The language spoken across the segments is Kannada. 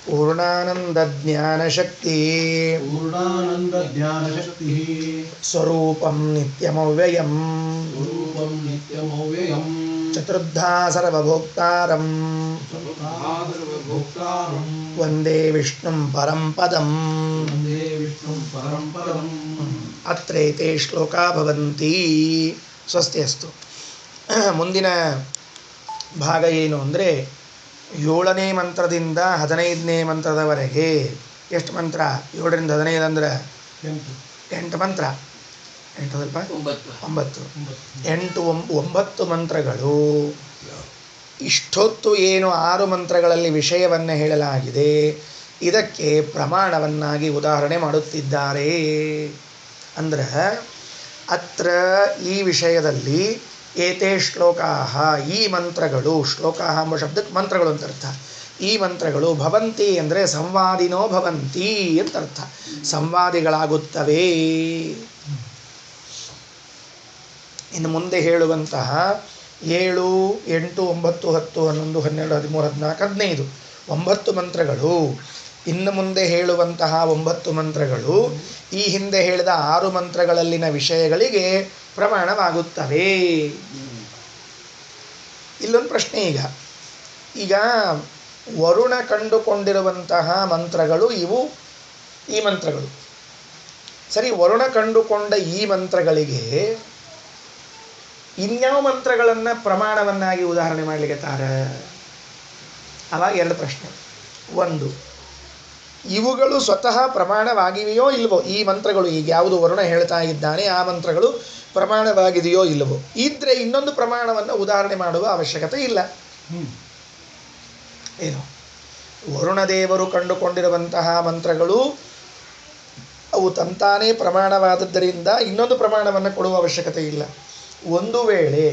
ಪೂರ್ಣಾನಂದಜ್ಞಾನಶಕ್ತಿ ಸ್ವರೂಪಂ ನಿತ್ಯಮವ್ಯಯಂ ಚತುರ್ಧಾ ಸರ್ವಭೋಕ್ತಾರಂ ವಂದೇ ವಿಷ್ಣುಂ ಪರಂ ಪದಂ. ಅತ್ರೈತೆ ಶ್ಲೋಕಾ ಭವಂತಿ. ಸ್ವಸ್ತಿ ಅಸ್ತು. ಮುಂದಿನ ಭಾಗ ಏನು ಅಂದರೆ 7ನೇ ಮಂತ್ರದಿಂದ 15ನೇ ಮಂತ್ರದವರೆಗೆ. ಎಷ್ಟು ಮಂತ್ರ? 7ರಿಂದ 15 ಅಂದರೆ 8 ಮಂತ್ರ. 8 ಸ್ವಲ್ಪ 9 ಮಂತ್ರಗಳು. ಇಷ್ಟೊತ್ತು ಏನು 6 ಮಂತ್ರಗಳಲ್ಲಿ ವಿಷಯವನ್ನು ಹೇಳಲಾಗಿದೆ, ಇದಕ್ಕೆ ಪ್ರಮಾಣವನ್ನಾಗಿ ಉದಾಹರಣೆ ಮಾಡುತ್ತಿದ್ದಾರೆ. ಅಂದ್ರೆ ಅತ್ರ ಈ ವಿಷಯದಲ್ಲಿ ಏತೇ ಶ್ಲೋಕಾಹ, ಈ ಮಂತ್ರಗಳು, ಶ್ಲೋಕಾಹ ಎಂಬ ಶಬ್ದಕ್ಕೆ ಮಂತ್ರಗಳು ಅಂತ ಅರ್ಥ. ಈ ಮಂತ್ರಗಳು ಭವಂತಿ ಅಂದರೆ ಸಂವಾದಿನೋ ಭವಂತಿ ಅಂತ ಅರ್ಥ, ಸಂವಾದಿಗಳಾಗುತ್ತವೆ. ಇನ್ನು ಮುಂದೆ ಹೇಳುವಂತಹ 7, 8, 9, 10, 11, 12, 13, 14, 15 9 ಮಂತ್ರಗಳು, ಇನ್ನು ಮುಂದೆ ಹೇಳುವಂತಹ 9 ಮಂತ್ರಗಳು ಈ ಹಿಂದೆ ಹೇಳಿದ 6 ಮಂತ್ರಗಳಲ್ಲಿನ ವಿಷಯಗಳಿಗೆ ಪ್ರಮಾಣವಾಗುತ್ತವೆ. ಇಲ್ಲೊಂದು ಪ್ರಶ್ನೆ. ಈಗ ವರುಣ ಕಂಡುಕೊಂಡಿರುವಂತಹ ಮಂತ್ರಗಳು ಇವು, ಈ ಮಂತ್ರಗಳು ಸರಿ. ವರುಣ ಕಂಡುಕೊಂಡ ಈ ಮಂತ್ರಗಳಿಗೆ ಇನ್ಯಾವ ಮಂತ್ರಗಳನ್ನು ಪ್ರಮಾಣವನ್ನಾಗಿ ಉದಾಹರಣೆ ಮಾಡಲಿಕ್ಕೆ ತಾರ? ಅವಾಗ 2 ಪ್ರಶ್ನೆ. ಒಂದು, ಇವುಗಳು ಸ್ವತಃ ಪ್ರಮಾಣವಾಗಿವೆಯೋ ಇಲ್ವೋ? ಈ ಮಂತ್ರಗಳು, ಈಗ ಯಾವುದು ವರುಣ ಹೇಳ್ತಾ ಇದ್ದಾನೆ ಆ ಮಂತ್ರಗಳು ಪ್ರಮಾಣವಾಗಿದೆಯೋ ಇಲ್ಲವೋ? ಇದ್ರೆ ಇನ್ನೊಂದು ಪ್ರಮಾಣವನ್ನು ಉದಾಹರಣೆ ಮಾಡುವ ಅವಶ್ಯಕತೆ ಇಲ್ಲ. ಏನು? ವರುಣದೇವರು ಕಂಡುಕೊಂಡಿರುವಂತಹ ಮಂತ್ರಗಳು ಅವು ತಂತಾನೇ ಪ್ರಮಾಣವಾದದ್ದರಿಂದ ಇನ್ನೊಂದು ಪ್ರಮಾಣವನ್ನು ಕೊಡುವ ಅವಶ್ಯಕತೆ ಇಲ್ಲ. ಒಂದು ವೇಳೆ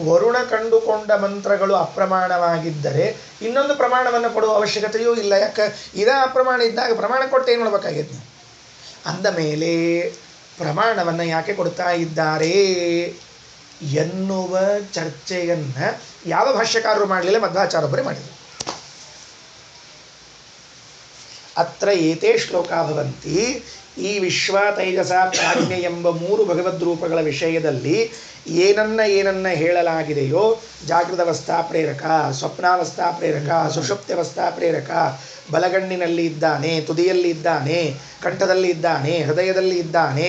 ವರುಣ ಕಂಡುಕೊಂಡ ಮಂತ್ರಗಳು ಅಪ್ರಮಾಣವಾಗಿದ್ದರೆ ಇನ್ನೊಂದು ಪ್ರಮಾಣವನ್ನು ಕೊಡುವ ಅವಶ್ಯಕತೆಯೂ ಇಲ್ಲ. ಯಾಕೆ? ಇದೇ ಅಪ್ರಮಾಣ ಇದ್ದಾಗ ಪ್ರಮಾಣ ಕೊಟ್ಟು ಏನು ಮಾಡಬೇಕಾಗಿತ್ತು? ಅಂದ ಮೇಲೆ ಪ್ರಮಾಣವನ್ನು ಯಾಕೆ ಕೊಡ್ತಾ ಇದ್ದಾರೆ ಎನ್ನುವ ಚರ್ಚೆಯನ್ನು ಯಾವ ಭಾಷ್ಯಕಾರರು ಮಾಡಲಿಲ್ಲ, ಮಧ್ವಾಚಾರ್ಯೊಬ್ಬರೇ ಮಾಡಿದರು. ಅತ್ರ ಏತೇ ಶ್ಲೋಕಾ ಭವಂತಿ. ಈ ವಿಶ್ವ, ತೈಜಸ, ಪ್ರಾಜ್ಞೆ ಎಂಬ 3 ಭಗವದ್ರೂಪಗಳ ವಿಷಯದಲ್ಲಿ ಏನನ್ನ ಹೇಳಲಾಗಿದೆಯೋ, ಜಾಗೃತಾವಸ್ಥಾ ಪ್ರೇರಕ, ಸ್ವಪ್ನಾವಸ್ಥಾ ಪ್ರೇರಕ, ಸುಷುಪ್ತ್ಯವಸ್ಥಾ ಪ್ರೇರಕ, ಬಲಗಣ್ಣಿನಲ್ಲಿ ಇದ್ದಾನೆ, ತುದಿಯಲ್ಲಿ ಇದ್ದಾನೆ, ಕಂಠದಲ್ಲಿ ಇದ್ದಾನೆ, ಹೃದಯದಲ್ಲಿ ಇದ್ದಾನೆ,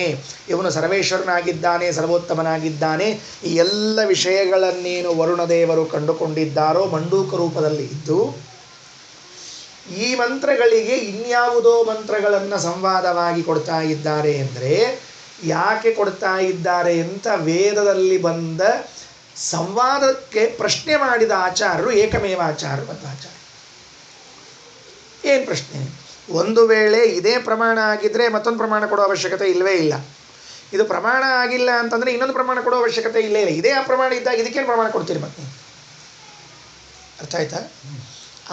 ಇವನು ಸರ್ವೇಶ್ವರನಾಗಿದ್ದಾನೆ, ಸರ್ವೋತ್ತಮನಾಗಿದ್ದಾನೆ, ಈ ಎಲ್ಲ ವಿಷಯಗಳನ್ನೇನು ವರುಣದೇವರು ಕಂಡುಕೊಂಡಿದ್ದಾರೋ ಮಂಡೂಕ ರೂಪದಲ್ಲಿ ಇದ್ದು, ಈ ಮಂತ್ರಗಳಿಗೆ ಇನ್ಯಾವುದೋ ಮಂತ್ರಗಳನ್ನು ಸಂವಾದವಾಗಿ ಕೊಡ್ತಾ ಇದ್ದಾರೆ ಅಂದರೆ ಯಾಕೆ ಕೊಡ್ತಾ ಇದ್ದಾರೆ ಅಂತ ವೇದದಲ್ಲಿ ಬಂದ ಸಂವಾದಕ್ಕೆ ಪ್ರಶ್ನೆ ಮಾಡಿದ ಆಚಾರ್ಯರು ಏಕಮೇವಾಚಾರ್ಯರು ಮಧ್ವಾಚಾರ್ಯರು. ಏನು ಪ್ರಶ್ನೆ? ಒಂದು ವೇಳೆ ಇದೇ ಪ್ರಮಾಣ ಆಗಿದ್ದರೆ ಮತ್ತೊಂದು ಪ್ರಮಾಣ ಕೊಡೋ ಅವಶ್ಯಕತೆ ಇಲ್ಲವೇ ಇಲ್ಲ. ಇದು ಪ್ರಮಾಣ ಆಗಿಲ್ಲ ಅಂತಂದರೆ ಇನ್ನೊಂದು ಪ್ರಮಾಣ ಕೊಡೋ ಅವಶ್ಯಕತೆ ಇಲ್ಲೇ ಇಲ್ಲ. ಇದೇ ಅಪ್ರಮಾಣ ಇದ್ದಾಗ ಇದಕ್ಕೇನು ಪ್ರಮಾಣ ಕೊಡ್ತೀರಿ ಮತ್ತೆ? ಅರ್ಥ ಆಯ್ತಾ?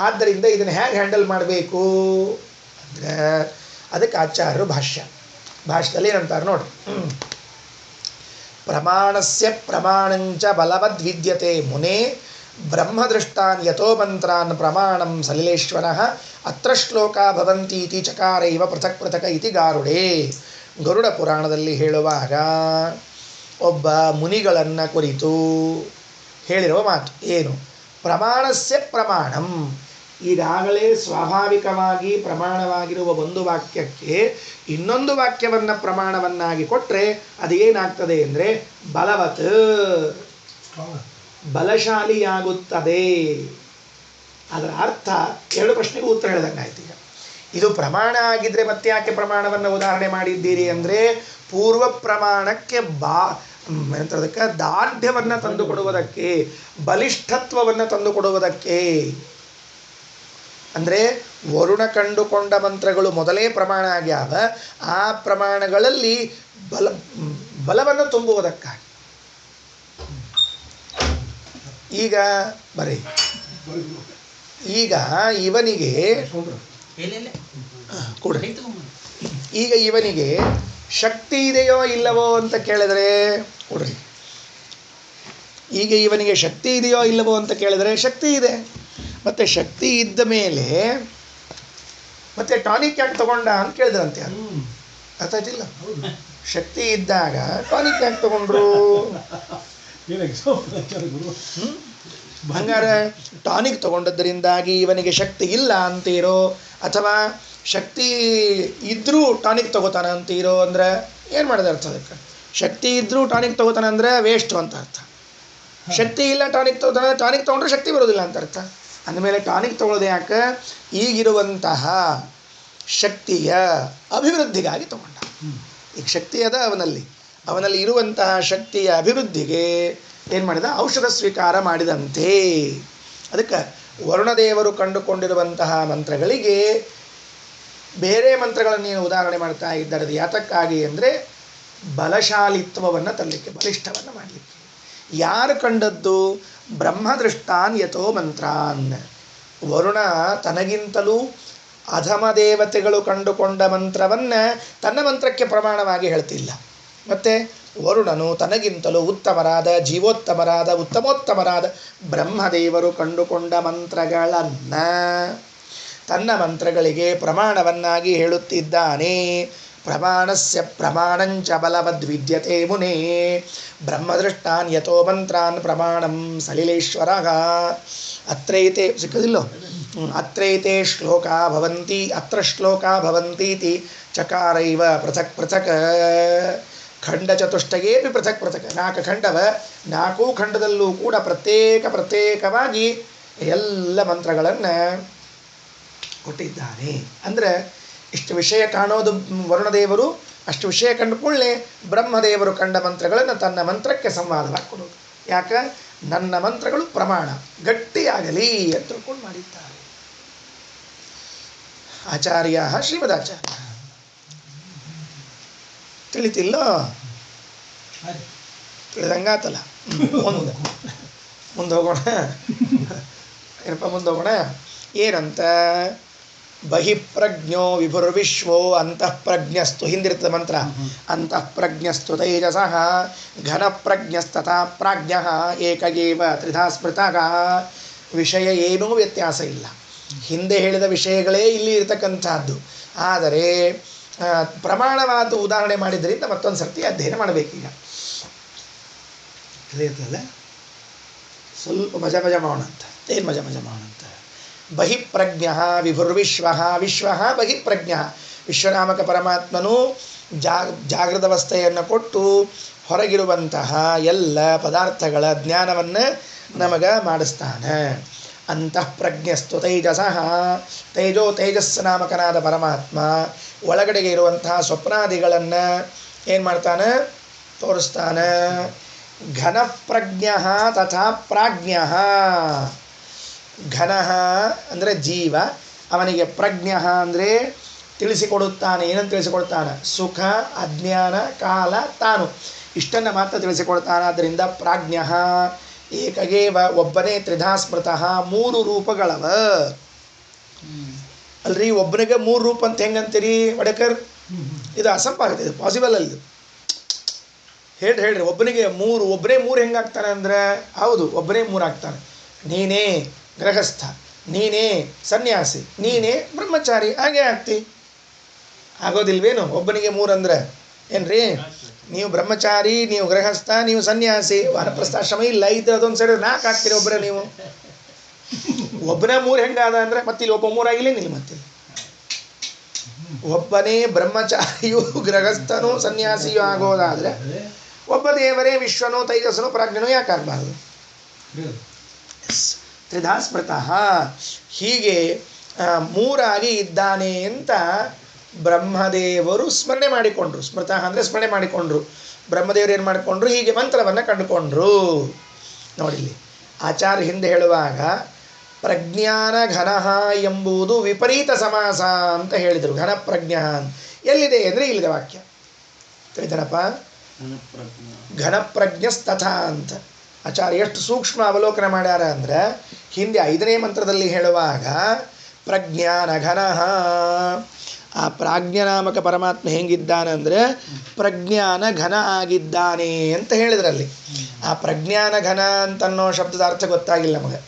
ಆದ್ದರಿಂದ ಇದನ್ನು ಹೇಗೆ ಹ್ಯಾಂಡಲ್ ಮಾಡಬೇಕು ಅಂದರೆ ಅದಕ್ಕೆ ಆಚಾರ್ಯರು ಭಾಷ್ಯದಲ್ಲಿ ಏನಂತಾರೆ ನೋಡಿ. ಪ್ರಮಾಣಸ್ಯ ಪ್ರಮಾಣಂಚ ಬಲವದ್ವಿದ್ಯತೆ ಮುನೇ ಬ್ರಹ್ಮದೃಷ್ಟಾನ್ ಯಥೋ ಮಂತ್ರಾನ್ ಪ್ರಮಾಣಂ ಸಲಿಲೇಶ್ವರ ಅತ್ರ ಶ್ಲೋಕಾ ಭವಂತೀತಿ ಚಕಾರೈವ ಪೃಥಕ್ ಪೃಥಕ ಇತಿ ಗಾರುಡೆ. ಗರುಡ ಪುರಾಣದಲ್ಲಿ ಹೇಳುವಾಗ ಒಬ್ಬ ಮುನಿಗಳನ್ನು ಕುರಿತು ಹೇಳಿರುವ ಮಾತು ಏನು? ಪ್ರಮಾಣಸ್ಯ ಪ್ರಮಾಣಂ. ಈಗಾಗಲೇ ಸ್ವಾಭಾವಿಕವಾಗಿ ಪ್ರಮಾಣವಾಗಿರುವ ಒಂದು ವಾಕ್ಯಕ್ಕೆ ಇನ್ನೊಂದು ವಾಕ್ಯವನ್ನು ಪ್ರಮಾಣವನ್ನಾಗಿ ಕೊಟ್ಟರೆ ಅದು ಏನಾಗ್ತದೆ ಅಂದರೆ ಬಲವತ್, ಬಲಶಾಲಿಯಾಗುತ್ತದೆ. ಅದರ ಅರ್ಥ 2 ಪ್ರಶ್ನೆಗೂ ಉತ್ತರ ಹೇಳಿದಂಗಾಯ್ತು. ಈಗ ಇದು ಪ್ರಮಾಣ ಆಗಿದ್ದರೆ ಮತ್ತೆ ಯಾಕೆ ಪ್ರಮಾಣವನ್ನು ಉದಾಹರಣೆ ಮಾಡಿದ್ದೀರಿ ಅಂದರೆ ಪೂರ್ವ ಪ್ರಮಾಣಕ್ಕೆ ಎಂತದಕ್ಕೆ ದಾರ್ಢ್ಯವನ್ನು ತಂದುಕೊಡುವುದಕ್ಕೆ, ಬಲಿಷ್ಠತ್ವವನ್ನು ತಂದುಕೊಡುವುದಕ್ಕೆ. ಅಂದರೆ ವರುಣ ಕಂಡುಕೊಂಡ ಮಂತ್ರಗಳು ಮೊದಲೇ ಪ್ರಮಾಣ ಆಗ್ಯಾವ, ಆ ಪ್ರಮಾಣಗಳಲ್ಲಿ ಬಲವನ್ನು ತುಂಬುವುದಕ್ಕಾಗಿ. ಈಗ ಬರೀ ಈಗ ಇವನಿಗೆ ಕೂಡ ಈಗ ಇವನಿಗೆ ಶಕ್ತಿ ಇದೆಯೋ ಇಲ್ಲವೋ ಅಂತ ಕೇಳಿದರೆ ಕೊಡ್ರಿ. ಈಗ ಇವನಿಗೆ ಶಕ್ತಿ ಇದೆಯೋ ಇಲ್ಲವೋ ಅಂತ ಕೇಳಿದರೆ ಶಕ್ತಿ ಇದೆ. ಮತ್ತು ಶಕ್ತಿ ಇದ್ದ ಮೇಲೆ ಮತ್ತೆ ಟಾನಿಕ್ ಯಾಕೆ ತಗೊಂಡ ಅಂತ ಕೇಳಿದ್ರಂತೆ ಯಾರು. ಅರ್ಥ ಆಯ್ತಿಲ್ಲ? ಶಕ್ತಿ ಇದ್ದಾಗ ಟಾನಿಕ್ ಯಾಕೆ ತಗೊಂಡ್ರು? ಹಂಗಾರೆ ಟಾನಿಕ್ ತಗೊಂಡದ್ರಿಂದಾಗಿ ಇವನಿಗೆ ಶಕ್ತಿ ಇಲ್ಲ ಅಂತೀರೋ, ಅಥವಾ ಶಕ್ತಿ ಇದ್ರೂ ಟಾನಿಕ್ ತಗೋತಾನ ಅಂತೀರೋ ಅಂದ್ರೆ ಏನು ಮಾಡಿದ ಅರ್ಥ ಅದಕ್ಕೆ? ಶಕ್ತಿ ಇದ್ರೂ ಟಾನಿಕ್ ತಗೋತಾನೆ ಅಂದರೆ ವೇಸ್ಟು ಅಂತ ಅರ್ಥ. ಶಕ್ತಿ ಇಲ್ಲ ಟಾನಿಕ್ ತಗೋತಾನೆ, ಟಾನಿಕ್ ತೊಗೊಂಡ್ರೆ ಶಕ್ತಿ ಬರೋದಿಲ್ಲ ಅಂತ ಅರ್ಥ. ಅಂದಮೇಲೆ ಟಾನಿಕ್ ತಗೊಳ್ಳೋದು ಯಾಕೆ? ಈಗಿರುವಂತಹ ಶಕ್ತಿಯ ಅಭಿವೃದ್ಧಿಗಾಗಿ ತಗೊಂಡ. ಈಗ ಶಕ್ತಿ ಅದ ಅವನಲ್ಲಿ ಇರುವಂತಹ ಶಕ್ತಿಯ ಅಭಿವೃದ್ಧಿಗೆ ಏನು ಮಾಡಿದ? ಔಷಧ ಸ್ವೀಕಾರ ಮಾಡಿದಂತೆ. ಅದಕ್ಕೆ ವರುಣದೇವರು ಕಂಡುಕೊಂಡಿರುವಂತಹ ಮಂತ್ರಗಳಿಗೆ ಬೇರೆ ಮಂತ್ರಗಳನ್ನು ಏನು ಉದಾಹರಣೆ ಮಾಡ್ತಾ ಇದ್ದಾರೆ. ಅದು ಯಾತಕ್ಕಾಗಿ ಅಂದರೆ ಬಲಶಾಲಿತ್ವವನ್ನು ತರಲಿಕ್ಕೆ, ಬಲಿಷ್ಠವನ್ನು ಮಾಡಲಿಕ್ಕೆ. ಯಾರು ಕಂಡದ್ದು? ಬ್ರಹ್ಮದೃಷ್ಟಾನ್ ಯಥೋ ಮಂತ್ರಾನ್. ವರುಣ ತನಗಿಂತಲೂ ಅಧಮ ದೇವತೆಗಳು ಕಂಡುಕೊಂಡ ಮಂತ್ರವನ್ನು ತನ್ನ ಮಂತ್ರಕ್ಕೆ ಪ್ರಮಾಣವಾಗಿ ಹೇಳ್ತಿಲ್ಲ. ಮತ್ತು ವರುಣನು ತನಗಿಂತಲೂ ಉತ್ತಮರಾದ, ಜೀವೋತ್ತಮರಾದ, ಉತ್ತಮೋತ್ತಮರಾದ ಬ್ರಹ್ಮದೇವರು ಕಂಡುಕೊಂಡ ಮಂತ್ರಗಳನ್ನು ತನ್ನ ಮಂತ್ರಗಳಿಗೆ ಪ್ರಮಾಣವನ್ನಾಗಿ ಹೇಳುತ್ತಿದ್ದಾನೆ. ಪ್ರಮಾಣಸ್ಯ ಪ್ರಮಾಣಂಚ ಬಲವದ್ವಿದ್ಯತೆ ಮುನೇ ಬ್ರಹ್ಮದೃಷ್ಟಾನ್ ಯಥೋ ಮಂತ್ರಾನ್ ಪ್ರಮಾಣಂ ಸಲಿಲೇಶ್ವರ. ಅತ್ರೈತೆ ಸಿಕ್ಕದಿಲ್ಲೋ? ಅತ್ರೈತೆ ಶ್ಲೋಕಾ ಭವಂತಿ, ಅತ್ರ ಶ್ಲೋಕಾ ಭವಂತೀತಿ ಚಕಾರೈವ ಪೃಥಕ್ ಪೃಥಕ್. ಖಂಡ ಚತುಷ್ಟಯೇಪಿ ಪೃಥಕ್ ಪೃಥಕ್. 4 ಖಂಡವ, 4 ಖಂಡದಲ್ಲೂ ಕೂಡ ಪ್ರತ್ಯೇಕವಾಗಿ ಎಲ್ಲ ಮಂತ್ರಗಳನ್ನು ಕೊಟ್ಟಿದ್ದಾನೆ. ಅಂದರೆ ಇಷ್ಟು ವಿಷಯ ಕಾಣೋದು ವರುಣದೇವರು, ಅಷ್ಟು ವಿಷಯ ಕಂಡುಕೊಳ್ಳೆ ಬ್ರಹ್ಮದೇವರು ಕಂಡ ಮಂತ್ರಗಳನ್ನು ತನ್ನ ಮಂತ್ರಕ್ಕೆ ಸಂವಾದವಾಗಿ ಕೊಡೋದು. ಯಾಕೆ? ನನ್ನ ಮಂತ್ರಗಳು ಪ್ರಮಾಣ ಗಟ್ಟಿಯಾಗಲಿ ಅಂತ ತಿಳ್ಕೊಂಡು ಮಾಡಿದ್ದಾರೆ ಆಚಾರ್ಯ. ಶ್ರೀಮದಾಚಾರ್ಯ ತಿಳಿತಿಲ್ಲ? ತಿಳಿದಂಗಾತಲ್ಲ. ಮುಂದೆ ಹೋಗೋಣ. ಏನಪ್ಪ ಮುಂದೆ ಹೋಗೋಣ? ಏನಂತ? ಬಹಿಪ್ರಜ್ಞೋ ವಿಭುರ್ವಿಶ್ವೋ ಅಂತಃಪ್ರಜ್ಞಸ್ತು. ಹಿಂದಿರ್ತದೆ ಮಂತ್ರ. ಅಂತಃಪ್ರಜ್ಞಸ್ತು ತೇಜಸಃ ಘನಪ್ರಜ್ಞಸ್ತಥಾ ಪ್ರಾಜ್ಞಃ ಏಕಗೇವ ತ್ರಿಧಾ ಸ್ಮೃತಃ. ವಿಷಯ ಏನೂ ವ್ಯತ್ಯಾಸ ಇಲ್ಲ. ಹಿಂದೆ ಹೇಳಿದ ವಿಷಯಗಳೇ ಇಲ್ಲಿ ಇರತಕ್ಕಂಥದ್ದು. ಆದರೆ ಪ್ರಮಾಣವಾದ ಉದಾಹರಣೆ ಮಾಡಿದ್ದರಿಂದ ಮತ್ತೊಂದು ಸರ್ತಿ ಅಧ್ಯಯನ ಮಾಡಬೇಕೀಗ. ತಿಳಿಯುತ್ತಲ್ಲ? ಸ್ವಲ್ಪ ಮಜಾ ಮಾಡೋಣ ಅಂತ. ಏನು ಮಜಾ ಮಾಡೋಣ ಅಂತ? ಬಹಿಪ್ರಜ್ಞ ವಿಭುರ್ವಿಶ್ವ, ವಿಶ್ವ ಬಹಿಪ್ರಜ್ಞ. ವಿಶ್ವನಾಮಕ ಪರಮಾತ್ಮನು ಜಾಗೃತಾವಸ್ಥೆಯನ್ನು ಕೊಟ್ಟು ಹೊರಗಿರುವಂತಹ ಎಲ್ಲ ಪದಾರ್ಥಗಳ ಜ್ಞಾನವನ್ನು ನಮಗೆ ಮಾಡಿಸ್ತಾನೆ. ಅಂತಃಪ್ರಜ್ಞಸ್ತು ತೈಜಸಃ. ತೇಜಸ್ಸು ನಾಮಕನಾದ ಪರಮಾತ್ಮ ಒಳಗಡೆಗೆ ಇರುವಂತಹ ಸ್ವಪ್ನಾದಿಗಳನ್ನು ಏನು ಮಾಡ್ತಾನೆ? ತೋರಿಸ್ತಾನೆ. ಘನಪ್ರಜ್ಞ ತಥಾ ಪ್ರಾಜ್ಞ. ಘನ ಅಂದರೆ ಜೀವ, ಅವನಿಗೆ ಪ್ರಜ್ಞ ಅಂದರೆ ತಿಳಿಸಿಕೊಡುತ್ತಾನೆ. ಏನಂತ ತಿಳಿಸಿಕೊಡ್ತಾನೆ? ಸುಖ, ಅಜ್ಞಾನ, ಕಾಲ, ತಾನು ಇಷ್ಟನ್ನು ಮಾತ್ರ ತಿಳಿಸಿಕೊಡ್ತಾನೆ. ಆದ್ದರಿಂದ ಪ್ರಾಜ್ಞ ಏಕಗೇವ, ಒಬ್ಬನೇ. ತ್ರಿಧಾ ಸ್ಮೃತಃ, 3 ರೂಪಗಳವ. ಅಲ್ರಿ, ಒಬ್ಬನಿಗೆ 3 ರೂಪ ಅಂತ ಹೆಂಗಂತೀರಿ ವಡಕರ್? ಇದು ಅಸಂಭವ, ಇದು ಪಾಸಿಬಲ್ ಅಲ್ಲ. ಹೇಳ್ರಿ ಒಬ್ಬನಿಗೆ 3, ಒಬ್ಬನೇ 3 ಹೆಂಗಾಗ್ತಾನೆ ಅಂದರೆ? ಹೌದು, ಒಬ್ಬನೇ 3 ಆಗ್ತಾನೆ. ನೀನೇ ಗೃಹಸ್ಥ, ನೀನೇ ಸನ್ಯಾಸಿ, ನೀನೇ ಬ್ರಹ್ಮಚಾರಿ, ಹಾಗೆ ಆಗ್ತಿ. ಆಗೋದಿಲ್ವೇನು? ಒಬ್ಬನಿಗೆ 3 ಅಂದ್ರೆ ಏನ್ರಿ? ನೀವು ಬ್ರಹ್ಮಚಾರಿ, ನೀವು ಗೃಹಸ್ಥ, ನೀವು ಸನ್ಯಾಸಿ. ವಾನಪ್ರಸ್ಥಾಶ್ರಮ ಇಲ್ಲ, ಇದ್ರೆ ಅದೊಂದು ಸರಿ 4 ಆಗ್ತೀರಿ ಒಬ್ಬರೇ ನೀವು. ಒಬ್ಬನೇ 3 ಹೆಂಗಾದ ಅಂದರೆ ಮತ್ತೆ ಇಲ್ಲಿ ಒಬ್ಬ 3 ಆಗಿಲ್ಲ ನೀವು. ಮತ್ತೆ ಒಬ್ಬನೇ ಬ್ರಹ್ಮಚಾರಿಯು ಗೃಹಸ್ಥನೂ ಸನ್ಯಾಸಿಯೂ ಆಗೋದಾದರೆ ಒಬ್ಬ ದೇವರೇ ವಿಶ್ವನೋ ತೈಜಸ್ಸನೋ ಪ್ರಾಜ್ಞನೋ ಯಾಕೆ ಆಗಬಾರ್ದು? ತ್ರಿಧಾ ಸ್ಮೃತಃ. ಹೀಗೆ 3 ಇದ್ದಾನೆ ಅಂತ ಬ್ರಹ್ಮದೇವರು ಸ್ಮರಣೆ ಮಾಡಿಕೊಂಡ್ರು. ಸ್ಮೃತಃ ಅಂದರೆ ಸ್ಮರಣೆ ಮಾಡಿಕೊಂಡ್ರು. ಬ್ರಹ್ಮದೇವರು ಏನು ಮಾಡಿಕೊಂಡ್ರು? ಹೀಗೆ ಮಂತ್ರವನ್ನು ಕಂಡುಕೊಂಡ್ರು. ನೋಡಿಲ್ಲಿ ಆಚಾರ್ಯ ಹಿಂದೆ ಹೇಳುವಾಗ ಪ್ರಜ್ಞಾನ ಘನಃ ಎಂಬುದು ವಿಪರೀತ ಸಮಾಸ ಅಂತ ಹೇಳಿದರು. ಘನಪ್ರಜ್ಞ ಎಲ್ಲಿದೆ ಅಂದರೆ ಇಲ್ಲಿದೆ ವಾಕ್ಯ. ತಿಳಿದನಪ್ಪ? ಘನಪ್ರಜ್ಞಸ್ತಥಾ ಅಂತ ಆಚಾರ್ಯ ಎಷ್ಟು ಸೂಕ್ಷ್ಮ ಅವಲೋಕನ ಮಾಡ್ಯಾರ ಅಂದರೆ, ಹಿಂದೆ 5ನೇ ಮಂತ್ರದಲ್ಲಿ ಹೇಳುವಾಗ ಪ್ರಜ್ಞಾನ ಘನಃ, ಆ ಪ್ರಾಜ್ಞನಾಮಕ ಪರಮಾತ್ಮ ಹೆಂಗಿದ್ದಾನೆ ಅಂದರೆ ಪ್ರಜ್ಞಾನ ಘನ ಆಗಿದ್ದಾನೆ ಅಂತ ಹೇಳಿದ್ರಲ್ಲಿ. ಆ ಪ್ರಜ್ಞಾನ ಘನ ಅಂತನ್ನೋ ಶಬ್ದದ ಅರ್ಥ ಗೊತ್ತಾಗಿಲ್ಲ ನಮಗೆ.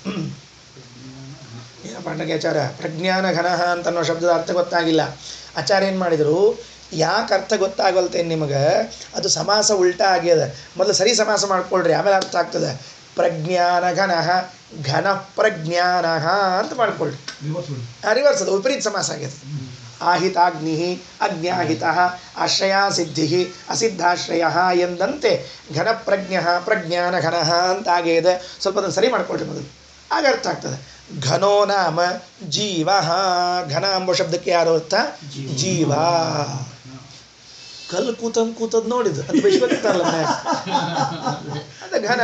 ಏನಪ್ಪ? ಪಾಂಡಗ್ಯಾಚಾರ್ಯ ಪ್ರಜ್ಞಾನ ಘನಃ ಅಂತನ್ನೋ ಶಬ್ದದ ಅರ್ಥ ಗೊತ್ತಾಗಿಲ್ಲ. ಆಚಾರ್ಯ ಏನು ಮಾಡಿದರು, ಯಾಕೆ ಅರ್ಥ ಗೊತ್ತಾಗಲ್ತೇನು ನಿಮಗೆ, ಅದು ಸಮಾಸ ಉಲ್ಟಾ ಆಗ್ಯದ. ಮೊದಲು ಸರಿ ಸಮಾಸ ಮಾಡ್ಕೊಳ್ರಿ, ಆಮೇಲೆ ಅರ್ಥ ಆಗ್ತದೆ. ಪ್ರಜ್ಞಾನ ಘನಃ ಘನ ಪ್ರಜ್ಞಾನ ಅಂತ ಮಾಡ್ಕೊಳ್ರಿ. ರಿವರ್ಸ್ ಅದು ವಿಪರೀತ ಸಮಾಸ ಆಗ್ಯದ. ಆಹಿತಾಗ್ನಿ ಅಜ್ಞಾಹಿತ ಆಶ್ರಯ ಸಿದ್ಧಿ ಅಸಿದ್ಧಾಶ್ರಯ ಎಂದಂತೆ ಘನ ಪ್ರಜ್ಞ ಪ್ರಜ್ಞಾನ ಘನಃ ಅಂತ ಆಗ್ಯದ. ಸ್ವಲ್ಪ ಅದನ್ನು ಸರಿ ಮಾಡ್ಕೊಳ್ರಿ ಮೊದಲು, ಆಗ ಅರ್ಥ ಆಗ್ತದೆ. ಘನೋ ನಾಮ ಜೀವ. ಘನ ಎಂಬ ಶಬ್ದಕ್ಕೆ ಯಾರು ಅರ್ಥ? ಜೀವ. ಕಲ್ಲು ಕೂತದ್ ನೋಡಿದ್ದು ಅದು ಬೆಳೆಸ್ಕೊತಿರ್ತಾರಲ್ಲ ಅದು ಘನ.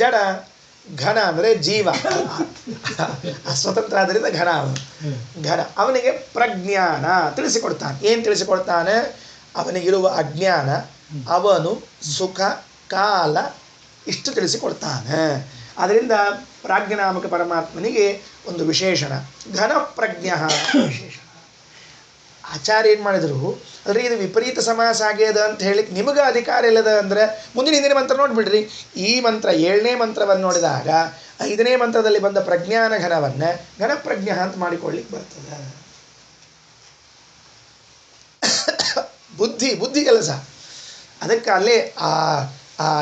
ಜಡ. ಘನ ಅಂದರೆ ಜೀವ, ಸ್ವತಂತ್ರ ಆದ್ದರಿಂದ ಘನ. ಘನ ಅವನಿಗೆ ಪ್ರಜ್ಞಾನ ತಿಳಿಸಿಕೊಡ್ತಾನೆ. ಏನು ತಿಳಿಸಿಕೊಡ್ತಾನೆ? ಅವನಿಗಿರುವ ಅಜ್ಞಾನ, ಅವನು ಸುಖ ಕಾಲ ಇಷ್ಟು ತಿಳಿಸಿಕೊಡ್ತಾನೆ. ಅದರಿಂದ ಪ್ರಾಜ್ಞನಾಮಕ ಪರಮಾತ್ಮನಿಗೆ ಒಂದು ವಿಶೇಷಣ ಘನ ಪ್ರಜ್ಞ ವಿಶೇಷಣ. ಆಚಾರ್ಯ ಏನು ಮಾಡಿದರು ಅಂದರೆ ಇದು ವಿಪರೀತ ಸಮಾಸ ಆಗ್ಯದ ಅಂತ ಹೇಳಿ ನಿಮಗೆ ಅಧಿಕಾರ ಇಲ್ಲದ ಅಂದರೆ ಮುಂದಿನ ಹಿಂದಿನ ಮಂತ್ರ ನೋಡಿಬಿಡ್ರಿ. ಈ ಮಂತ್ರ 7ನೇ ಮಂತ್ರವನ್ನು ನೋಡಿದಾಗ 5ನೇ ಮಂತ್ರದಲ್ಲಿ ಬಂದ ಪ್ರಜ್ಞಾನ ಘನವನ್ನು ಘನಪ್ರಜ್ಞ ಅಂತ ಮಾಡಿಕೊಳ್ಳಿಕ್ಕೆ ಬರ್ತದೆ. ಬುದ್ಧಿ ಕೆಲಸ. ಅದಕ್ಕೆ ಅಲ್ಲೇ ಆ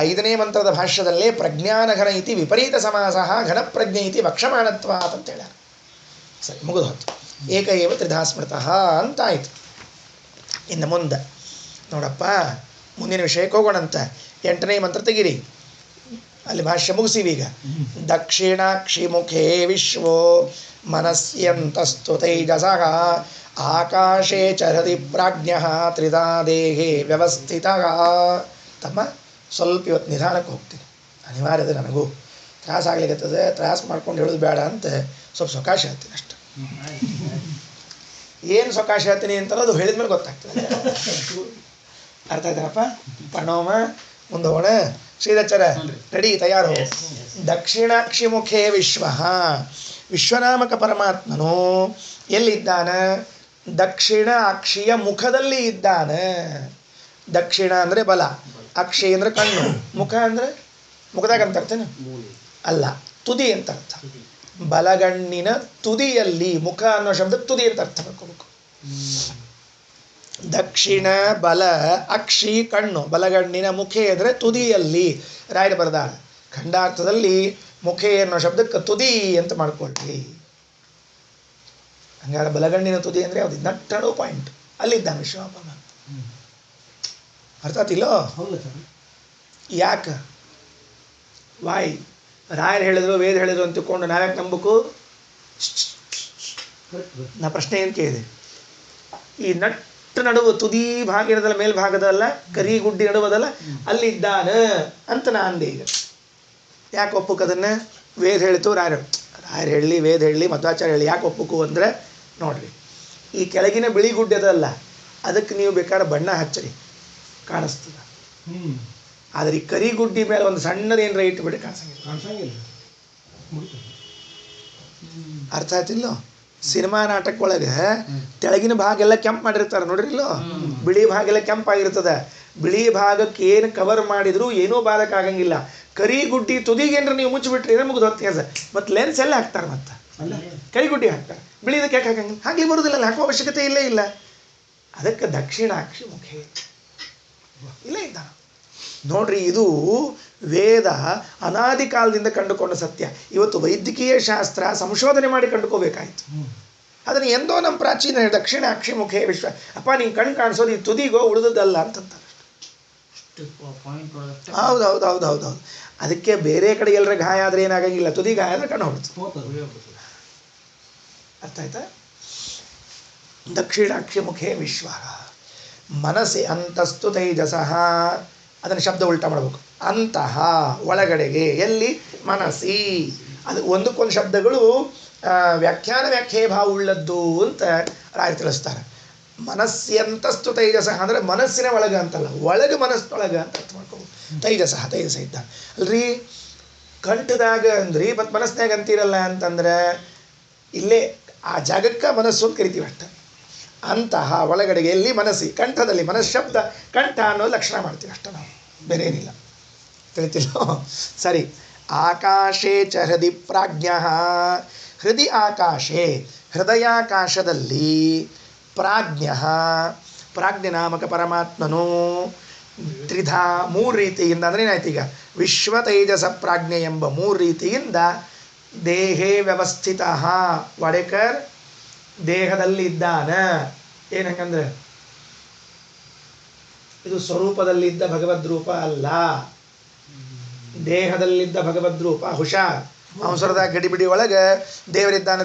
5ನೇ ಮಂತ್ರದ ಭಾಷ್ಯದಲ್ಲೇ ಪ್ರಜ್ಞಾನಘನ ಇತಿ ವಿಪರೀತ ಸಮಾಸ ಘನಪ್ರಜ್ಞೆ ಇತಿ ವಕ್ಷಮಾನತ್ವ ಅಂತ ಹೇಳ್ಯಾರ. ಸರಿ, ಮುಗಿದು ಹೊತ್ತು. ಏಕ ಏವ ತ್ರಿಧಾ ಸ್ಮೃತಃ ಅಂತಾಯಿತು. ಇನ್ನು ಮುಂದೆ ನೋಡಪ್ಪ, ಮುಂದಿನ ವಿಷಯಕ್ಕೆ ಹೋಗೋಣಂತ. 8ನೇ ಮಂತ್ರ ತೆಗಿರಿ, ಅಲ್ಲಿ ಭಾಷ್ಯ ಮುಗಿಸಿವೀಗ. ದಕ್ಷಿಣಾಕ್ಷಿ ಮುಖೇ ವಿಶ್ವೋ ಮನಸ್ಯಂತಸ್ತು ತೈಜಸಃ ಆಕಾಶೇ ಚರದಿ ಪ್ರಾಜ್ಞಃ ತ್ರಿಧಾ ದೇಹೇ ವ್ಯವಸ್ಥಿತಃ. ತಮ್ಮ ಸ್ವಲ್ಪ ಇವತ್ತು ನಿಧಾನಕ್ಕೆ ಹೋಗ್ತೀನಿ, ಅನಿವಾರ್ಯದ ನನಗೂ ತ್ರಾಸಾಗ್ಲಿಕ್ಕತ್ತದೆ. ತ್ರಾಸು ಮಾಡ್ಕೊಂಡು ಹೇಳೋದು ಬೇಡ ಅಂತ ಸ್ವಲ್ಪ ಸೊಕಾಶ ಹೇಳ್ತೀನಿ ಅಷ್ಟೆ. ಏನು ಸೊಕಾಶ ಹೇಳ್ತೀನಿ ಅಂತ ಅದು ಹೇಳಿದ ಮೇಲೆ ಗೊತ್ತಾಗ್ತದೆ. ಅರ್ಥ ಆಯ್ತಾರಪ್ಪ? ಪ್ರಣೋಮ ಮುಂದೆ ಹೋಗೋಣ. ಶ್ರೀರಚರ ರೆಡಿ, ತಯಾರು. ದಕ್ಷಿಣಾಕ್ಷಿ ಮುಖೇ ವಿಶ್ವ. ವಿಶ್ವನಾಮಕ ಪರಮಾತ್ಮನು ಎಲ್ಲಿದ್ದಾನೆ? ದಕ್ಷಿಣ ಅಕ್ಷಿಯ ಮುಖದಲ್ಲಿ ಇದ್ದಾನೆ. ದಕ್ಷಿಣ ಅಂದರೆ ಬಲ, ಅಕ್ಷಿ ಅಂದರೆ ಕಣ್ಣು, ಮುಖ ಅಂದರೆ ಮುಖದಾಗ ಅಂತ ಅರ್ಥನ ಅಲ್ಲ, ತುದಿ ಅಂತ ಅರ್ಥ. ಬಲಗಣ್ಣಿನ ತುದಿಯಲ್ಲಿ, ಮುಖ ಅನ್ನೋ ಶಬ್ದ ತುದಿ ಅಂತ ಅರ್ಥ ಮಾಡ್ಕೋಬೇಕು. ದಕ್ಷಿಣ ಬಲ, ಅಕ್ಷಿ ಕಣ್ಣು, ಬಲಗಣ್ಣಿನ ಮುಖೆ ಅಂದರೆ ತುದಿಯಲ್ಲಿ. ರಾಯರು ಬರೆದಾರ ಖಂಡಾರ್ಥದಲ್ಲಿ ಮುಖೆ ಅನ್ನೋ ಶಬ್ದಕ್ಕೆ ತುದಿ ಅಂತ ಮಾಡ್ಕೊಳ್ರಿ. ಹಂಗಾರೆ ಬಲಗಣ್ಣಿನ ತುದಿ ಅಂದರೆ ಯಾವುದು? ನಟ್ಟಣು ಪಾಯಿಂಟ್, ಅಲ್ಲಿದ್ದಾನೆ ವಿಶ್ವನಾಮ. ಅರ್ಥ ಆತಿಲ್ಲೋ? ಯಾಕೆ? ವಾಯ್ ರಾಯರು ಹೇಳಿದ್ರು, ವೇದ ಹೇಳಿದ್ರು ಅಂತ ತಿಳ್ಕೊಂಡು ನಾವ್ಯಾಕೆ ನಂಬಬೇಕು? ನಾ ಪ್ರಶ್ನೆ ಏನು ಕೇಳಿದೆ? ಈ ನಟ್ಟು ನಡುವು ತುದಿ ಭಾಗ ಇರೋದಲ್ಲ, ಮೇಲ್ಭಾಗದಲ್ಲ, ಕರಿ ಗುಡ್ಡಿ ನಡುವುದಲ್ಲ, ಅಲ್ಲಿದ್ದಾನೆ ಅಂತ ನಾ ಅಂದೆ. ಈಗ ಯಾಕೆ ಒಪ್ಪುಕು ಅದನ್ನು? ವೇದ ಹೇಳಿತು, ರಾಯರು ಹೇಳಲಿ, ವೇದ ಹೇಳಲಿ, ಮಧ್ವಾಚಾರ್ಯ ಹೇಳಿ. ಯಾಕೆ ಒಪ್ಪುಕು ಅಂದರೆ ನೋಡ್ರಿ, ಈ ಕೆಳಗಿನ ಬಿಳಿ ಗುಡ್ಡೆ ಅದಲ್ಲ, ಅದಕ್ಕೆ ನೀವು ಬೇಕಾದ್ರೆ ಬಣ್ಣ ಹಚ್ಚರಿ, ಕಾಣಿಸ್ತದ. ಆದರೆ ಈ ಕರಿ ಗುಡ್ಡಿ ಮೇಲೆ ಒಂದು ಸಣ್ಣದೇನು ರೈಟ್ ಬಿಡಿ ಕಾಣಿಸಂಗಿಲ್ಲ. ಅರ್ಥ ಆಯ್ತಿಲ್ಲೋ? ಸಿನಿಮಾ ನಾಟಕ ಒಳಗೆ ತೆಳಗಿನ ಭಾಗ ಎಲ್ಲ ಕೆಂಪು ಮಾಡಿರ್ತಾರೆ ನೋಡ್ರಿ, ಇಲ್ಲೋ ಬಿಳಿ ಭಾಗ ಎಲ್ಲ ಕೆಂಪಾಗಿರ್ತದೆ. ಬಿಳಿ ಭಾಗಕ್ಕೆ ಏನು ಕವರ್ ಮಾಡಿದ್ರು ಏನೂ ಬಾಧಕ ಆಗಂಗಿಲ್ಲ. ಕರಿ ಗುಡ್ಡಿ ತುದಿಗೇನ್ರ ನೀವು ಮುಚ್ಚಿಬಿಟ್ರಿ ಅಂದ್ರೆ ಮುಗಿದು ಹೊತ್ತು ಕೆಲಸ. ಮತ್ತು ಲೆನ್ಸ್ ಎಲ್ಲ ಹಾಕ್ತಾರೆ, ಮತ್ತೆ ಕರಿ ಗುಡ್ಡಿ ಹಾಕ್ತಾರೆ. ಬಿಳಿದಕ್ಕೆ ಯಾಕೆ ಹಾಕಂಗಿಲ್ಲ? ಹಾಗೆ ಬರೋದಿಲ್ಲ, ಹಾಕುವ ಅವಶ್ಯಕತೆ ಇಲ್ಲೇ ಇಲ್ಲ. ಅದಕ್ಕೆ ದಕ್ಷಿಣಾಕ್ಷಿ ಮುಖೇ ಇಲ್ಲೇ ಇದ್ದಾನೆ ನೋಡ್ರಿ. ಇದು ವೇದ ಅನಾದಿ ಕಾಲದಿಂದ ಕಂಡುಕೊಂಡ ಸತ್ಯ. ಇವತ್ತು ವೈದ್ಯಕೀಯ ಶಾಸ್ತ್ರ ಸಂಶೋಧನೆ ಮಾಡಿ ಕಂಡುಕೋಬೇಕಾಯ್ತು. ಅದನ್ನು ಎಂದೋ ನಮ್ಮ ಪ್ರಾಚೀನ ದಕ್ಷಿಣಾಕ್ಷಿ ಮುಖೇ ವಿಶ್ವ. ಅಪ್ಪ ನೀನು ಕಣ್ಣು ಕಾಣಿಸೋದು ಈ ತುದಿಗೋ ಉಳಿದದ್ದಲ್ಲ ಅಂತಂತಾರೆ. ಹೌದು. ಅದಕ್ಕೆ ಬೇರೆ ಕಡೆ ಎಲ್ಲರ ಗಾಯ ಆದರೆ ಏನಾಗಂಗಿಲ್ಲ, ತುದಿ ಗಾಯ ಆದರೆ ಕಣ್ಣು ಹೋಗುತ್ತೆ. ಅರ್ಥ ಆಯ್ತಾ? ದಕ್ಷಿಣಾಕ್ಷಿ ಮುಖೇ ವಿಶ್ವ ಮನಸ್ಸಿ ಅಂತಸ್ತು ತೈಜಸಃ. ಅದನ್ನು ಶಬ್ದ ಉಲ್ಟಾ ಮಾಡಬೇಕು. ಅಂತಹ ಒಳಗಡೆಗೆ, ಎಲ್ಲಿ? ಮನಸ್ಸಿ. ಅದು ಒಂದಕ್ಕೊಂದು ಶಬ್ದಗಳು ವ್ಯಾಖ್ಯೆ ಭಾವ ಉಳ್ಳದ್ದು ಅಂತ ರಾಯರು ತಿಳಿಸ್ತಾರೆ. ಮನಸ್ಸಂತಸ್ತು ತೈಜಸಃ ಅಂದರೆ ಮನಸ್ಸಿನ ಒಳಗೆ ಅಂತಲ್ಲ, ಒಳಗೆ ಮನಸ್ಸೊಳಗೆ ಅಂತ ಅರ್ಥ ಮಾಡ್ಕೋಬೋದು. ತೈಜಸ ಇದ್ದ ಅಲ್ರಿ. ಕಂಠದಾಗ ಅಂದ್ರಿ ಮತ್ತು ಮನಸ್ಸಿನಾಗ ಅಂತೀರಲ್ಲ ಅಂತಂದ್ರೆ ಇಲ್ಲೇ ಆ ಜಾಗಕ್ಕೆ ಮನಸ್ಸು ಅಂತ ಕರಿತೀವಿ ಅಷ್ಟೆ. ಅಂತಹ ಒಳಗಡೆಗೆ ಎಲ್ಲಿ? ಮನಸ್ಸಿ. ಕಂಠದಲ್ಲಿ ಮನಃಶಬ್ದ ಕಂಠ ಅನ್ನೋ ಲಕ್ಷಣ ಮಾಡ್ತೀವಿ ಅಷ್ಟೆ, ನಾವು ಬೇರೆ ಏನಿಲ್ಲ. ತಿಳಿತಿಲ್ಲ? ಸರಿ. ಆಕಾಶೇ ಚ ಹೃದಿ ಪ್ರಾಜ್ಞ. ಹೃದಯ ಆಕಾಶೆ ಹೃದಯಾಕಾಶದಲ್ಲಿ ಪ್ರಾಜ್ಞ ಪ್ರಾಜ್ಞ ನಾಮಕ ಪರಮಾತ್ಮನು ತ್ರಿಧಾ ಮೂರು ರೀತಿಯಿಂದ ಅಂದರೆ ಏನಾಯ್ತು ಈಗ ವಿಶ್ವ ತೈಜಸ ಪ್ರಾಜ್ಞೆ ಎಂಬ ಮೂರು ರೀತಿಯಿಂದ ದೇಹೇ ವ್ಯವಸ್ಥಿತ ವಡೇಕರ್ ದೇಹದಲ್ಲಿ ಇದ್ದಾನ. ಏನಂದ್ರೆ ಇದು ಸ್ವರೂಪದಲ್ಲಿದ್ದ ಭಗವದ್ ರೂಪ ಅಲ್ಲ, ದೇಹದಲ್ಲಿದ್ದ ಭಗವದ್ ರೂಪ. ಹುಷಾರ್, ಅವಸರದ ಗಡಿಬಿಡಿ ಒಳಗೆ ದೇವರಿದ್ದಾನೆ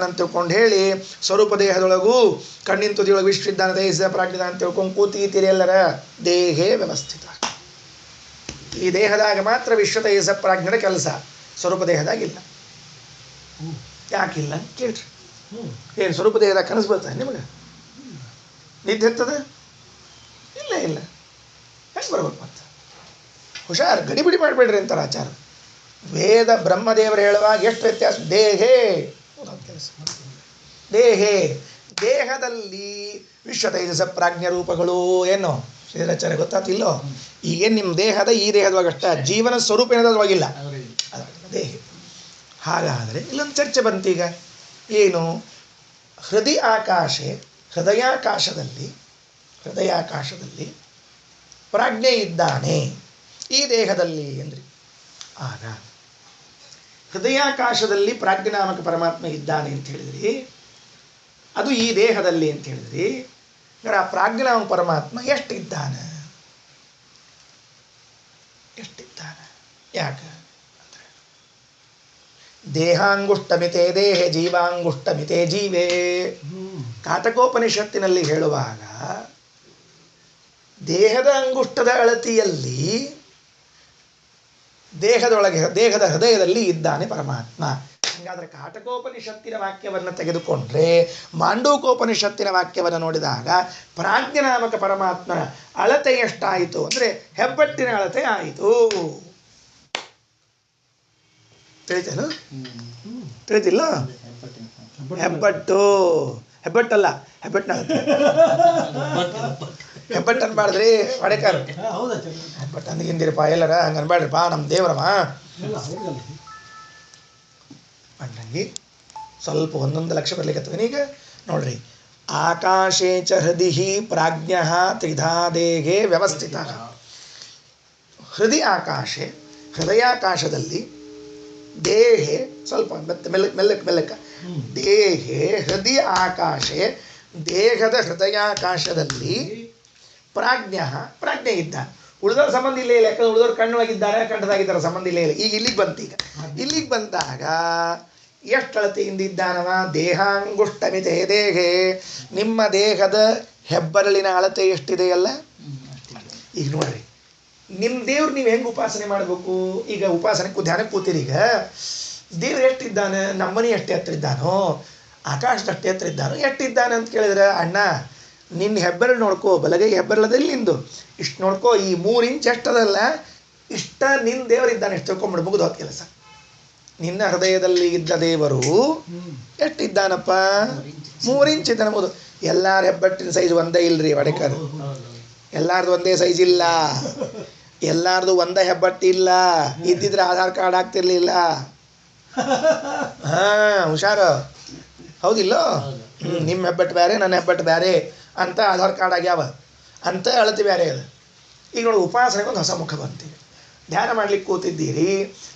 ಅಂತ ತಿಳ್ಕೊಂಡು ಹೇಳಿ ಸ್ವರೂಪ ದೇಹದೊಳಗೂ ಕಣ್ಣಿನ ತುದಿಯೊಳಗೆ ವಿಷ್ಣು ತೈಜಸ ಪ್ರಾಜ್ಞ ಅಂತ ತಿಳ್ಕೊಂಡು ಕೂತೀತೀರಿ ಎಲ್ಲರ. ದೇಹೇ ವ್ಯವಸ್ಥಿತ, ಈ ದೇಹದಾಗ ಮಾತ್ರ ವಿಶ್ವ ತೈಜಸ ಪ್ರಾಜ್ಞರ ಕೆಲಸ, ಸ್ವರೂಪ ದೇಹದಾಗಿಲ್ಲ. ಯಾಕಿಲ್ಲ ಕೇಳ್ರಿ. ಏನು ಸ್ವರೂಪ ದೇಹದಾಗ ಕನಸು ಬರ್ತಾನೆ ನಿಮಗೆ? ನಿದ್ದೆ ಇರ್ತದೆ? ಇಲ್ಲ ಇಲ್ಲ, ಹೆಂಗೆ ಬರ್ಬೇಕು ಮತ್ತೆ? ಹುಷಾರ್, ಗಡಿಬಿಡಿ ಮಾಡಬೇಡ್ರಿ ಅಂತಾರೆ ಆಚಾರ. ವೇದ ಬ್ರಹ್ಮದೇವರು ಹೇಳುವಾಗ ಎಷ್ಟು ವ್ಯತ್ಯಾಸ. ದೇಹೇ ದೇಹೇ ದೇಹದಲ್ಲಿ ವಿಶ್ವ ತೈಜಸ ಪ್ರಾಜ್ಞ ರೂಪಗಳು. ಏನು ಶ್ರೀರಾಚಾರ್ಯ ಗೊತ್ತಾತಿಲ್ಲೋ? ಈಗೇನು ನಿಮ್ಮ ದೇಹದ ಈ ದೇಹದೊಳಗಷ್ಟ ಜೀವನ ಸ್ವರೂಪ ಏನದೊಳಗಿಲ್ಲ, ದೇಹ. ಹಾಗಾದರೆ ಇಲ್ಲೊಂದು ಚರ್ಚೆ ಬಂತೀಗ. ಏನು? ಹೃದಯಾಕಾಶದಲ್ಲಿ ಪ್ರಾಜ್ಞೆ ಇದ್ದಾನೆ ಈ ದೇಹದಲ್ಲಿ ಅಂದ್ರಿ. ಆಗ ಹೃದಯಾಕಾಶದಲ್ಲಿ ಪ್ರಾಜ್ಞನಾಮಕ ಪರಮಾತ್ಮ ಇದ್ದಾನೆ ಅಂತ ಹೇಳಿದ್ರಿ, ಅದು ಈ ದೇಹದಲ್ಲಿ ಅಂತ ಹೇಳಿದ್ರಿ. ಆ ಪ್ರಾಜ್ಞನಾಮಕ ಪರಮಾತ್ಮ ಎಷ್ಟಿದ್ದಾನೆ? ಯಾಕೆ ಅಂದರೆ ದೇಹಾಂಗುಷ್ಟಮಿತೆ ದೇಹೆ ಜೀವಾಂಗುಷ್ಟಮಿತೆ ಜೀವೇ. ಕಾಟಕೋಪನಿಷತ್ತಿನಲ್ಲಿ ಹೇಳುವಾಗ ದೇಹದ ಅಂಗುಷ್ಟದ ಅಳತಿಯಲ್ಲಿ ದೇಹದ ಹೃದಯದಲ್ಲಿ ಇದ್ದಾನೆ ಪರಮಾತ್ಮ. ಹಾಗಾದರೆ ಕಾಟಕೋಪನಿಷತ್ತಿನ ವಾಕ್ಯವನ್ನು ತೆಗೆದುಕೊಂಡ್ರೆ ಮಾಂಡೂಕೋಪನಿಷತ್ತಿನ ವಾಕ್ಯವನ್ನು ನೋಡಿದಾಗ ಪ್ರಾಜ್ಞನಾಮಕ ಪರಮಾತ್ಮನ ಅಳತೆ ಎಷ್ಟಾಯಿತು ಅಂದರೆ ಹೆಬ್ಬಟ್ಟಿನ ಅಳತೆ ಆಯಿತು. ತಿಳಿತೇನು? ತಿಳಿತಿಲ್ಲ? ಹೆಬ್ಬಟ್ಟಲ್ಲ, ಹೆಬ್ಬಟ್ಟಿನ ಅಳತೆ. ಹೆಬ್ಬಟ್ಟು ಅನ್ಬಾರ್ದ್ರಿ ವಡೇಕರ್, ಹೆಬ್ಬಟ್ಟು ಅಂದಿಗಿಂದಿರಪ್ಪ ಎಲ್ಲರ ಹಂಗೆ ಅನ್ಬಾಡ್ರಿಪ್ಪ, ನಮ್ಮ ದೇವರಮ್ಮ. ಅಂದಂಗೆ ಸ್ವಲ್ಪ ಒಂದೊಂದು ಲಕ್ಷ ಬರ್ಲಿಕ್ಕೆ ಈಗ ನೋಡ್ರಿ. ಆಕಾಶೇ ಚ ಹೃದಿ ಪ್ರಾಜ್ಞ ತ್ರಿಧಾ ದೇಹೇ ವ್ಯವಸ್ಥಿತ. ಹೃದಯಾಕಾಶದಲ್ಲಿ ದೇಹೆ ಸ್ವಲ್ಪ ಮೆಲ್ಲಕ್ಕ ದೇಹೆ ಹೃದಯ ಆಕಾಶೆ ದೇಹದ ಹೃದಯಾಕಾಶದಲ್ಲಿ ಪ್ರಾಜ್ಞೆ ಇದ್ದ. ಉಳಿದವ್ರ ಸಂಬಂಧ ಇಲ್ಲ. ಯಾಕಂದ್ರೆ ಉಳಿದವ್ರು ಕಣ್ಣೊಳಗಿದ್ದಾರೆ, ಕಂಠದಾಗಿದ್ದಾರೆ, ಸಂಬಂಧ ಇಲ್ಲ. ಈಗ ಇಲ್ಲಿಗೆ ಬಂದಾಗ ಎಷ್ಟು ಅಳತೆಯಿಂದ ಇದ್ದಾನವ? ದೇಹಾಂಗುಷ್ಟಮಿತೆ ದೇಹೆ. ನಿಮ್ಮ ದೇಹದ ಹೆಬ್ಬರಳಿನ ಅಳತೆ ಎಷ್ಟಿದೆಯಲ್ಲ? ಈಗ ನೋಡ್ರಿ, ನಿಮ್ಮ ದೇವ್ರು ನೀವು ಹೆಂಗೆ ಉಪಾಸನೆ ಮಾಡಬೇಕು? ಈಗ ಉಪಾಸನೆ ಧ್ಯಾನಕ್ಕೆ ಕೂತೀರಿ. ಈಗ ದೇವ್ರು ಎಷ್ಟಿದ್ದಾನೆ? ನಮ್ಮನೆ ಎಷ್ಟು ಎತ್ತರ ಇದ್ದಾನೋ, ಆಕಾಶದಷ್ಟು ಎತ್ತರ ಇದ್ದಾನೋ, ಎಷ್ಟಿದ್ದಾನೆ ಅಂತ ಕೇಳಿದ್ರೆ, ಅಣ್ಣ ನಿನ್ನ ಹೆಬ್ಬೆರಳು ನೋಡ್ಕೋ, ಬಲಗೈ ಹೆಬ್ಬೆರಳದಲ್ಲಿ ನಿಂದು ಇಷ್ಟು ನೋಡ್ಕೋ, ಈ 3 ಇಂಚ್ ಎಷ್ಟದಲ್ಲ ಇಷ್ಟ ನಿನ್ನ ದೇವರಿದ್ದಾನೆ, ಎಷ್ಟು ತಿಳ್ಕೊಂಬಿಡು, ಮುಗಿದು ಕೆಲಸ. ನಿನ್ನ ಹೃದಯದಲ್ಲಿ ಇದ್ದ ದೇವರು ಎಷ್ಟಿದ್ದಾನಪ್ಪ? 3 ಇಂಚ್ ಇದ್ದಾನೆ, ಮುಗಿದು. ಎಲ್ಲಾರ ಹೆಬ್ಬಟ್ಟಿನ ಸೈಜ್ ಒಂದೇ ಇಲ್ರಿ ವಡೇಕರ್, ಎಲ್ಲಾರ್ದು ಒಂದೇ ಸೈಜ್ ಇಲ್ಲ, ಎಲ್ಲಾರ್ದು ಒಂದೇ ಹೆಬ್ಬಟ್ಟು ಇಲ್ಲ. ಇದ್ದಿದ್ರೆ ಆಧಾರ್ ಕಾರ್ಡ್ ಆಗ್ತಿರ್ಲಿಲ್ಲ. ಹುಷಾರು, ಹೌದಿಲ್ಲೋ? ನಿಮ್ಮ ಹೆಬ್ಬಟ್ಟು ಬೇರೆ, ನನ್ನ ಹೆಬ್ಬಟ್ಟು ಬೇರೆ ಅಂತ ಆಧಾರ್ ಕಾರ್ಡ್ ಆಗ್ಯಾವ ಅಂತ ಅಳತೆ ಬೇರೆ ಅದು. ಈಗ ನೋಡಿ, ಉಪಾಸನೆಗೆ ಒಂದು ಹೊಸ ಮುಖ ಬಂತೀವಿ. ಧ್ಯಾನ ಮಾಡ್ಲಿಕ್ಕೆ ಕೂತಿದ್ದೀರಿ,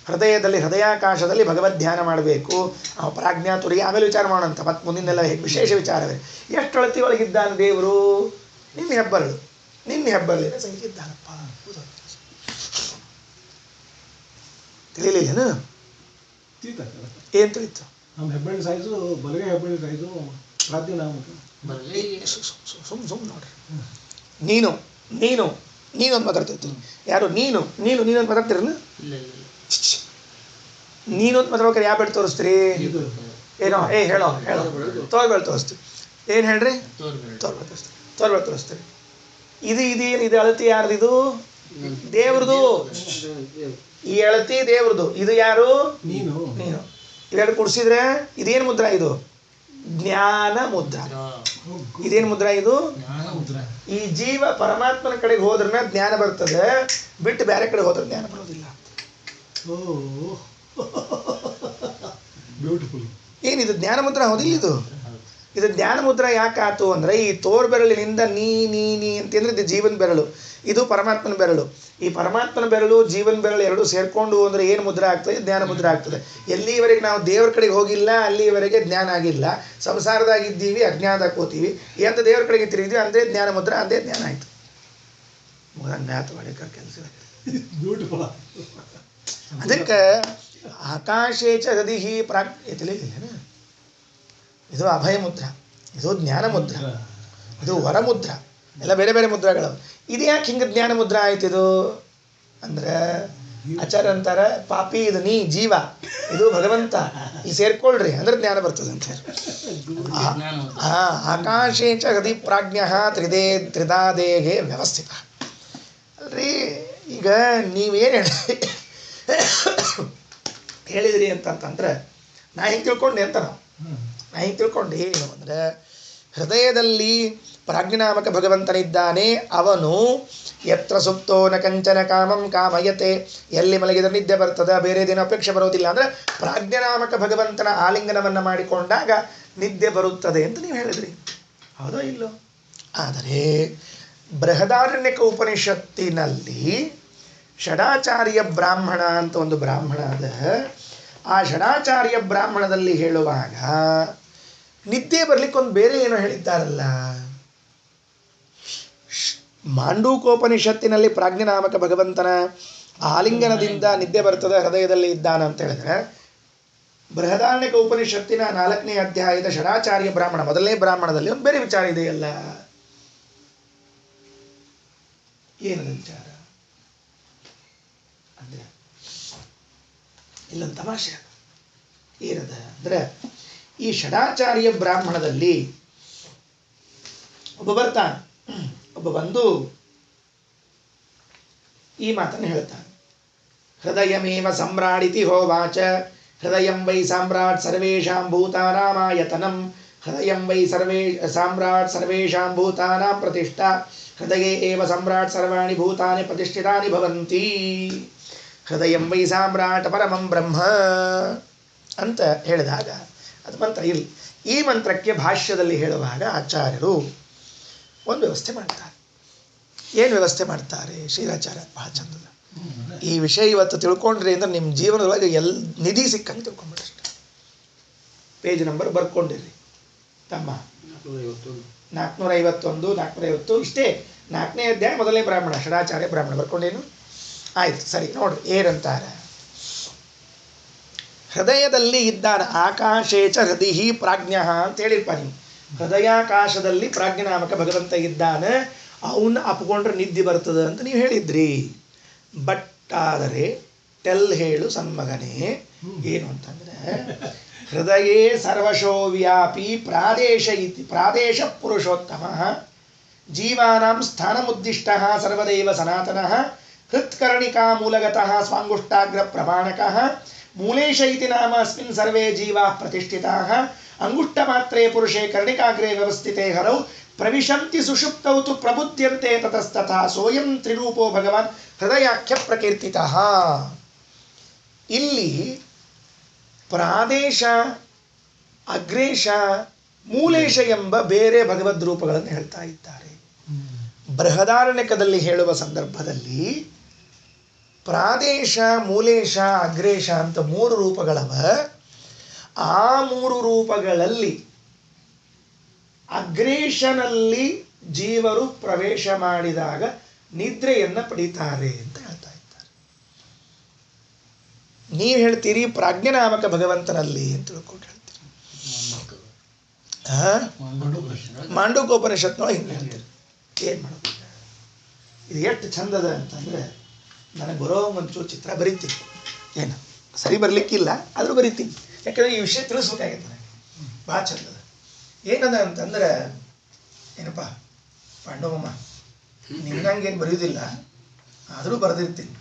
ಹೃದಯಾಕಾಶದಲ್ಲಿ ಭಗವದ್ ಧ್ಯಾನ ಮಾಡಬೇಕು. ಪ್ರಾಜ್ಞಾ ತುರಿ ಆಮೇಲೆ ವಿಚಾರ ಮಾಡೋಂಥ, ಮತ್ತು ಮುಂದಿನೆಲ್ಲ ವಿಶೇಷ ವಿಚಾರವೇ. ಎಷ್ಟು ಅಳತಿ ಒಳಗಿದ್ದಾನೆ ದೇವರು? ನಿನ್ನ ಹೆಬ್ಬರಳಿನ ಸಂಖ್ಯೆ ಇದ್ದಾನಪ್ಪ. ತಿಳಿಲಿಲ್ಲೇನು? ಏನು ತಿಳಿತು? ನಮ್ಮ ಹೆಬ್ಬೆರಳಿನ ಸೈಜು, ಬಲಗೈ ಹೆಬ್ಬೆರಳಿನ ಸೈಜು ಪ್ರಾಜ್ಞೆ ನಾಮಕ. ಸುಮ್ ನೋಡ್ರಿ. ನೀನೊಂದು ಮಾತಾಡ್ತಿರ್ತೀನಿ. ಯಾರು? ನೀನೊಂದು ಮಾತಾಡ್ತೀರನ? ನೀನೊಂದು ಮಾತಾಡ್ಬೇಕಾರೆ ಯಾವ ಬೆಳೆ ತೋರಿಸ್ತೀರಿ? ಏನೋ ಹೇಳೋ ತೋರ್ಬೇಳೆ ತೋರಿಸ್ತೀವಿ. ಏನು ಹೇಳ್ರಿ? ತೋರ್ಬೇಳೆ ತೋರಿಸ್ತೀರಿ. ಇದು ಅಳತಿ ಯಾರ್ದು? ಇದು ದೇವ್ರದು. ಈ ಅಳತಿ ದೇವ್ರದು. ಇದು ಯಾರು? ನೀನು. ಇವೆರಡು ಕುಡಿಸಿದ್ರೆ ಇದೇನು ಮುದ್ರಾ? ಇದು ಜ್ಞಾನ ಮುದ್ರಾ. ಇದೇನು ಮುದ್ರಾ? ಇದು ಈ ಜೀವ ಪರಮಾತ್ಮನ ಕಡೆಗೆ ಹೋದ್ರೆ ಜ್ಞಾನ ಬರ್ತದೆ, ಬಿಟ್ಟು ಬೇರೆ ಕಡೆ ಹೋದ್ರೆ ಜ್ಞಾನ ಬರೋದಿಲ್ಲ. ಬ್ಯೂಟಿಫುಲ್. ಏನಿದು ಜ್ಞಾನ ಮುದ್ರಾ ಹೌದಿಲ್ಲ ಇದು ಜ್ಞಾನ ಮುದ್ರಾ ಯಾಕಾತು ಅಂದರೆ ಈ ತೋರ್ ಬೆರಳಿನಿಂದ ನೀ ನೀ ನೀ ಅಂತಂದ್ರೆ ಇದು ಜೀವನ ಬೆರಳು, ಇದು ಪರಮಾತ್ಮನ ಬೆರಳು. ಈ ಪರಮಾತ್ಮನ ಬೆರಳು ಜೀವನ ಬೆರಳು ಎರಡು ಸೇರ್ಕೊಂಡು ಅಂದರೆ ಏನು ಮುದ್ರಾ ಆಗ್ತದೆ? ಜ್ಞಾನ ಮುದ್ರಾ ಆಗ್ತದೆ. ಎಲ್ಲಿವರೆಗೆ ನಾವು ದೇವ್ರ ಕಡೆಗೆ ಹೋಗಿಲ್ಲ ಅಲ್ಲಿವರೆಗೆ ಜ್ಞಾನ ಆಗಿಲ್ಲ. ಸಂಸಾರದಾಗಿದ್ದೀವಿ, ಅಜ್ಞಾನದಾಗ ಕೂತೀವಿ. ಎಂತ ದೇವ್ರ ಕಡೆಗೆ ತಿರುಗಿದ್ವಿ ಅಂದರೆ ಜ್ಞಾನ ಮುದ್ರಾ, ಅಂದೇ ಜ್ಞಾನ ಆಯಿತು. ಕೆಲಸ ಬ್ಯೂಟಿಫುಲ್. ಅದಕ್ಕೆ ಆಕಾಶೇಚ ಗದಿಹಿ ಪ್ರಾಗ್ ತಿಳಿಲಿಲ್ಲ. ಇದು ಅಭಯ ಮುದ್ರಾ, ಇದು ಜ್ಞಾನ ಮುದ್ರಾ, ಇದು ವರ ಮುದ್ರಾ, ಎಲ್ಲ ಬೇರೆ ಬೇರೆ ಮುದ್ರಾಗಳು. ಇದು ಯಾಕೆ ಹಿಂಗೆ ಜ್ಞಾನ ಮುದ್ರಾ ಆಯ್ತು ಇದು ಅಂದ್ರೆ ಆಚಾರ್ಯ ಅಂತಾರೆ ಪಾಪಿ ಇದು ನೀ ಜೀವ, ಇದು ಭಗವಂತ, ಇಲ್ಲಿ ಸೇರ್ಕೊಳ್ರಿ ಅಂದ್ರೆ ಜ್ಞಾನ ಬರ್ತದೆ ಅಂತ. ಆಕಾಶೇಚ ಗದಿ ಪ್ರಾಜ್ಞ ತ್ರಿದಾದೇಗೆ ವ್ಯವಸ್ಥಿತ ಅಲ್ರಿ. ಈಗ ನೀವೇನು ಹೇಳಿದ್ರಿ ಅಂತಂತಂದ್ರೆ ನಾ ಹಿಂಗೆ ತಿಳ್ಕೊಂಡೆ ಅಂತ ನಾ ಹಿಂಗೆ ತಿಳ್ಕೊಂಡೆ ಏನು ಅಂದರೆ ಹೃದಯದಲ್ಲಿ ಪ್ರಾಜ್ಞನಾಮಕ ಭಗವಂತನಿದ್ದಾನೆ. ಅವನು ಯತ್ರ ಸುಪ್ತೋ ನ ಕಂಚನ ಕಾಮಂ ಕಾಮಯತೆ, ಎಲ್ಲಿ ಮಲಗಿದ್ರೆ ನಿದ್ದೆ ಬರ್ತದೆ, ಬೇರೆ ದಿನ ಅಪೇಕ್ಷೆ ಬರೋದಿಲ್ಲ ಅಂದರೆ ಪ್ರಾಜ್ಞನಾಮಕ ಭಗವಂತನ ಆಲಿಂಗನವನ್ನು ಮಾಡಿಕೊಂಡಾಗ ನಿದ್ದೆ ಬರುತ್ತದೆ ಅಂತ ನೀವು ಹೇಳಿದ್ರಿ. ಹೌದೋ ಇಲ್ಲೋ? ಆದರೆ ಬೃಹದಾರಣ್ಯಕ ಉಪನಿಷತ್ತಿನಲ್ಲಿ ಷಡಾಚಾರ್ಯ ಬ್ರಾಹ್ಮಣ ಅಂತ ಒಂದು ಬ್ರಾಹ್ಮಣ ಅದ. ಆ ಷಡಾಚಾರ್ಯ ಬ್ರಾಹ್ಮಣದಲ್ಲಿ ಹೇಳುವಾಗ ನಿದ್ದೆ ಬರ್ಲಿಕ್ಕೆ ಒಂದು ಬೇರೆ ಏನೋ ಹೇಳಿದ್ದಾರಲ್ಲ. ಮಾಂಡೂಕೋಪನಿಷತ್ತಿನಲ್ಲಿ ಪ್ರಾಜ್ಞನಾಮಕ ಭಗವಂತನ ಆಲಿಂಗನದಿಂದ ನಿದ್ದೆ ಬರ್ತದೆ, ಹೃದಯದಲ್ಲಿ ಇದ್ದಾನ ಅಂತ ಹೇಳಿದ್ರೆ, ಬೃಹದಾರಣ್ಯಕ ಉಪನಿಷತ್ತಿನ 4ನೇ ಅಧ್ಯಾಯದ ಷಡಾಚಾರ್ಯ ಬ್ರಾಹ್ಮಣ ಮೊದಲನೇ ಬ್ರಾಹ್ಮಣದಲ್ಲಿ ಒಂದು ಬೇರೆ ವಿಚಾರ ಇದೆಯಲ್ಲ. ಏನದ ವಿಚಾರ ಅಂದ್ರೆ ಇಲ್ಲೊಂದು ತಮಾಷೆ ಏನದ ಅಂದ್ರೆ ಈ ಷಡಾಚಾರ್ಯ ಬ್ರಾಹ್ಮಣದಲ್ಲಿ ಒಬ್ಬ ಬರ್ತಾನೆ, ಒಬ್ಬ ಬಂದು ಈ ಮಾತನ್ನು ಹೇಳ್ತಾನೆ. ಹೃದಯಮೇವ ಸಮ್ರಾಡಿತಿ ಹೋವಾಚ ಹೃದಯಂ ವೈ ಸಾಮ್ರಾಟ್ ಸರ್ವೇಷಾಂ ಭೂತಾನಾಮಾಯತನಂ ಹೃದಯಂ ವೈ ಸಾಮ್ರಾಟ್ ಸರ್ವೇಷಾಂ ಭೂತಾನಾಂ ಪ್ರತಿಷ್ಠಾ ಹೃದಯೇ ಏವ ಸಮ್ರಾಟ್ ಸರ್ವಾಣಿ ಭೂತಾನಿ ಪ್ರತಿಷ್ಠಿತಾನಿ ಭವಂತಿ ಹೃದಯಂ ವೈ ಸಾಮ್ರಾಟ್ ಪರಮಂ ಬ್ರಹ್ಮ ಅಂತ ಹೇಳಿದಾಗ ಅದು ಮಂತ್ರ ಇಲ್ಲಿ. ಈ ಮಂತ್ರಕ್ಕೆ ಭಾಷ್ಯದಲ್ಲಿ ಹೇಳುವಾಗ ಆಚಾರ್ಯರು ಒಂದು ವ್ಯವಸ್ಥೆ ಮಾಡ್ತಾರೆ. ಏನು ವ್ಯವಸ್ಥೆ ಮಾಡ್ತಾರೆ? ಶ್ರೀರಾಚಾರ್ಯ ಬಹಳ ಚಂದದ ಈ ವಿಷಯ ಇವತ್ತು ತಿಳ್ಕೊಂಡ್ರಿ ಅಂದ್ರೆ ನಿಮ್ಮ ಜೀವನದೊಳಗೆ ನಿಧಿ ಸಿಕ್ಕಂಗೆ ತಿಳ್ಕೊಂಡ್ಬಿಡ್ರಿ. ಪೇಜ್ ನಂಬರ್ ಬರ್ಕೊಂಡಿರಿ ತಮ್ಮ 451 450 ಇಷ್ಟೇ. 4ನೇ ಅಧ್ಯಾಯ ಮೊದಲನೇ ಬ್ರಾಹ್ಮಣ ಷಡಾಚಾರ್ಯ ಬ್ರಾಹ್ಮಣ ಬರ್ಕೊಂಡೇನು? ಆಯ್ತು ಸರಿ. ನೋಡ್ರಿ ಏನಂತಾರೆ. ಹೃದಯದಲ್ಲಿ ಇದ್ದಾನ ಆಕಾಶೇಚ ಹೃದಯ ಪ್ರಾಜ್ಞ ಅಂತ ಹೇಳಿರ್ಪ ನೀವು. ಹೃದಯಾಕಾಶದಲ್ಲಿ ಪ್ರಾಜ್ಞನಾಮಕ ಭಗವಂತ ಇದ್ದಾನೆ, ಅವನ್ನ ಅಪ್ಕೊಂಡ್ರೆ ನಿದ್ದೆ ಬರ್ತದೆ ಅಂತ ನೀವು ಹೇಳಿದ್ರಿ. ಬಟ್ ಆದರೆ ಹೇಳು ಸನ್ಮಗನೇ ಏನು ಅಂತಂದ್ರೆ ಹೃದಯೇ ಸರ್ವಶೋ ವ್ಯಾಪಿ ಪ್ರಾದೇಶ ಪುರುಷೋತ್ತಮ ಜೀವಾನಾಂ ಸ್ಥಾನಮುದ್ದಿಷ್ಟ ಸರ್ವದೇವ ಸನಾತನಃ ಹೃತ್ಕರ್ಣಿಕಾ ಮೂಲಗತಃ ಸ್ವಾಂಗುಷ್ಟಾಗ್ರ ಪ್ರಮಾಣಕಃ ಮೂಲೇಶ ಇತಿ ನಾಮ ಅಸ್ಮಿನ್ ಸರ್ವೇ ಜೀವಾ ಪ್ರತಿಷ್ಠಿತಾಃ ಅಂಗುಷ್ಟಮಾತ್ರೇ ಪುರುಷೇ ಕರ್ಣಿಕಾಗ್ರೇ ವ್ಯವಸ್ಥಿತೇ ಹರೌ ಪ್ರವಿಶಂತಿ ಸುಷುಪ್ತೌ ತು ಪ್ರಬುದ್ಧ್ಯಂತೆ ತತಸ್ತಥಾ ಸೋಯಂ ತ್ರಿರೂಪೋ ಭಗವಾನ್ ಹೃದಯಾಖ್ಯ ಪ್ರಕೀರ್ತಿತಃ. ಇಲ್ಲಿ ಪ್ರಾದೇಶ, ಅಗ್ರೇಶ, ಮೂಲೇಶ ಎಂಬ ಬೇರೆ ಭಗವದ್ ರೂಪಗಳನ್ನು ಹೇಳ್ತಾ ಇದ್ದಾರೆ. ಬೃಹದಾರಣ್ಯಕದಲ್ಲಿ ಹೇಳುವ ಸಂದರ್ಭದಲ್ಲಿ ಪ್ರಾದೇಶ, ಮೂಲೇಶ, ಅಗ್ರೇಶ ಅಂತ 3 ರೂಪಗಳವ. ಆ 3 ರೂಪಗಳಲ್ಲಿ ಅಗ್ರೇಶನಲ್ಲಿ ಜೀವರು ಪ್ರವೇಶ ಮಾಡಿದಾಗ ನಿದ್ರೆಯನ್ನು ಪಡೀತಾರೆ ಅಂತ ಹೇಳ್ತಾ ಇದ್ದಾರೆ. ನೀವು ಹೇಳ್ತೀರಿ ಪ್ರಾಜ್ಞನಾಮಕ ಭಗವಂತನಲ್ಲಿ ಅಂತ ತಿಳ್ಕೊಂಡು ಹೇಳ್ತೀರಿ. ಮಾಂಡೂಕೋಪನಿಷತ್ನೊಳಗೆ ಹಿಂಗೆ ಹೇಳ್ತೀರಿ. ಏನು ಮಾಡೋದು? ಇದು ಎಷ್ಟು ಚಂದದ ಅಂತಂದರೆ ನನಗೆ ಬರೋ ಒಂಚೂರು ಚಿತ್ರ ಬರೀತೀನಿ. ಏನು ಸರಿ ಬರಲಿಕ್ಕಿಲ್ಲ ಆದರೂ ಬರೀತೀನಿ, ಯಾಕಂದರೆ ಈ ವಿಷಯ ತಿಳಿಸ್ಬೇಕಾಗಿತ್ತು ನನಗೆ. ಭಾಳ ಚಂದದ ಏನದ ಅಂತಂದ್ರೆ ಏನಪ್ಪ ಪಾಂಡವಮ್ಮ ನಿನ್ನಂಗೇನು ಬರೆಯೋದಿಲ್ಲ, ಆದರೂ ಬರೆದಿರ್ತೀನಿ.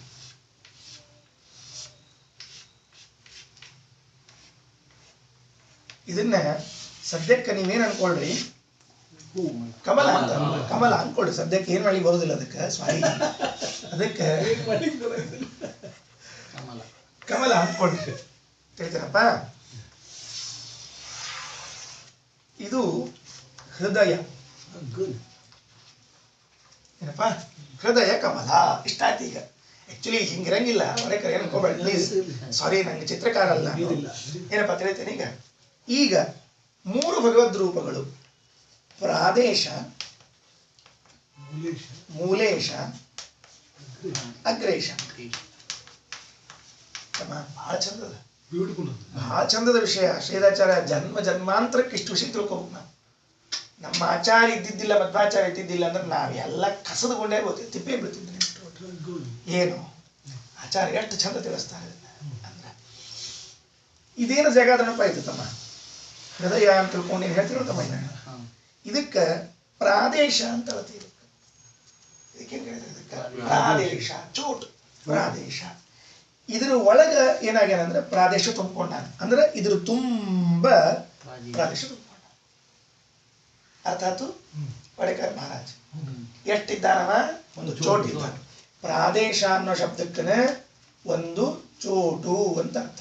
ಇದನ್ನ ಸದ್ಯಕ್ಕೆ ನೀವೇನು ಅನ್ಕೊಳ್ರಿ, ಕಮಲ ಅಂತ ಕಮಲ ಅನ್ಕೊಳ್ರಿ. ಸದ್ಯಕ್ಕೆ ಏನು ಮಾಡಿ ಬರೋದಿಲ್ಲ ಅದಕ್ಕೆ ಸ್ವಾಮಿ, ಅದಕ್ಕೆ ಕಮಲ ಅನ್ಕೊಳ್ರಿ. ತಿಳಿತೀರಪ್ಪ? ಇದು ಹೃದಯ. ಗುಡ್. ಏನಪ್ಪ ಹೃದಯ ಕಮಲ. ಇಷ್ಟ ಆಯ್ತು. ಈಗ ಆಕ್ಚುಲಿ ಹಿಂಗಿರಂಗಿಲ್ಲ, ಹೊರಕರೆ ಅನ್ಕೋಬೇಡ ಪ್ಲೀಸ್, ಸಾರಿ, ನಂಗೆ ಚಿತ್ರಕಾರ ಅಲ್ಲ. ಏನಪ್ಪ ತಿಳಿತೇನೆ. ಈಗ ಮೂರು ಭಗವದ್ ರೂಪಗಳು: ಪ್ರಾದೇಶ, ಮೂಲೇಶ, ಅಗ್ರೇಶ. ಬಹಳ ಚಂದದ, ಬ್ಯೂಟಿಫುಲ್, ಬಹಳ ಚಂದದ ವಿಷಯ. ಶ್ರೀರಾಚಾರ್ಯ ಜನ್ಮ ಜನ್ಮಾಂತರಕ್ಕೆ ಇಷ್ಟು ವಿಷಯ ತಿಳ್ಕೊಬೇಕು. ನಾವು ನಮ್ಮ ಆಚಾರ್ಯ ಇದ್ದಿದ್ದಿಲ್ಲ, ಮಧ್ವಾಚಾರ್ಯ ಇದ್ದಿದ್ದಿಲ್ಲ ಅಂದ್ರೆ ನಾವೆಲ್ಲ ಕಸದಗೊಂಡೇ ಹೋಗ್ತೀವಿ, ತಿಪ್ಪೆ ಬೀಳ್ತಿದ್ವಿ. ಏನು ಆಚಾರ್ಯ ಎಷ್ಟು ಚಂದ ತಿಳಿಸ್ತಾರೆ ಅಂದ್ರೆ ಇದೇನು ಜಗಾದನಪ್ಪ ಆಯ್ತು ತಮ್ಮ. ಹೃದಯ ಅಂತ ತಿಳ್ಕೊಂಡು ನೀನು ಹೇಳ್ತಿರೋ ತಮ್ಮ. ಇದಕ್ಕೆ ಪ್ರಾದೇಶ ಅಂತ ಹೇಳ್ತೀವಿ. ಇದಕ್ಕೇನು ಹೇಳಿದ್ರೆ ಇದಕ್ಕೆ ಪ್ರಾದೇಶ, ಚೋಟ್ ಪ್ರಾದೇಶ. ಇದ್ರ ಒಳಗ ಏನಾಗ್ಯಾನ ಅಂದ್ರೆ ಪ್ರಾದೇಶ ತುಂಬಿಕೊಂಡ ಅಂದ್ರೆ ಇದ್ರ ತುಂಬ ಪ್ರಾದೇಶ ತುಂಬಿಕೊಂಡ. ಅರ್ಥ ಆಯ್ತು. ಒಡೆಕರ್ ಮಹಾರಾಜ್ ಎಷ್ಟಿದ್ದಾನವ? ಒಂದು ಚೋಟ್ ಇದ್ದಾನ. ಪ್ರಾದೇಶ ಅನ್ನೋ ಶಬ್ದಕ್ಕನೆ ಒಂದು ಚೋಟು ಅಂತ ಅರ್ಥ.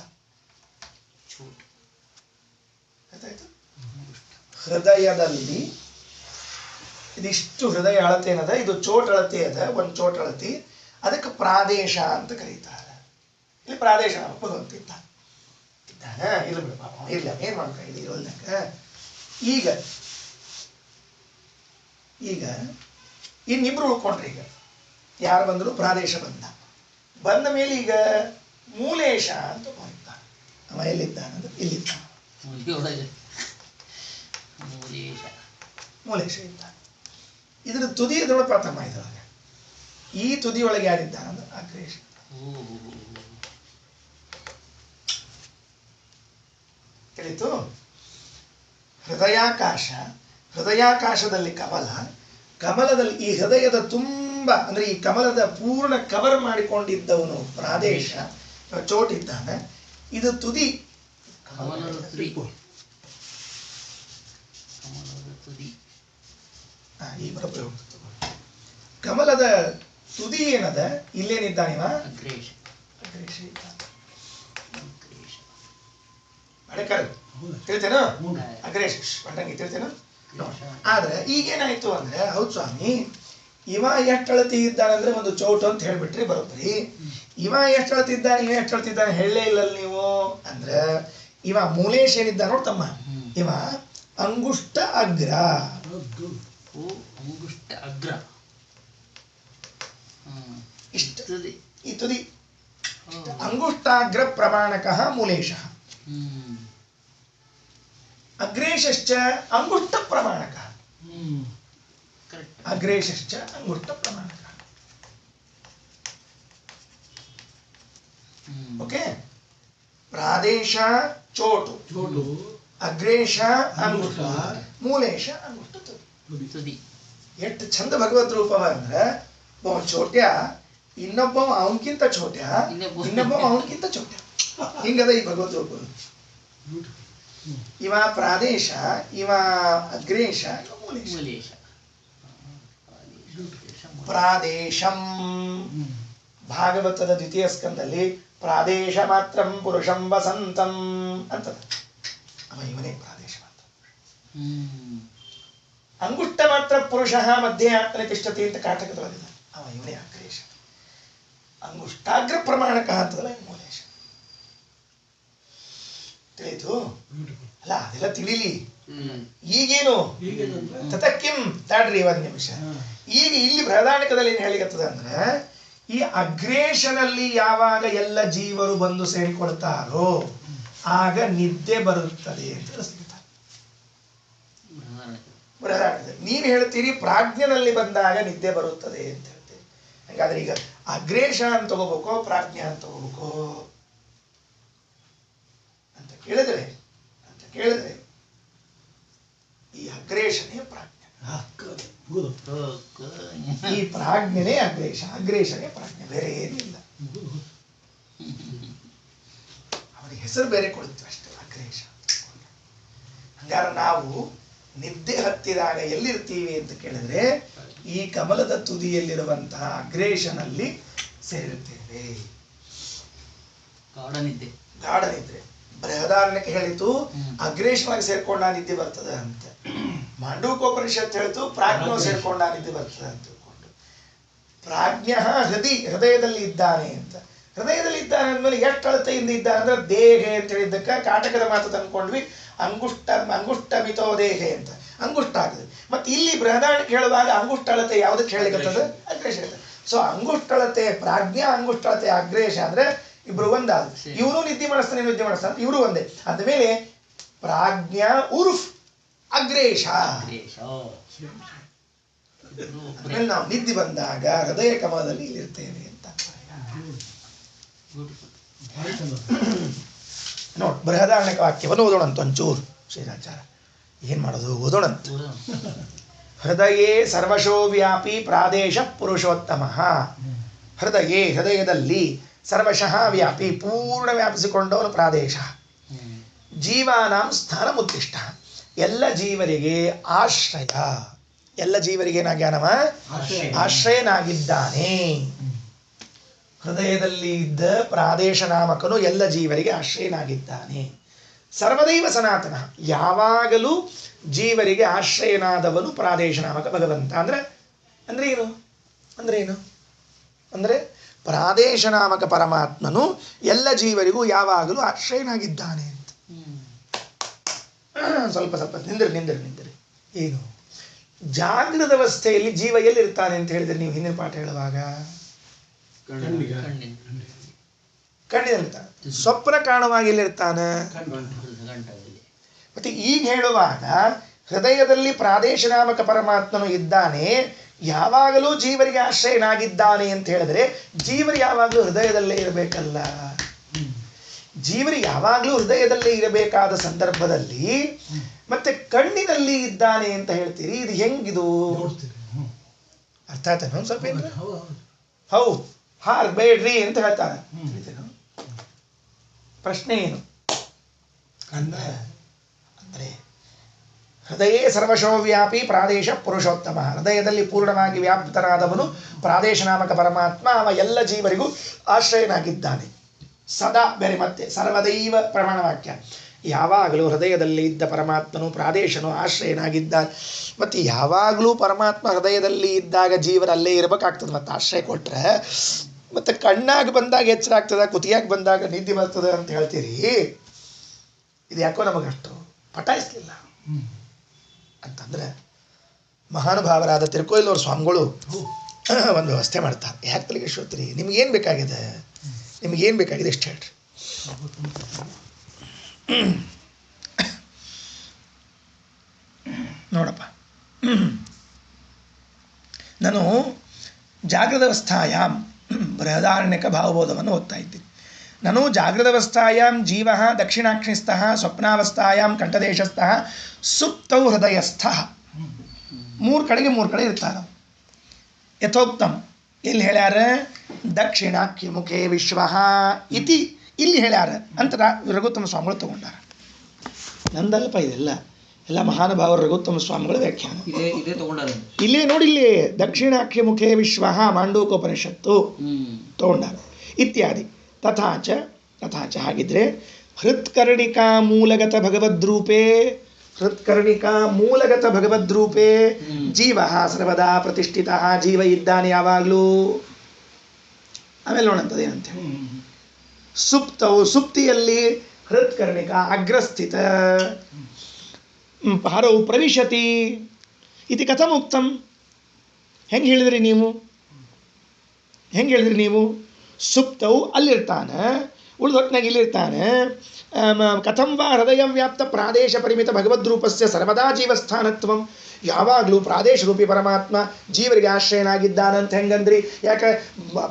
ಆಯ್ತಾಯ್ತು. ಹೃದಯದಲ್ಲಿ ಇದಿಷ್ಟು ಹೃದಯ ಅಳತೆ ಏನದ, ಇದು ಚೋಟ್ ಅಳತೆ ಅದ, ಒಂದು ಚೋಟ್ ಅಳತಿ. ಅದಕ್ಕೆ ಪ್ರಾದೇಶ ಅಂತ ಕರೀತಾರೆ. ಇಲ್ಲಿ ಪ್ರಾದೇಶ ಭಗವಂತ ಇದ್ದಾನ. ಇಲ್ಲ ಬಿಡ ಪಾಪ, ಇಲ್ಲ ಏನ್ ಮಾಡ್ಕ ಇದು ಇರೋಲ್ದಂಗ. ಈಗ ಇನ್ನಿಬ್ರು ಉಳ್ಕೊಂಡ್ರಿ. ಈಗ ಯಾರು ಬಂದ್ರು? ಪ್ರಾದೇಶ ಬಂದ ಮೇಲೆ ಈಗ ಮೂಲೇಶ ಅಂತ ಬಂದ. ಅವ ಎಲ್ಲಿದ್ದಾನಂದ್ರೆ ಇಲ್ಲಿದ್ದಾನ. ಮೂಲೇಶ ಇದ್ದಾನೆ. ಇದ್ರ ತುದಿ ಎದೊಳಗೆ ಪ್ರಥಮ ಇದ್ರೊಳಗೆ. ಈ ತುದಿಯೊಳಗೆ ಯಾರಿದ್ದಾನಂದ್ರೆ ಅಗ್ರೇಶ. ತಿಳಿತು. ಹೃದಯಾಕಾಶ, ಹೃದಯಾಕಾಶದಲ್ಲಿ ಕಮಲ, ಕಮಲದಲ್ಲಿ ಈ ಹೃದಯದ ತುಂಬ ಅಂದ್ರೆ ಈ ಕಮಲದ ಪೂರ್ಣ ಕವರ್ ಮಾಡಿಕೊಂಡಿದ್ದವನು ಪ್ರಾದೇಶ, ಚೋಟಿದ್ದಾನೆ. ಇದು ತುದಿ. ಈ ಬರೋಬ್ಬರಿ ಹೋಗ್ತದೆ. ಕಮಲದ ತುದಿ ಏನದ, ಇಲ್ಲೇನಿದ್ದಾನಿವ? ಅಗ್ರೇಶ ಇದ್ದಾನೆ. ತಿಳ್ತೇನೋ? ಅಗ್ರೇಶ ಪಂಡಂಗಿ ತಿಳ್ತೇನೋ? ಆದ್ರೆ ಈಗೇನಾಯ್ತು ಅಂದ್ರೆ, ಹೌದು ಸ್ವಾಮಿ, ಇವ ಎಷ್ಟು ಅಳತಿ ಇದ್ದಾನಂದ್ರೆ ಒಂದು ಚೌಟು ಅಂತ ಹೇಳ್ಬಿಟ್ರಿ, ಬರೋಬ್ಬರಿ. ಇವ ಎಷ್ಟು ಅಳತಿದ್ದಾನೆ, ಇವ ಎಷ್ಟು ಅಳತಿದ್ದಾನೆ ಹೇಳಲೇ ಇಲ್ಲ ನೀವು ಅಂದ್ರೆ, ಇವ ಮೂಲೇಶ್ ಏನಿದ್ದ ನೋಡ್ತಮ್ಮ, ಇವ ಅಂಗುಷ್ಟ ಅಗ್ರ. ಅಂಗುಷ್ಟ ಅಗ್ರ ಇಷ್ಟ ಈ ತುದಿ. ಅಂಗುಷ್ಟಾಗ್ರ ಪ್ರಮಾಣಕಃ ಮೂಲೇಶಃ. ಅಗ್ರೇಶಶ್ಚ ಅಂಗುಷ್ಟ ಪ್ರಮಾಣಕ. ಅಗ್ರೇಶಶ್ಚ ಅಂಗುಷ್ಟ ಪ್ರಮಾಣಕ. ಓಕೆ. ಪ್ರಾದೇಶ ಚೋಟು, ಅಗ್ರೇಶ ಅಂಗುಷ್ಟ, ಮೂಲೇಶ ಅಂಗುಷ್ಟ ತುದಿ. ಎಷ್ಟು ಚಂದ ಭಗವದ್ ರೂಪವ ಅಂದ್ರೆ, ಒಬ್ಬ ಚೋಟ್ಯ, ಇನ್ನೊಬ್ಬ ಅವನಕ್ಕಿಂತ ಚೋಟ್ಯ, ಇನ್ನೊಬ್ಬ ಅವನಕ್ಕಿಂತ ಚೋಟ್ಯ. ಹಿಂಗದ ಈ ಭಗವದ್ ರೂಪ. ಇವ ಪ್ರಾದೇಶ, ಇವ ಅಗ್ರೇಶ, ಇವ ಮೂಲೇಶ. ಪ್ರಾದೇಶಂ ಭಾಗವತದ ದ್ವಿತೀಯ ಸ್ಕಂದಲ್ಲಿ ಪ್ರಾದೇಶ ಮಾತ್ರಂ ಪುರುಷಂ ವಸಂತಂ ಅಂತದ. ಅವ ಇವನೇ ಪ್ರಾದೇಶ ಮಾತ್ರ. ಅಂಗುಷ್ಟ ಮಾತ್ರ ಪುರುಷ ಮಧ್ಯೆ ಆತ್ಮನೆ ತಿಷ್ಠತಿ ಅಂತ ಕಾಟಕದೊಳಗಿದ. ಅವ ಇವನೇ ಅಗ್ರೇಶ. ಅಂಗುಷ್ಟಾಗ್ರ ಪ್ರಮಾಣಕ ಅಂತದಲ್ಲ ಮೂಲೇಶ. ತಿಳಿತು? ಅಲ್ಲ ಅದೆಲ್ಲ ತಿಳಿಲಿ. ಈಗೇನು ತತಕ್ಕಿಂ ತಾಡ್ರಿ ಒಂದು ನಿಮಿಷ. ಈಗ ಇಲ್ಲಿ ಬೃಹದಾರಣ್ಯಕದಲ್ಲಿ ಏನ್ ಹೇಳಿಕತ್ತದ ಅಂದ್ರೆ, ಈ ಅಗ್ರೇಶನಲ್ಲಿ ಯಾವಾಗ ಎಲ್ಲ ಜೀವರು ಬಂದು ಸೇರಿಕೊಳ್ತಾರೋ ಆಗ ನಿದ್ದೆ ಬರುತ್ತದೆ ಅಂತ ತಿಳಿಸ್ತಾರೆ ಬೃಹದಾರಣ್ಯಕದಲ್ಲಿ. ನೀನ್ ಹೇಳ್ತೀರಿ ಪ್ರಾಜ್ಞನಲ್ಲಿ ಬಂದಾಗ ನಿದ್ದೆ ಬರುತ್ತದೆ ಅಂತ ಹೇಳ್ತೀರಿ. ಹಾಗಾದ್ರೆ ಈಗ ಅಗ್ರೇಶ ಅಂತ ತಗೋಬೇಕೋ ಪ್ರಾಜ್ಞ ಅಂತ ತಗೋಬೇಕೋ ಅಂತ ಕೇಳಿದ್ರೆ ಈ ಅಗ್ರೇಶನೇ ಪ್ರಾಜ್ಞೆ, ಈ ಪ್ರಾಜ್ಞನೇ ಅಗ್ರೇಶ, ಅಗ್ರೇಶನೇ ಪ್ರಾಜ್ಞೆ, ಬೇರೆ ಏನಿಲ್ಲ. ಅವನಿಗೆ ಹೆಸರು ಬೇರೆ ಕೊಡುತ್ತೆ ಅಷ್ಟೇ, ಅಗ್ರೇಶ. ಹಂಗಾರೆ ನಾವು ನಿದ್ದೆ ಹತ್ತಿದಾಗ ಎಲ್ಲಿರ್ತೀವಿ ಅಂತ ಕೇಳಿದ್ರೆ ಈ ಕಮಲದ ತುದಿಯಲ್ಲಿರುವಂತಹ ಅಗ್ರೇಶನಲ್ಲಿ ಸೇರಿರ್ತೇವೆ. ಗಾಢ ನಿದ್ರೆ. ಬೃಹದಾರಣ್ಯಕ್ಕೆ ಹೇಳಿತು ಅಗ್ರೇಶವಾಗಿ ಸೇರ್ಕೊಂಡ ನಿದ್ದೆ ಬರ್ತದೆ ಅಂತ. ಮಾಂಡೂಕೋಪನಿಷತ್ ಹೇಳಿತು ಪ್ರಾಜ್ಞೋ ಸೇರ್ಕೊಂಡ ನಿದ್ದೆ ಬರ್ತದೆ ಅಂತ ತಿಳ್ಕೊಂಡು. ಪ್ರಾಜ್ಞ ಹೃದಯದಲ್ಲಿ ಇದ್ದಾನೆ ಅಂತ. ಹೃದಯದಲ್ಲಿ ಇದ್ದಾನೆ ಅಂದಮೇಲೆ ಎಷ್ಟು ಅಳತೆಯಿಂದ ಇದ್ದಾನೆ ಅಂದ್ರೆ ದೇಹ ಅಂತ ಹೇಳಿದ್ದಕ್ಕೆ ಕಾಟಕದ ಮಾತು ತಂದ್ಕೊಂಡ್ವಿ. ಅಂಗುಷ್ಟ ಮಿತೋ ದೇಹ ಅಂತ ಅಂಗುಷ್ಟ ಆಗಿದೆ. ಮತ್ತೆ ಇಲ್ಲಿ ಬೃಹದಾರಣ್ಯಕ್ಕೆ ಹೇಳುವಾಗ ಅಂಗುಷ್ಟ ಅಳತೆ ಯಾವುದಕ್ಕೆ ಹೇಳಿಕತ್ತದ? ಅಗ್ರೇಶ ಹೇಳ್ತಾರೆ. ಸೊ ಅಂಗುಷ್ಟಳತೆ ಪ್ರಾಜ್ಞಾ, ಅಂಗುಷ್ಟಳತೆ ಅಗ್ರೇಶ ಅಂದ್ರೆ ಇಬ್ರು ಒಂದಾದ. ಇವನು ನಿದ್ದೆ ಮಾಡಿಸ್ತಾನೆ, ನಿದ್ದೆ ಮಾಡಿಸ್ತಾನೆ, ಇವರು ಒಂದೇ. ಅಂದಮೇಲೆ ಪ್ರಾಜ್ಞಾ ಉರ್ಫ್ ಅಗ್ರೇಶ. ಆಮೇಲೆ ನಾವು ನಿದ್ದೆ ಬಂದಾಗ ಹೃದಯ ಕಮಲದಲ್ಲಿ ಇಲ್ಲಿರ್ತೇವೆ ಅಂತ ನೋಡಿ. ಬೃಹದಾರಣ್ಯಕ ವಾಕ್ಯವನ್ನು ಓದೋಣಂತ ಒಂಚೂರು ಶ್ರೀರಾಚಾರ. ಏನ್ ಮಾಡೋದು? ಓದೋಣಂತ. ಹೃದಯೇ ಸರ್ವಶೋ ವ್ಯಾಪಿ ಪ್ರಾದೇಶ ಪುರುಷೋತ್ತಮ. ಹೃದಯದಲ್ಲಿ ಸರ್ವಶಃ ವ್ಯಾಪಿ ಪೂರ್ಣ ವ್ಯಾಪಿಸಿಕೊಂಡವನು ಪ್ರಾದೇಶ. ಜೀವಾನಾಂ ಸ್ಥಾನಮುತ್ತಿಷ್ಠ ಎಲ್ಲ ಜೀವರಿಗೆ ಆಶ್ರಯ. ಎಲ್ಲ ಜೀವರಿಗೆ ಏನಾಗ್ಯಾನವ? ಆಶ್ರಯನಾಗಿದ್ದಾನೆ. ಹೃದಯದಲ್ಲಿ ಇದ್ದ ಪ್ರಾದೇಶ ನಾಮಕನು ಎಲ್ಲ ಜೀವರಿಗೆ ಆಶ್ರಯನಾಗಿದ್ದಾನೆ. ಸರ್ವದೈವ ಸನಾತನ ಯಾವಾಗಲೂ ಜೀವರಿಗೆ ಆಶ್ರಯನಾದವನು ಪ್ರಾದೇಶ ನಾಮಕ ಭಗವಂತ. ಅಂದ್ರೆ ಏನು? ಅಂದ್ರೆ ಪ್ರಾದೇಶ ನಾಮಕ ಪರಮಾತ್ಮನು ಎಲ್ಲ ಜೀವರಿಗೂ ಯಾವಾಗಲೂ ಆಶ್ರಯನಾಗಿದ್ದಾನೆ ಅಂತ. ಸ್ವಲ್ಪ ನಿಂದಿರಿ. ಏನು? ಜಾಗೃತ ಅವಸ್ಥೆಯಲ್ಲಿ ಜೀವ ಎಲ್ಲಿರ್ತಾನೆ ಅಂತ ಹೇಳಿದ್ರೆ ನೀವು ಹಿಂದಿನ ಪಾಠ ಹೇಳುವಾಗ ಕಣ್ಣಿನಲ್ಲಿರ್ತಾನೆ. ಸ್ವಪ್ನ ಕಾಣುವಾಗ ಎಲ್ಲಿರ್ತಾನೆ? ಮತ್ತೆ ಈಗ ಹೇಳುವಾಗ ಹೃದಯದಲ್ಲಿ ಪ್ರಾದೇಶ ನಾಮಕ ಪರಮಾತ್ಮನು ಇದ್ದಾನೆ, ಯಾವಾಗಲೂ ಜೀವರಿಗೆ ಆಶ್ರಯನಾಗಿದ್ದಾನೆ ಅಂತ ಹೇಳಿದ್ರೆ ಜೀವರು ಯಾವಾಗಲೂ ಹೃದಯದಲ್ಲೇ ಇರಬೇಕಲ್ಲ. ಜೀವರು ಯಾವಾಗಲೂ ಹೃದಯದಲ್ಲೇ ಇರಬೇಕಾದ ಸಂದರ್ಭದಲ್ಲಿ ಮತ್ತೆ ಕಣ್ಣಿನಲ್ಲಿ ಇದ್ದಾನೆ ಅಂತ ಹೇಳ್ತೀರಿ. ಇದು ಹೆಂಗಿದು? ಅರ್ಥ ಆಯ್ತಾನ? ಸ್ವಲ್ಪ ಹೌದು ಹಾರ್ಬೇಡ್ರಿ ಅಂತ ಹೇಳ್ತಾನೆ. ಪ್ರಶ್ನೆ ಏನು ಅಂದ್ರೆ ಹೃದಯೇ ಸರ್ವಶೋ ವ್ಯಾಪಿ ಪ್ರಾದೇಶ ಪುರುಷೋತ್ತಮ. ಹೃದಯದಲ್ಲಿ ಪೂರ್ಣವಾಗಿ ವ್ಯಾಪ್ತನಾದವನು ಪ್ರಾದೇಶ ನಾಮಕ ಪರಮಾತ್ಮ. ಅವ ಎಲ್ಲ ಜೀವರಿಗೂ ಆಶ್ರಯನಾಗಿದ್ದಾನೆ ಸದಾ. ಬೇರೆ ಮತ್ತೆ ಸರ್ವದೈವ ಪ್ರಮಾಣವಾಕ್ಯ. ಯಾವಾಗಲೂ ಹೃದಯದಲ್ಲಿ ಇದ್ದ ಪರಮಾತ್ಮನು ಪ್ರಾದೇಶನು ಆಶ್ರಯನಾಗಿದ್ದಾನೆ. ಮತ್ತು ಯಾವಾಗಲೂ ಪರಮಾತ್ಮ ಹೃದಯದಲ್ಲಿ ಇದ್ದಾಗ ಜೀವರ ಅಲ್ಲೇ ಇರಬೇಕಾಗ್ತದೆ. ಮತ್ತು ಆಶ್ರಯ ಕೊಟ್ಟರೆ ಮತ್ತು ಕಣ್ಣಾಗಿ ಬಂದಾಗ ಎಚ್ಚರ ಆಗ್ತದೆ, ಕುತಿಯಾಗಿ ಬಂದಾಗ ನಿದ್ದೆ ಬರ್ತದೆ ಅಂತ ಹೇಳ್ತೀರಿ. ಇದು ಯಾಕೋ ನಮಗಷ್ಟು ಪಟಾಯಿಸ್ಲಿಲ್ಲ ಅಂತಂದ್ರೆ ಮಹಾನುಭಾವರಾದ ತಿರುಕೋಯಿಲೂರು ಸ್ವಾಮಿಗಳು ಒಂದು ವ್ಯವಸ್ಥೆ ಮಾಡ್ತಾರೆ. ಯಾಕೆ ತಲೆಗೆ ಶ್ರೋತ್ರಿ, ನಿಮ್ಗೇನು ಬೇಕಾಗಿದೆ? ಇಷ್ಟು ಹೇಳ್ರಿ. ನೋಡಪ್ಪ, ನಾನು ಜಾಗೃತಾವಸ್ಥಾಯಾಮ್ ಬೃಹದಾರಣ್ಯಕ ಭಾವಬೋಧವನ್ನು ಓದ್ತಾ ಇದ್ದೀನಿ. ನಾನು ಜಾಗೃತಾವಸ್ಥಾಯಾಂ ಜೀವ ದಕ್ಷಿಣಾಕ್ಷಿಸ್ಥಃ, ಸ್ವಪ್ನಾವಸ್ಥಾಯಾಂ ಕಂಠದೇಶಸ್ಥಃ, ಸುಪ್ತೌ ಹೃದಯಸ್ಥಃ. ಮೂರು ಕಡೆ ಇರ್ತಾನೆ. ಯಥೋಕ್ತಂ ಇಲ್ಲಿ ಹೇಳ್ಯಾರ ದಕ್ಷಿಣಾಖ್ಯ ಮುಖೇ ವಿಶ್ವ ಇತಿ ಇಲ್ಲಿ ಹೇಳ್ಯಾರ ಅಂತ ರಘುತ್ತಮ ಸ್ವಾಮಿಗಳು ತಗೊಂಡಾರ. ನಂದಲ್ಪ ಇದೆಲ್ಲ ಎಲ್ಲ ಮಹಾನುಭಾವರು ರಘುತ್ತಮ ಸ್ವಾಮಿಗಳ ವ್ಯಾಖ್ಯಾನ ಇದೇ ತಗೊಂಡಾರ. ಇಲ್ಲೇ ನೋಡಿ, ಇಲ್ಲಿ ದಕ್ಷಿಣಾಖ್ಯ ಮುಖೇ ವಿಶ್ವ ಮಾಂಡೂಕೋಪನಿಷತ್ತು ತಗೊಂಡಾರ ಇತ್ಯಾದಿ. ತಥಾಚ ಹಾಗಿದ್ರೆ ಹೃತ್ಕರ್ಣಿಕಾ ಮೂಲಗತ ಭಗವದ್ರೂಪೇ ಜೀವ ಸರ್ವದಾ ಪ್ರತಿಷ್ಠಿತ. ಜೀವ ಇದ್ದಾನೆ ಯಾವಾಗಲೂ. ಆಮೇಲೆ ನೋಡಂಥದ್ದು ಏನಂತ ಹೇಳಿ, ಸುಪ್ತಿಯಲ್ಲಿ ಹೃತ್ಕರ್ಣಿಕ ಅಗ್ರಸ್ಥಿತ ಹರೌ ಪ್ರವಿಶತಿ ಇತಿ ಕಥಂ ಉಕ್ತಂ. ಹೆಂಗೆ ಹೇಳಿದ್ರಿ ನೀವು? ಸುಪ್ತವು ಅಲ್ಲಿರ್ತಾನೆ, ಉಳಿದ ಹೊತ್ತಿನಾಗ ಇಲ್ಲಿರ್ತಾನೆ. ಕಥಂ ವಾ ಹೃದಯ ವ್ಯಾಪ್ತ ಪ್ರಾದೇಶ ಪರಿಮಿತ ಭಗವದ್ರೂಪಸ್ಯ ಸರ್ವದಾ ಜೀವಸ್ಥಾನತ್ವಂ. ಯಾವಾಗಲೂ ಪ್ರಾದೇಶ ರೂಪಿ ಪರಮಾತ್ಮ ಜೀವರಿಗೆ ಆಶ್ರಯನಾಗಿದ್ದಾನಂತ ಹೆಂಗಂದ್ರಿ? ಯಾಕೆ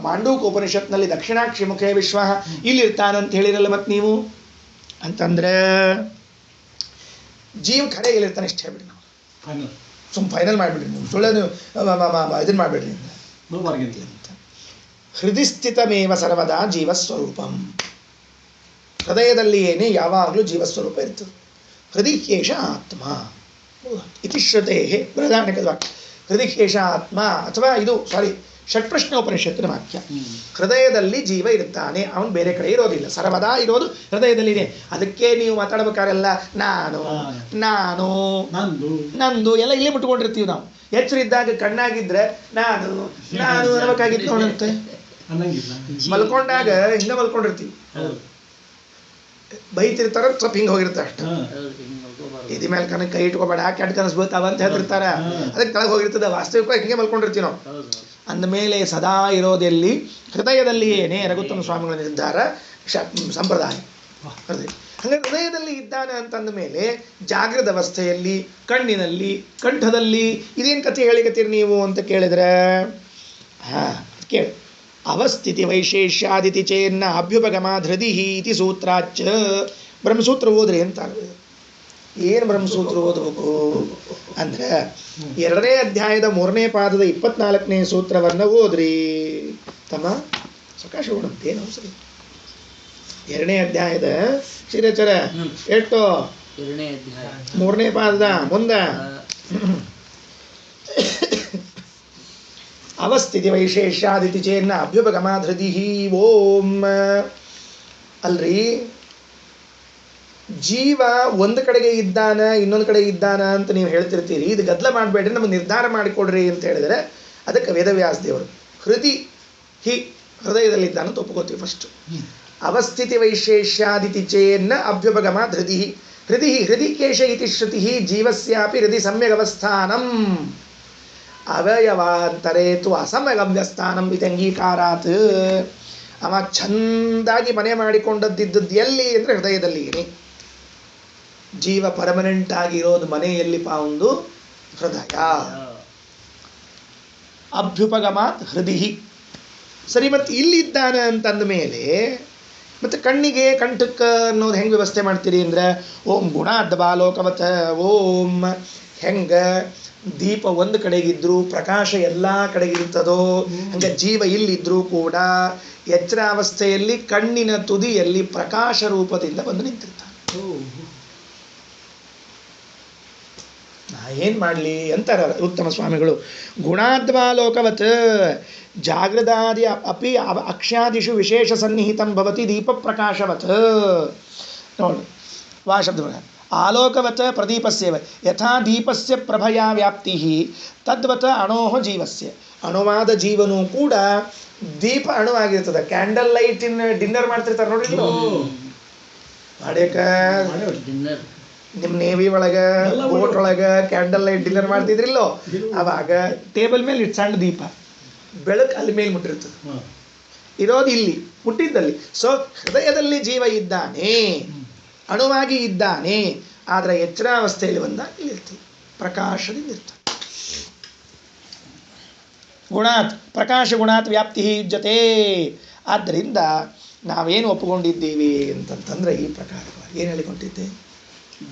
ಮಾಂಡೂಕೋಪನಿಷತ್ನಲ್ಲಿ ದಕ್ಷಿಣಾಕ್ಷಿ ಮುಖೇ ವಿಶ್ವ ಇಲ್ಲಿರ್ತಾನಂತ ಹೇಳಿರಲ್ಲ ಮತ್ತೆ ನೀವು ಅಂತಂದ್ರೆ ಜೀವ ಖರೆ ಇಲ್ಲಿರ್ತಾನೆ. ಇಷ್ಟ ಹೇಳ್ಬಿಡಿ, ನಾವು ಫೈನಲ್ ಮಾಡಿಬಿಡ್ರಿ. ನೀವು ಸುಳ್ಳು ಇದನ್ನು ಮಾಡಿಬಿಡ್ರಿ ಅಂತ. ಹೃದಯ ಸ್ಥಿತಮೇವ ಸರ್ವದಾ ಜೀವಸ್ವರೂಪಂ. ಹೃದಯದಲ್ಲಿ ಏನೇ ಯಾವಾಗಲೂ ಜೀವಸ್ವರೂಪ ಇರ್ತದೆ. ಹೃದಯೇಶ ಆತ್ಮ ಇತಿ ಶ್ರುತೇ ಬೃಹದಾರಣ್ಯಕದ ವಾಕ್ಯ. ಹೃದಯೇಶ ಆತ್ಮ ಅಥವಾ ಇದು ಷಟ್ಪ್ರಶ್ನೋಪನಿಷತ್ತಿನ ವಾಕ್ಯ. ಹೃದಯದಲ್ಲಿ ಜೀವ ಇರ್ತಾನೆ, ಅವನು ಬೇರೆ ಕಡೆ ಇರೋದಿಲ್ಲ, ಸರ್ವದಾ ಇರೋದು ಹೃದಯದಲ್ಲಿದೆ. ಅದಕ್ಕೆ ನೀವು ಮಾತಾಡ್ಬೇಕಾರೆಲ್ಲ ನಾನು ನಾನು ನಂದು ನಂದು ಎಲ್ಲ ಇಲ್ಲೇ ಬಿಟ್ಕೊಂಡಿರ್ತೀವಿ ನಾವು. ಎಚ್ಚರ ಇದ್ದಾಗ ಕಣ್ಣಾಗಿದ್ರೆ ನಾನು ನಾನು ಅನ್ನಬೇಕಾಗಿತ್ತು ಅವನಂತೆ. ಅನ್ನಂಗಿಲ್ಲ. ಮಲ್ಕೊಂಡಾಗ ಹಿಂಗ ಮಲ್ಕೊಂಡಿರ್ತೀವಿ, ಬೈತಿರ್ತಾರ, ಸ್ವಲ್ಪ ಹಿಂಗೆ ಹೋಗಿರ್ತಾರೆ ಅಷ್ಟ. ಇದಿ ಮೇಲೆ ಕನಕ ಕೈ ಇಟ್ಕೋಬೇಡ, ಕೆಟ್ಟ ಕನಸು ಬೀಳ್ತಾವ ಅಂತ ಹೇಳ್ತಿರ್ತಾರ, ಅದಕ್ಕೆ ಕೆಳಗೆ ಹೋಗಿರ್ತದೆ. ವಾಸ್ತವಿಕವಾಗಿ ಹಿಂಗೆ ಮಲ್ಕೊಂಡಿರ್ತೀವಿ ನಾವು. ಅಂದಮೇಲೆ ಸದಾ ಇರೋದೆಲ್ಲಿ ಹೃದಯದಲ್ಲಿಯೇನೆ ರಘುತ್ತಮ ಸ್ವಾಮಿಗಳ ನಿರ್ಧಾರ ಸಂಪ್ರದಾಯ. ಹೃದಯ ಹಂಗೆ ಹೃದಯದಲ್ಲಿ ಇದ್ದಾನೆ ಅಂತಂದ ಮೇಲೆ ಜಾಗೃತ ಅವಸ್ಥೆಯಲ್ಲಿ ಕಣ್ಣಿನಲ್ಲಿ ಕಂಠದಲ್ಲಿ ಇದೇನು ಕಥೆ ಹೇಳಿಕತ್ತೀರಿ ನೀವು ಅಂತ ಕೇಳಿದ್ರೆ, ಕೇಳಿ. ಅವಸ್ಥಿತಿ ವೈಶೇಷ್ಯಾದಿತಿ ಚೇನ್ನ ಅಭ್ಯುಪಗಮಾಧೃದಿ ಇತಿ ಸೂತ್ರಾಚ. ಬ್ರಹ್ಮಸೂತ್ರ ಓದ್ರಿ ಅಂತಾರೆ. ಏನು ಬ್ರಹ್ಮಸೂತ್ರ ಓದಬೇಕು ಅಂದ್ರೆ 2ನೇ ಅಧ್ಯಾಯದ 3ನೇ ಪಾದದ 24ನೇ ಸೂತ್ರವನ್ನು ಓದ್ರಿ ತಮ್ಮ. ಸಕಾಶ ಓಡುತ್ತೇನು ಸರಿ. 2ನೇ ಅಧ್ಯಾಯದ ಶಿರಚರ ಎಷ್ಟು 3ನೇ ಪಾದದ ಮುಂದ ಅವಸ್ಥಿತಿ ವೈಶೇಷ್ಯಾದಿತಿ ಚೇನ್ನ ಅಭ್ಯುಪಗಮಾಧೃದಿ ಓಂ. ಅಲ್ರಿ, ಜೀವ ಒಂದು ಕಡೆಗೆ ಇದ್ದಾನ ಇನ್ನೊಂದು ಕಡೆ ಇದ್ದಾನ ಅಂತ ನೀವು ಹೇಳ್ತಿರ್ತೀರಿ. ಇದು ಗದ್ದಲ ಮಾಡಬೇಡ್ರಿ, ನಮಗೆ ನಿರ್ಧಾರ ಮಾಡಿಕೊಡ್ರಿ ಅಂತ ಹೇಳಿದರೆ ಅದಕ್ಕೆ ವೇದವ್ಯಾಸ ದೇವರು ಹೃದಯದಲ್ಲಿದ್ದಾನ ಅಂತ ಒಪ್ಕೋತೀವಿ ಫಸ್ಟ್. ಅವಸ್ಥಿತಿ ವೈಶೇಷ್ಯಾದಿತಿ ಚೇನ್ನ ಅಭ್ಯುಪಗಮ ಧೃತಿ ಹೃದಿಕೇಶ ಇತಿ ಶ್ರುತಿ ಜೀವಸ್ಯಾಪಿ ಹೃದಯ ಸಮ್ಯಗವಸ್ಥಾನಂ ಅವಯವಾಂತರೇ ತು ಅಸಮ್ಯಗವ್ಯಸ್ಥಾನಂ ಇದು ಅಂಗೀಕಾರಾತ್. ಅವ ಚಂದಾಗಿ ಮನೆ ಮಾಡಿಕೊಂಡದ್ದಿದ್ದದ್ದು ಎಲ್ಲಿ ಅಂದರೆ ಹೃದಯದಲ್ಲಿ. ಜೀವ ಪರ್ಮನೆಂಟ್ ಆಗಿರೋದು ಮನೆಯಲ್ಲಿ ಒಂದು ಹೃದಯ. ಅಭ್ಯುಪಗಮಾತ್ ಹೃದಯ ಸರಿ. ಮತ್ತು ಇಲ್ಲಿದ್ದಾನೆ ಅಂತಂದ ಮೇಲೆ ಮತ್ತು ಕಣ್ಣಿಗೆ ಕಂಠಕ್ಕೆ ಅನ್ನೋದು ಹೆಂಗೆ ವ್ಯವಸ್ಥೆ ಮಾಡ್ತೀರಿ ಅಂದರೆ, ಓಂ ಗುಣಾದ್ ಬಾಲೋಕವತ. ಓಂ ಹೆಂಗೆ ದೀಪ ಒಂದು ಕಡೆಗಿದ್ರು ಪ್ರಕಾಶ ಎಲ್ಲ ಕಡೆಗಿರ್ತದೋ ಹಂಗೆ ಜೀವ ಇಲ್ಲಿದ್ರೂ ಕೂಡ ಎಚ್ಚರಾವಸ್ಥೆಯಲ್ಲಿ ಕಣ್ಣಿನ ತುದಿಯಲ್ಲಿ ಪ್ರಕಾಶ ರೂಪದಿಂದ ಬಂದು ನಿಂತಿರ್ತಾನೆ. ನಾ ಏನು ಮಾಡಲಿ ಅಂತಾರ ಉತ್ತಮ ಸ್ವಾಮಿಗಳು. ಗುಣಾದ್ವಾಲೋಕವತ್ ಜಾಗೃದಾದಿ ಅಪಿ ಅಕ್ಷ್ಯಾದಿಷು ವಿಶೇಷ ಸನ್ನಿಹಿತಂ ಭವತಿ ದೀಪ ಪ್ರಕಾಶವತ್. ನೋಡಿ ವಾ ಶಬ್ದ ಆಲೋಕವತ್ ಪ್ರದೀಪಸ್ಯವ ಯಥಾ ದೀಪಸ್ಯ ಪ್ರಭಯಾ ವ್ಯಾಪ್ತಿ ತದ್ವತ್ ಅಣೋಹ ಜೀವಸ್ಯ. ಅಣುವಾದ ಜೀವನೂ ಕೂಡ ದೀಪ ಅಣುವಾಗಿರ್ತದೆ. ಕ್ಯಾಂಡಲ್ ಲೈಟಿನ ಡಿನ್ನರ್ ಮಾಡ್ತಿರ್ತಾರೆ ನೋಡ್ರಿ ಮಾಡ್ಯಾಕ. ನಿಮ್ಮ ನೇವಿ ಒಳಗೆ ಬೋಟ್ ಒಳಗೆ ಕ್ಯಾಂಡಲ್ ಲೈಟ್ ಡಿನ್ನರ್ ಮಾಡ್ತಿದ್ರಿಲ್ಲೋ, ಅವಾಗ ಟೇಬಲ್ ಮೇಲೆ ಇಟ್ಟು ಸಣ್ಣ ದೀಪ ಬೆಳಕು ಅಲ್ಲಿ ಮೇಲೆ ಮುಟ್ಟಿರ್ತದೆ. ಇರೋದು ಇಲ್ಲಿ ಮುಟ್ಟಿದ್ದಲ್ಲಿ. ಸೊ ಹೃದಯದಲ್ಲಿ ಜೀವ ಇದ್ದಾನೆ, ಅಣುವಾಗಿ ಇದ್ದಾನೆ. ಆದರೆ ಎಚ್ಚರಾವಸ್ಥೆಯಲ್ಲಿ ಬಂದಾಗ ಇಲ್ಲಿರ್ತೀವಿ, ಪ್ರಕಾಶದಿಂದ ಇರ್ತಾನೆ. ಗುಣಾತ್ ಪ್ರಕಾಶ ಗುಣಾತ್ ವ್ಯಾಪ್ತಿ ಯುಜ್ಯತೆ. ಆದ್ದರಿಂದ ನಾವೇನು ಒಪ್ಪಿಕೊಂಡಿದ್ದೀವಿ ಅಂತಂತಂದ್ರೆ ಈ ಪ್ರಕಾರವಾಗಿ ಏನು ಹೇಳಿಕೊಂಡಿದ್ದೆ,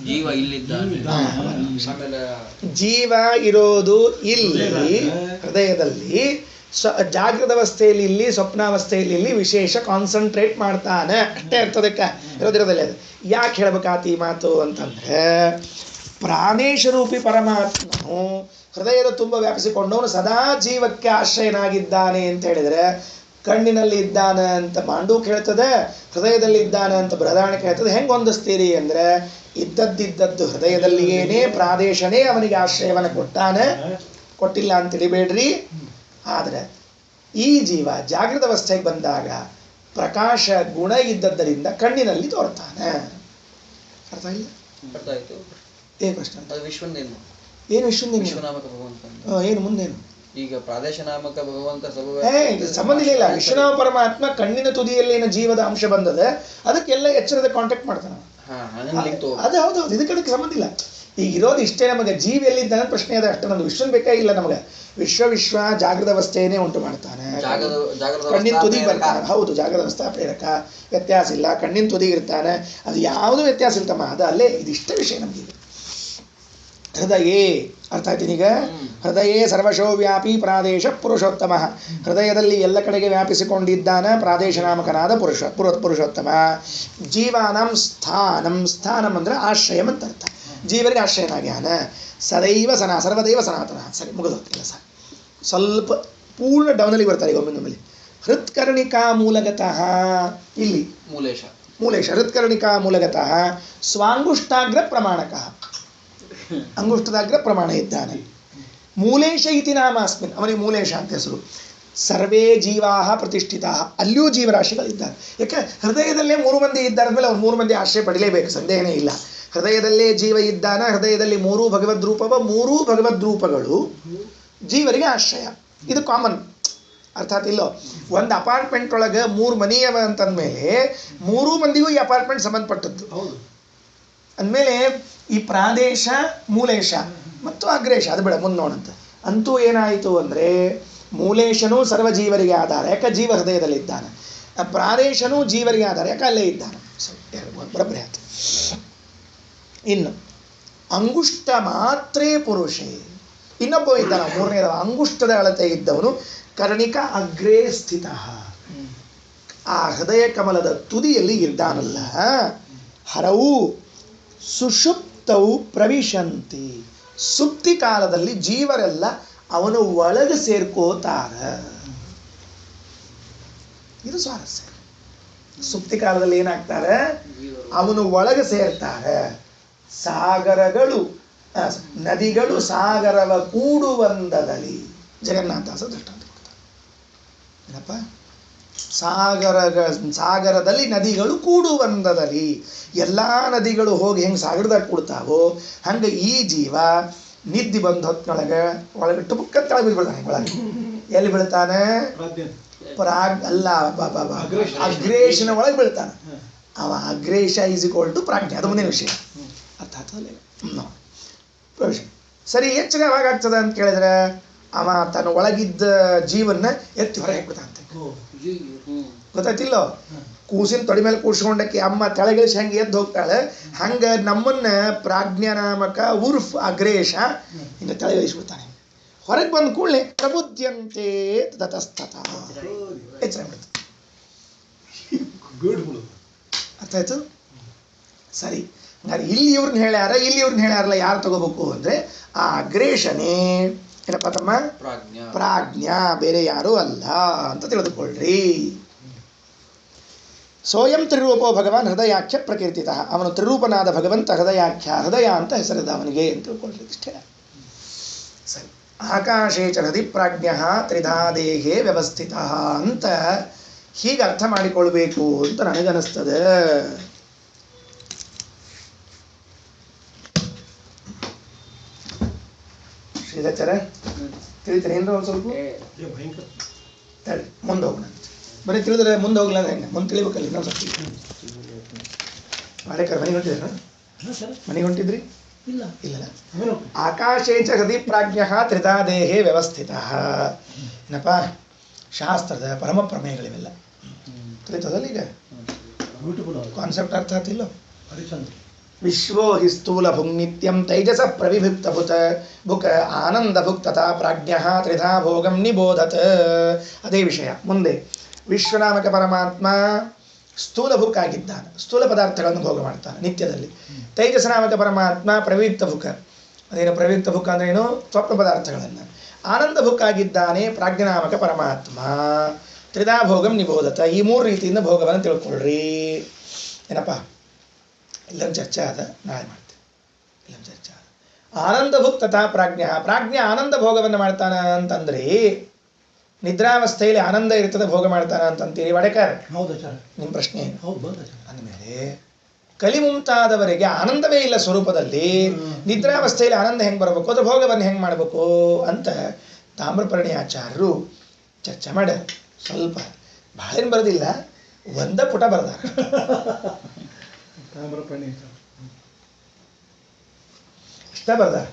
ಜೀವ ಇಲ್ಲಿದ್ದಾನೆ. ಜೀವ ಇರೋದು ಇಲ್ಲಿ ಹೃದಯದಲ್ಲಿ. ಜಾಗೃತ ಅವಸ್ಥೆಯಲ್ಲಿ ಇಲ್ಲಿ, ಸ್ವಪ್ನಾವಸ್ಥೆಯಲ್ಲಿ ಇಲ್ಲಿ ವಿಶೇಷ ಕಾನ್ಸಂಟ್ರೇಟ್ ಮಾಡ್ತಾನೆ ಅಷ್ಟೇ ಇರ್ತದಕ್ಕೆ ಇರೋದಿರೋದಿಲ್ಲ. ಅದು ಯಾಕೆ ಹೇಳ್ಬೇಕಾತಿ ಈ ಮಾತು ಅಂತಂದ್ರೆ, ಪ್ರಾಣೇಶ ರೂಪಿ ಪರಮಾತ್ಮನು ಹೃದಯದ ತುಂಬ ವ್ಯಾಪಿಸಿಕೊಂಡವನು ಸದಾ ಜೀವಕ್ಕೆ ಆಶ್ರಯನಾಗಿದ್ದಾನೆ ಅಂತ ಹೇಳಿದರೆ, ಕಣ್ಣಿನಲ್ಲಿ ಇದ್ದಾನೆ ಅಂತ ಮಾಂಡೂಕ್ ಹೇಳ್ತದೆ, ಹೃದಯದಲ್ಲಿ ಇದ್ದಾನೆ ಅಂತ ಬೃಹದಾರಣ್ಯಕ ಹೇಳ್ತದೆ. ಹೆಂಗೆ ಹೊಂದಿಸ್ತೀರಿ ಅಂದರೆ, ಇದ್ದದ್ದಿದ್ದದ್ದು ಹೃದಯದಲ್ಲಿಯೇನೇ ಪ್ರಾದೇಶನೇ ಅವನಿಗೆ ಆಶ್ರಯವನ್ನು ಕೊಟ್ಟಾನೆ, ಕೊಟ್ಟಿಲ್ಲ ಅಂತ ತಿಳಿಬೇಡ್ರಿ. ಆದರೆ ಈ ಜೀವ ಜಾಗೃತ ಅವಸ್ಥೆಗೆ ಬಂದಾಗ ಪ್ರಕಾಶ ಗುಣ ಇದ್ದದ್ದರಿಂದ ಕಣ್ಣಿನಲ್ಲಿ ತೋರ್ತಾನೆ. ಅರ್ಥ ಇಲ್ಲ? ಅರ್ಥ ಆಯ್ತು. ಏನು ಪ್ರಶ್ನೆ? ಅದು ವಿಶ್ವನೇನು? ಏನು ವಿಶ್ವನೇನು? ವಿಶ್ವನಾಮಕ ಭಗವಂತ. ಏನು ಮುಂದೇನು? ಈಗ ಪ್ರಾದೇಶನಾಮಕ ಭಗವಂತ ಸಂಬಂಧ ಇಲ್ಲ. ವಿಶ್ವನಾಮ ಪರಮಾತ್ಮ ಕಣ್ಣಿನ ತುದಿಯಲ್ಲಿ ಏನು ಜೀವದ ಅಂಶ ಬಂದದೆ ಅದಕ್ಕೆಲ್ಲ ಎಚ್ಚರದ ಕಾಂಟ್ಯಾಕ್ಟ್ ಮಾಡ್ತಾನೆ. ಅದು ಹೌದು, ಇದಕ್ಕೆ ಸಂಬಂಧ ಇಲ್ಲ. ಈಗ ಇರೋದು ಇಷ್ಟೇ. ನಮಗೆ ಜೀವ ಎಲ್ಲಿದ್ದಾನೆ ಪ್ರಶ್ನೆ ಅದ ಅಷ್ಟೇ. ನಮ್ಗೆ ವಿಶ್ವನ್ ಬೇಕಾಗಿಲ್ಲ. ನಮಗೆ ವಿಶ್ವ ಜಾಗೃತ ಅವಸ್ಥೆಯೇ ಉಂಟು ಮಾಡ್ತಾನೆ. ಕಣ್ಣಿನ ತುದಿ ಬರ್ತಾನೆ. ಹೌದು, ಜಾಗೃತ ಅವಸ್ಥೆ ಪ್ರೇರಕ, ವ್ಯತ್ಯಾಸ ಇಲ್ಲ. ಕಣ್ಣಿನ ತುದಿ ಇರ್ತಾನೆ, ಅದು ಯಾವುದೂ ವ್ಯತ್ಯಾಸ ಇಲ್ತಮ್ಮ. ಅದು ಅಲ್ಲೇ ಇದಿಷ್ಟ ವಿಷಯ ನಮಗೆ. ಹೃದಯೇ ಅರ್ಥ ಆಯ್ತೀನಿ ಈಗ. ಹೃದಯೇ ಸರ್ವಶೋ ವ್ಯಾಪಿ ಪ್ರಾದೇಶ ಪುರುಷೋತ್ತಮ. ಹೃದಯದಲ್ಲಿ ಎಲ್ಲ ಕಡೆಗೆ ವ್ಯಾಪಿಸಿಕೊಂಡಿದ್ದಾನ ಪ್ರಾದೇಶನಾಮಕನಾದ ಪುರುಷೋತ್ತಮ. ಜೀವಾನಂ ಸ್ಥಾನಂ. ಸ್ಥಾನಂ ಅಂದರೆ ಆಶ್ರಯಂ ಅಂತ ಅರ್ಥ. ಜೀವರಿಗೆ ಆಶ್ರಯನಾಗ್ಯಾನ. ಸರ್ವದೈವ ಸನಾತನ. ಸರಿ, ಮುಗಿದೋಗ್ತಿಲ್ಲ ಸರ್. ಸ್ವಲ್ಪ ಪೂರ್ಣ ಡೌನಲ್ಲಿ ಬರ್ತಾರೆ ಈಗ ಒಮ್ಮೆಲೆ. ಹೃತ್ಕರ್ಣಿಕಾ ಮೂಲಗತಃ ಇಲ್ಲಿ ಮೂಲೇಶ ಮೂಲೇಶ ಹೃತ್ಕರ್ಣಿಕಾ ಮೂಲಗತಃ ಸ್ವಾಂಗುಷ್ಟಾಗ್ರ ಪ್ರಮಾಣಕಃ, ಅಂಗುಷ್ಟದಾಗ್ರ ಪ್ರಮಾಣ ಇದ್ದಾನೆ. ಮೂಲೇಶ ಇತಿ ನಾಮಾಸ್ಮಿನ್, ಅವನಿಗೆ ಮೂಲೇಶ ಅಂತ ಹೆಸರು. ಸರ್ವೇ ಜೀವಾ ಪ್ರತಿಷ್ಠಿತ, ಅಲ್ಲಿಯೂ ಜೀವರಾಶಿಗಳಿದ್ದಾರೆ. ಯಾಕೆ ಹೃದಯದಲ್ಲೇ 3 ಮಂದಿ ಇದ್ದಾರೆ ಅಂದಮೇಲೆ ಅವ್ರು 3 ಮಂದಿ ಆಶ್ರಯ ಪಡಲೇಬೇಕು, ಸಂದೇಹನೇ ಇಲ್ಲ. ಹೃದಯದಲ್ಲೇ ಜೀವ ಇದ್ದಾನ, ಹೃದಯದಲ್ಲಿ 3 ಭಗವದ್ರೂಪವ, 3 ಭಗವದ್ರೂಪಗಳು ಜೀವರಿಗೆ ಆಶ್ರಯ. ಇದು ಕಾಮನ್, ಅರ್ಥಾತ್ ಇಲ್ಲೋ. ಒಂದು ಅಪಾರ್ಟ್ಮೆಂಟ್ ಒಳಗೆ 3 ಮನೆಯವ ಅಂತಂದಮೇಲೆ 3 ಮಂದಿಗೂ ಈ ಅಪಾರ್ಟ್ಮೆಂಟ್ ಸಂಬಂಧಪಟ್ಟದ್ದು. ಹೌದು. ಅಂದಮೇಲೆ ಈ ಪ್ರಾದೇಶ, ಮೂಲೇಶ ಮತ್ತು ಅಗ್ರೇಶ ಅದು ಬೇಡ, ಮುಂದೆ ನೋಡಂತೆ. ಅಂತೂ ಏನಾಯಿತು ಅಂದರೆ ಮೂಲೇಶನೂ ಸರ್ವಜೀವರಿಗೆ ಆಧಾರ, ಯಾಕೆ ಜೀವ ಹೃದಯದಲ್ಲಿದ್ದಾನೆ. ಪ್ರಾದೇಶನೂ ಜೀವರಿಗೆ ಆಧಾರ, ಯಾಕೆ ಅಲ್ಲೇ ಇದ್ದಾನೆ. ಬರಬರಿ ಆಯ್ತು. ಇನ್ನು ಅಂಗುಷ್ಟ ಮಾತ್ರೇ ಪುರುಷೇ, ಇನ್ನೊಬ್ಬ ಇದ್ದಾನ, 3ನೇದ ಅಂಗುಷ್ಟದ ಅಳತೆ ಇದ್ದವನು. ಕರ್ಣಿಕ ಅಗ್ರೇ ಸ್ಥಿತ, ಆ ಹೃದಯ ಕಮಲದ ತುದಿಯಲ್ಲಿ ಇದ್ದಾನಲ್ಲ. ಹರವು ಸುಷುಪ್ತೌ ಪ್ರವಿಶಂತಿ, ಸುಪ್ತಿ ಕಾಲದಲ್ಲಿ ಜೀವರೆಲ್ಲ ಅವನು ಒಳಗೆ ಸೇರ್ಕೋತಾರ. ಇದು ಸ್ವಾರಸ್ಯ. ಸುಪ್ತಿ ಕಾಲದಲ್ಲಿ ಏನಾಗ್ತಾರೆ, ಅವನು ಒಳಗೆ ಸೇರ್ತಾರೆ. ಸಾಗರಗಳು ನದಿಗಳು ಸಾಗರವ ಕೂಡುವಂದದಲ್ಲಿ, ಜಗನ್ನಾಥಾಸ ದೃಷ್ಟಾಂತ ಕೊಡ್ತಾರೆ. ಏನಪ್ಪ, ಸಾಗರದಲ್ಲಿ ನದಿಗಳು ಕೂಡುವಂದದಲ್ಲಿ, ಎಲ್ಲ ನದಿಗಳು ಹೋಗಿ ಹೆಂಗೆ ಸಾಗರದಾಗ ಕೂಡ್ತಾವೋ ಹಂಗೆ ಈ ಜೀವ ನಿದ್ದೆ ಬಂದ ಹೊತ್ತಿನೊಳಗೆ ಒಳಗೆ ಟುಬುಕ್ಕ ತಳ ಬೀಳ್ತಾನೆ. ಒಳಗೆ ಎಲ್ಲಿ ಬೀಳ್ತಾನೆ, ಅಲ್ಲ ಅಗ್ರೇಶನ ಒಳಗೆ ಬೀಳ್ತಾನೆ. ಅವ ಅಗ್ರೇಶ ಈಸ್ ಈಕ್ವಲ್ ಟು ಪ್ರಾಜ್ಞೆ, ಅದು ಮುಂದಿನ ವಿಷಯ. ಅರ್ಥ ಆಗ್ತದಲ್ಲ ಪ್ರವೇಶ. ಸರಿ, ಎಚ್ಚರ ಯಾವಾಗ ಆಗ್ತದೆ ಅಂತ ಕೇಳಿದ್ರೆ ಅವ ತನ್ನ ಒಳಗಿದ್ದ ಜೀವನ್ನ ಎತ್ತಿ ಹೊರಗೆ ಹಾಕ್ಬಿಡ್ತಾನಂತೆ. ಗೊತ್ತಾಯ್ತಿಲ್ಲೋ, ಕೂಸಿನ ತೊಡೆ ಮೇಲೆ ಕೂಡ್ಸ್ಕೊಂಡಕ್ಕೆ ಅಮ್ಮ ತೆಳಗಿಳಿಸಿ ಹೆಂಗೆ ಎದ್ದು ಹೋಗ್ತಾಳೆ, ಹಂಗೆ ನಮ್ಮನ್ನ ಪ್ರಾಜ್ಞಾನಾಮಕ ಉರ್ಫ್ ಅಗ್ರೇಶ ಇನ್ನು ತೆಳಗಿಳಿಸ್ಬಿಡ್ತಾನೆ. ಹೊರಗೆ ಬಂದ ಕೂಡಲೇ ಪ್ರಬುದ್ಧಂತೆ ತತಸ್ತತ ಎಚ್ಚರ ಬಿಡ್ತಾನೆ. ಅರ್ಥ ಆಯ್ತು? ಸರಿ, ಇಲ್ಲಿ ಇವ್ರನ್ನ ಹೇಳ್ಯಾರಲ್ಲ, ಯಾರು ತಗೋಬೇಕು ಅಂದರೆ ಆ ಅಗ್ರೇಶನೇ ಏನಪ್ಪ ತಮ್ಮ, ಪ್ರಾಜ್ಞಾ, ಬೇರೆ ಯಾರೂ ಅಲ್ಲ ಅಂತ ತಿಳಿದುಕೊಳ್ಳ್ರಿ. ಸೋಯಂ ತ್ರಿರೂಪೋ ಭಗವಾನ್ ಹೃದಯಾಖ್ಯ ಪ್ರಕೀರ್ತಿತ, ಅವನು ತ್ರಿರೂಪನಾದ ಭಗವಂತ ಹೃದಯಾಖ್ಯ, ಹೃದಯ ಅಂತ ಹೆಸರಿದ ಅವನಿಗೆ ಅಂತ ತಿಳ್ಕೊಳ್ರಿ. ಇಷ್ಟೇ. ಸರಿ, ಆಕಾಶೇ ಚ ಹೃದಿ ಪ್ರಾಜ್ಞ ತ್ರಿಧಾ ದೇಹೇ ವ್ಯವಸ್ಥಿತ ಅಂತ ಹೀಗೆ ಅರ್ಥ ಮಾಡಿಕೊಳ್ಬೇಕು ಅಂತ ನನಗನ್ನಿಸ್ತದೆ. ಶ್ರೀಧಚಾರ ತಿಳಿತೀರಿ ಏನ್ರ ಒಂದು ಸ್ವಲ್ಪ ತಡಿ, ಮುಂದೆ ಹೋಗೋಣ. ಬರೀ ತಿಳಿದ್ರೆ ಮುಂದೆ ಹೋಗ್ಲ ಹೆಂಗೆ, ಮುಂದೆ ತಿಳಿಬೇಕಲ್ಲ. ಇನ್ನೊಂದು ಸ್ವಲ್ಪ ಬಾಳೆಕರ್ ಮನೆಗೆ ಹೊಂಟಿದ್ದೀರ? ಮನೆಗೆ ಹೊಂಟಿದ್ರಿ? ಇಲ್ಲ. ಆಕಾಶೇ ಚ ಹೃದಿ ಪ್ರಾಜ್ಞ ತ್ರಿಧಾ ದೇಹೇ ವ್ಯವಸ್ಥಿತ. ಏನಪ್ಪ, ಶಾಸ್ತ್ರದ ಪರಮ ಪ್ರಮೇಯಗಳಿವೆಲ್ಲ ತಿಳಿತದಲ್ಲ. ಈಗ ಕಾನ್ಸೆಪ್ಟ್ ಅರ್ಥ ಆತಿಲ್ಲೋ? ವಿಶ್ವೋ ಹಿ ಸ್ಥೂಲ ಭುಕ್ ನಿತ್ಯಂ ತೈಜಸ ಪ್ರವಿಭುಕ್ತ ಭುಕ್ ಆನಂದ ಭುಕ್ ತಥಾ ಪ್ರಾಜ್ಞ ತ್ರಿಧಾ ಭೋಗಂ ನಿಬೋಧತ್. ಅದೇ ವಿಷಯ ಮುಂದೆ. ವಿಶ್ವನಾಮಕ ಪರಮಾತ್ಮ ಸ್ಥೂಲ ಭುಕ್ ಆಗಿದ್ದಾನೆ, ಸ್ಥೂಲ ಪದಾರ್ಥಗಳನ್ನು ಭೋಗ ಮಾಡ್ತಾನೆ ನಿತ್ಯದಲ್ಲಿ. ತೈಜಸನಾಮಕ ಪರಮಾತ್ಮ ಪ್ರವಿಕ್ತ ಭುಕ್, ಅದೇನು ಪ್ರವಿಕ್ತ ಭುಕ್ ಅಂದ್ರೆ ಏನು, ಸ್ವಪ್ನ ಪದಾರ್ಥಗಳನ್ನು. ಆನಂದ ಭುಕ್ ಆಗಿದ್ದಾನೆ ಪ್ರಾಜ್ಞನಾಮಕ ಪರಮಾತ್ಮ. ತ್ರಿಧಾ ಭೋಗಂ ನಿಬೋಧತ, ಈ 3 ರೀತಿಯಿಂದ ಭೋಗವನ್ನು ತಿಳ್ಕೊಳ್ರಿ. ಏನಪ್ಪ, ಇಲ್ಲೊಂದು ಚರ್ಚೆ ಆದ, ನಾಳೆ ಮಾಡ್ತೇವೆ. ಇಲ್ಲೊಂದು ಚರ್ಚೆ ಆದ. ಆನಂದ ಭುಕ್ ತಥಾ ಪ್ರಾಜ್ಞ ಆನಂದ ಭೋಗವನ್ನು ಮಾಡ್ತಾನ ಅಂತಂದ್ರಿ, ನಿದ್ರಾವಸ್ಥೆಯಲ್ಲಿ ಆನಂದ ಇರ್ತದೆ, ಭೋಗ ಮಾಡ್ತಾನ ಅಂತಂತೀರಿ. ವಡೆಕರ್, ನಿಮ್ಮ ಪ್ರಶ್ನೆ ಏನು? ಅಂದಮೇಲೆ ಕಲಿ ಮುಂತಾದವರಿಗೆ ಆನಂದವೇ ಇಲ್ಲ ಸ್ವರೂಪದಲ್ಲಿ, ನಿದ್ರಾವಸ್ಥೆಯಲ್ಲಿ ಆನಂದ ಹೆಂಗೆ ಬರಬೇಕು, ಅದು ಭೋಗವನ್ನು ಹೆಂಗೆ ಮಾಡಬೇಕು ಅಂತ ತಾಮ್ರಪರ್ಣಿ ಆಚಾರ್ಯರು ಚರ್ಚೆ ಮಾಡ್ಯಾರ. ಸ್ವಲ್ಪ ಭಾಳ ಏನು ಬರೋದಿಲ್ಲ, ಒಂದ ಪುಟ ಬರ್ದಾರ. ಇಷ್ಟ ಬರ್ದಾರ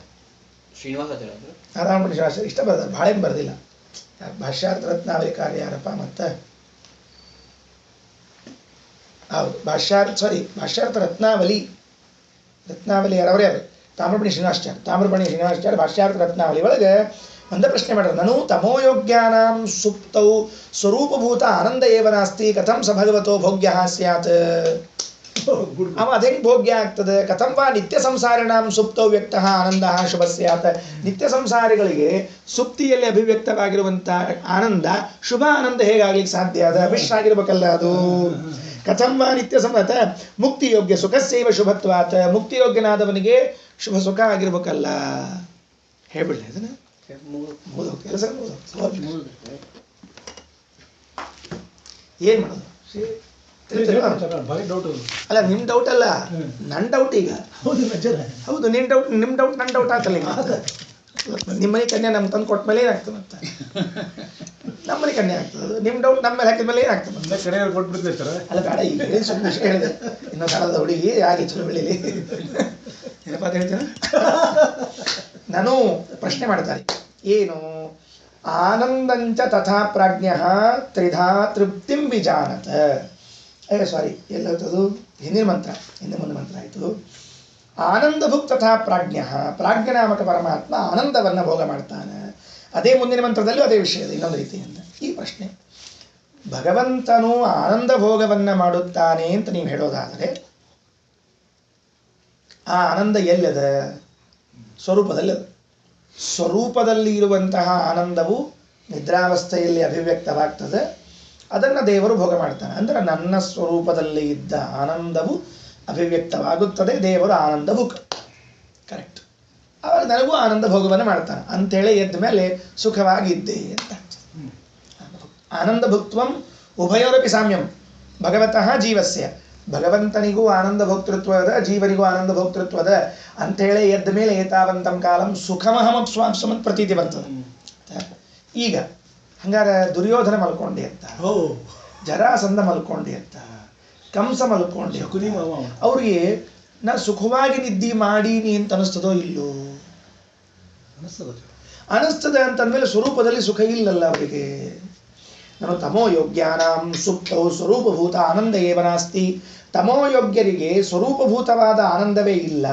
ನಾರಾಯಣ ಶಾಸ್ತ್ರಿ, ಇಷ್ಟ ಬರ್ದಾರ, ಭಾಳ ಏನು ಬರೋದಿಲ್ಲ. ಭಾಷ್ಯಾರ್ಥ ರತ್ನಾವಳಿ ಕಾರ್ಯ ಯಾರಪ್ಪ, ಮತ್ತು ಹೌದು ಭಾಷ್ಯಾರ್ಥ ರತ್ನಾವಳಿ ಯಾರವರೇ ಅವರು ತಾಮ್ರಪರ್ಣಿ ಶ್ರೀನಿವಾಸಾಚಾರ್ಯ ಭಾಷ್ಯಾರ್ಥ ರತ್ನಾವಳಿ ಒಳಗೆ ಒಂದೇ ಪ್ರಶ್ನೆ ಮಾಡ್ಯಾರ. ನನು ತಮೋಯೋಗ್ಯಾನಾಂ ಸುಪ್ತೌ ಸ್ವರೂಪಭೂತ ಆನಂದ ಏವ ನಾಸ್ತಿ ಕಥಂ ಸ ಭಗವತೋ ಭೋಗ್ಯ ಸ್ಯಾತ್. ಅವ ಅದೇನು ಭೋಗ್ಯ ಆಗ್ತದೆ ಕಥಂ ವಾ ನಿತ್ಯ ಸಂಸಾರಿಣಾಂ ಸುಪ್ತೌ ವ್ಯಕ್ತ ಆನಂದ ಶುಭ ಸ್ಯಾತ್ ನಿತ್ಯ ಸಂಸಾರಿಗಳಿಗೆ ಸುಪ್ತಿಯಲ್ಲಿ ಅಭಿವ್ಯಕ್ತವಾಗಿರುವಂಥ ಆನಂದ ಶುಭ ಆನಂದ ಹೇಗಾಗ್ಲಿಕ್ಕೆ ಸಾಧ್ಯ ಅದ ಮಿಶ್ರ ಆಗಿರ್ಬೇಕಲ್ಲ ಅದು ಕಥಂ ವಾ ನಿತ್ಯ ಸಂತ ಮುಕ್ತಿಯೋಗ್ಯ ಸುಖಸ್ಸೇವ ಶುಭತ್ವಾತ್ ಮುಕ್ತಿಯೋಗ್ಯನಾದವನಿಗೆ ಶುಭ ಸುಖ ಆಗಿರ್ಬೇಕಲ್ಲ ಹೇಳ್ಬಿಡ್ಲಿ ಅದನ್ನ ಕೆಲಸ ಏನ್ ಮಾಡೋದು ಭಾರಿ ಡೌಟ್ ಅಲ್ಲ ನಿಮ್ ಡೌಟ್ ಅಲ್ಲ ನನ್ನ ಡೌಟ್ ಈಗ ಹೌದು ನಿಮ್ ಡೌಟ್ ನನ್ನ ಡೌಟ್ ಆಗ್ತಲ್ಲ ಈಗ ನಿಮ್ಮ ಮನೆ ಕನ್ಯಾ ನಮ್ಗೆ ತಂದು ಕೊಟ್ಟ ಮೇಲೆ ಏನಾಗ್ತದೆ ಅಂತ ನಮ್ಮ ಮನೆ ಕನ್ಯಾ ಆಗ್ತದೆ ನಿಮ್ಮ ಡೌಟ್ ನಮ್ಮ ಮೇಲೆ ಹಾಕಿದ ಮೇಲೆ ಏನಾಗ್ತದೆ ಕಡೆ ಕೊಟ್ಬಿಡ್ತೀವಿ ಸರ್ ಅಲ್ಲ ಬೇಡ ಈಗ ಹೇಳಿ ಸುಮ್ಮನೆ ವಿಷಯ ಹೇಳಿದೆ ಇನ್ನೊಂದು ಕಾಲದ ಹುಡುಗಿ ಯಾಕೆ ಚಲೋ ಬೆಳೀಲಿ ಏನಪ್ಪ ಅಂತ ಹೇಳ್ತೀನ ನಾನು ಪ್ರಶ್ನೆ ಮಾಡ್ತಾರೆ ಏನು ಆನಂದಂಚ ತಥಾ ಪ್ರಾಜ್ಞ ತ್ರಿಧಾ ತೃಪ್ತಿಂ ವಿಜಾನತ ಸಾರಿ ಎಲ್ಲದು ಹಿಂದಿನ ಮಂತ್ರ ಹಿಂದೆ ಮುಂದೆ ಮಂತ್ರ ಆಯಿತು ಆನಂದ ಭುಕ್ ತಥಾ ಪ್ರಾಜ್ಞ ಪ್ರಾಜ್ಞನಾಮಕ ಪರಮಾತ್ಮ ಆನಂದವನ್ನು ಭೋಗ ಮಾಡ್ತಾನೆ ಅದೇ ಮುಂದಿನ ಮಂತ್ರದಲ್ಲೂ ಅದೇ ವಿಷಯದ ಇನ್ನೊಂದು ರೀತಿಯಿಂದ ಈ ಪ್ರಶ್ನೆ ಭಗವಂತನು ಆನಂದ ಭೋಗವನ್ನು ಮಾಡುತ್ತಾನೆ ಅಂತ ನೀವು ಹೇಳೋದಾದರೆ ಆ ಆನಂದ ಎಲ್ಲದ ಸ್ವರೂಪದಲ್ಲದ ಸ್ವರೂಪದಲ್ಲಿ ಇರುವಂತಹ ಆನಂದವು ನಿದ್ರಾವಸ್ಥೆಯಲ್ಲಿ ಅಭಿವ್ಯಕ್ತವಾಗ್ತದೆ ಅದನ್ನು ದೇವರು ಭೋಗ ಮಾಡ್ತಾನೆ ಅಂದರೆ ನನ್ನ ಸ್ವರೂಪದಲ್ಲಿ ಇದ್ದ ಆನಂದವು ಅಭಿವ್ಯಕ್ತವಾಗುತ್ತದೆ ದೇವರು ಆನಂದ ಭುಕ್ ಕರೆಕ್ಟ್ ಆವಾಗ ನನಗೂ ಆನಂದ ಭೋಗವನ್ನು ಮಾಡ್ತಾನೆ ಅಂಥೇಳಿ ಎದ್ದ ಮೇಲೆ ಸುಖವಾಗಿದ್ದೆ ಅಂತ ಆನಂದ ಭುಕ್ತ್ವಂ ಉಭಯೋರಪಿ ಸಾಮ್ಯಂ ಭಗವತಃ ಜೀವಸ್ಯ ಭಗವಂತನಿಗೂ ಆನಂದ ಭೋಕ್ತೃತ್ವದ ಜೀವನಿಗೂ ಆನಂದ ಭೋಕ್ತೃತ್ವದ ಅಂಥೇಳಿ ಎದ್ದ ಮೇಲೆ ಏತಾವಂತಂ ಕಾಲಂ ಸುಖಮಹಮಪ್ ಸ್ವಾಂಸಮಂತ ಪ್ರತೀತಿ ಬರ್ತದೆ ಈಗ ಹಂಗಾರೆ ದುರ್ಯೋಧನ ಮಲ್ಕೊಂಡೆ ಅಂತ ಜರಾಸಂಧ ಮಲ್ಕೊಂಡೆ ಅಂತ ಕಂಸ ಮಲ್ಕೊಂಡೆ ಅವ್ರಿಗೆ ನಾ ಸುಖವಾಗಿ ನಿದ್ದೆ ಮಾಡೀನಿ ಅಂತ ಅನಿಸ್ತದೋ ಇಲ್ಲೋ ಅನಿಸ್ತದೆ ಅಂತಂದ್ಮೇಲೆ ಸ್ವರೂಪದಲ್ಲಿ ಸುಖ ಇಲ್ಲಲ್ಲ ಅವರಿಗೆ ನಾನು ತಮೋಯೋಗ್ಯಾನಾಂ ಸುಪ್ತೌ ಸ್ವರೂಪಭೂತ ಆನಂದ ಏವ ನಾಸ್ತಿ ತಮೋಯೋಗ್ಯರಿಗೆ ಸ್ವರೂಪಭೂತವಾದ ಆನಂದವೇ ಇಲ್ಲ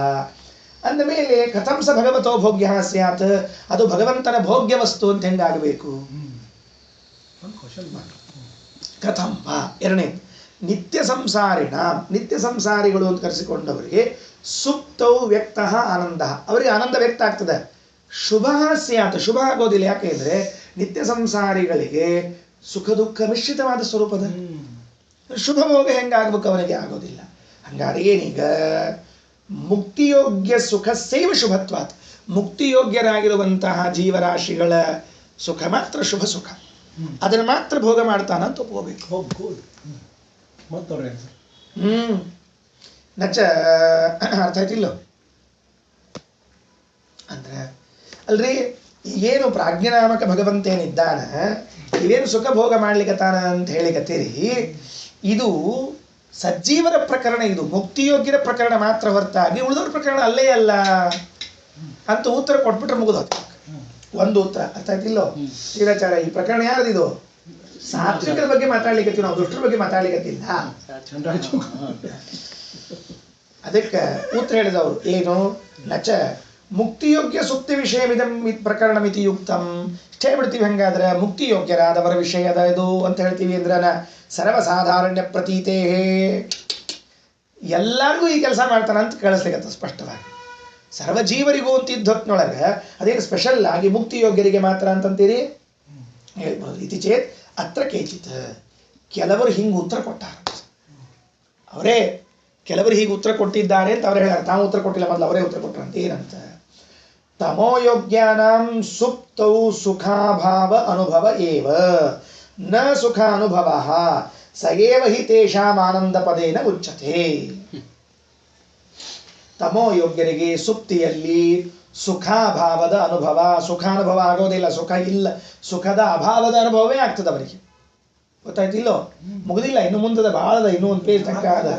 ಅಂದಮೇಲೆ ಕಥಂ ಸ ಭಗವತೋ ಭೋಗ್ಯ ಸ್ಯಾತ್ ಅದು ಭಗವಂತನ ಭೋಗ್ಯ ವಸ್ತು ಅಂತ ಹೆಂಗಾಗಬೇಕು ಕಥಂ ವಾ ಎರಡನೇ ನಿತ್ಯ ಸಂಸಾರಿಣ ನಿತ್ಯ ಸಂಸಾರಿಗಳು ಅಂತ ಕರೆಸಿಕೊಂಡವರಿಗೆ ಸುಪ್ತೌ ವ್ಯಕ್ತ ಆನಂದ ಅವರಿಗೆ ಆನಂದ ವ್ಯಕ್ತ ಆಗ್ತದೆ ಶುಭ ಸ್ಯಾತ್ ಶುಭ ಆಗೋದಿಲ್ಲ ಯಾಕೆ ಅಂದರೆ ನಿತ್ಯ ಸಂಸಾರಿಗಳಿಗೆ ಸುಖ ದುಃಖ ಮಿಶ್ರಿತವಾದ ಸ್ವರೂಪದ ಶುಭ ಭೋಗ ಹೆಂಗಾಗ್ಬೇಕು ಅವನಿಗೆ ಆಗೋದಿಲ್ಲ ಹಂಗಾರೆ ಏನೀಗ ಮುಕ್ತಿಯೋಗ್ಯ ಸುಖ ಸೇವ ಶುಭತ್ವಾತ್ ಮುಕ್ತಿಯೋಗ್ಯರಾಗಿರುವಂತಹ ಜೀವರಾಶಿಗಳ ಸುಖ ಮಾತ್ರ ಶುಭ ಸುಖ ಅದನ್ನು ಮಾತ್ರ ಭೋಗ ಮಾಡ್ತಾನ ಅಂತ ಒಪ್ಕೋಬೇಕು ನಚ ಅರ್ಥ ಆಯ್ತಿಲ್ಲೋ ಅಂದ್ರೆ ಅಲ್ರಿ ಏನು ಪ್ರಾಜ್ಞನಾಮಕ ಭಗವಂತೇನಿದ್ದಾನ ಇವೇನು ಸುಖ ಭೋಗ ಮಾಡ್ಲಿಕ್ಕತ್ತಾನ ಅಂತ ಹೇಳಿಕತ್ತೀರಿ ಇದು ಸಜ್ಜೀವರ ಪ್ರಕರಣ ಇದು ಮುಕ್ತಿಯೋಗ್ಯರ ಪ್ರಕರಣ ಮಾತ್ರ ಹೊರತಾಗಿ ಉಳಿದವ್ರ ಪ್ರಕರಣ ಅಲ್ಲೇ ಅಲ್ಲ ಅಂತ ಉತ್ತರ ಕೊಟ್ಬಿಟ್ರೆ ಮುಗಿದೋದು ಒಂದು ಉತ್ತರ ಅರ್ಥ ಆಯ್ತಿಲ್ಲೋ ಶ್ರೀರಾಚಾರ್ಯ ಈ ಪ್ರಕರಣ ಯಾರದಿದು ಸಾತ್ವಿಕರ ಬಗ್ಗೆ ಮಾತಾಡ್ಲಿಕ್ಕತ್ತೀವಿ ನಾವು ದುಷ್ಟರ ಬಗ್ಗೆ ಮಾತಾಡ್ಲಿಕ್ಕತ್ತಿಲ್ಲ ಅದಕ್ಕೆ ಉತ್ತರ ಹೇಳಿದವರು ಏನು ನಚ ಮುಕ್ತಿಯೋಗ್ಯ ಸುಪ್ತಿ ವಿಷಯವಿದಂ ಪ್ರಕರಣ ಮಿತಿ ಯುಕ್ತಂ ಇಷ್ಟೇ ಬಿಡ್ತೀವಿ ಹಂಗಾದ್ರೆ ಮುಕ್ತಿಯೋಗ್ಯರಾದವರ ವಿಷಯದ ಇದು ಅಂತ ಹೇಳ್ತೀವಿ ಅಂದ್ರೆ ಸರ್ವಸಾಧಾರಣ್ಯ ಪ್ರತೀತೇ ಎಲ್ಲರಿಗೂ ಈ ಕೆಲಸ ಮಾಡ್ತಾನೆ ಅಂತ ಕೇಳಿಸ್ಲಿಕ್ಕೆ ಸ್ಪಷ್ಟವಾಗಿ ಸರ್ವಜೀವರಿಗೂ ಅಂತ ಇದ್ದೊತ್ನೊಳಗೆ ಅದೇನು ಸ್ಪೆಷಲ್ ಆಗಿ ಮುಕ್ತಿಯೋಗ್ಯರಿಗೆ ಮಾತ್ರ ಅಂತಂತೀರಿ ಹೇಳ್ಬೋದು ಇತಿ ಚೇತ್ ಅತ್ರ ಕೇಚಿತ್ ಕೆಲವರು ಹಿಂಗೆ ಉತ್ತರ ಕೊಟ್ಟಾರ ಅವರೇ ಕೆಲವರು ಹೀಗೆ ಉತ್ತರ ಕೊಟ್ಟಿದ್ದಾರೆ ಅಂತ ಅವ್ರು ಹೇಳ್ಯಾರ ತಾವು ಉತ್ತರ ಕೊಟ್ಟಿಲ್ಲ ಮೊದಲು ಅವರೇ ಉತ್ತರ ಕೊಟ್ಟರು ಅಂತ ಏನಂತ ತಮೋಯೋಗ್ಯಾನಾಂ ಸುಪ್ತೌ ಸುಖಾಭಾವ ಅನುಭವ ಏವ ನ ಸುಖ ಅನುಭವ ಸಯೇವ ಹಿ ತೇಷಾಂ ಆನಂದ ಪದೇನ ಉಚ್ಯತೆ ತಮೋಯೋಗ್ಯರಿಗೆ ಸುಪ್ತಿಯಲ್ಲಿ ಸುಖಾಭಾವದ ಅನುಭವ ಸುಖಾನುಭವ ಆಗೋದಿಲ್ಲ ಸುಖ ಇಲ್ಲ ಸುಖದ ಅಭಾವದ ಅನುಭವವೇ ಆಗ್ತದೆ ಅವರಿಗೆ ಗೊತ್ತಾಯ್ತಿಲ್ಲೋ ಮುಗಿದಿಲ್ಲ ಇನ್ನು ಮುಂದದ ಭಾಳದ ಇನ್ನೂ ಒಂದು ಪೇಜ್ ತನಕ ಅದ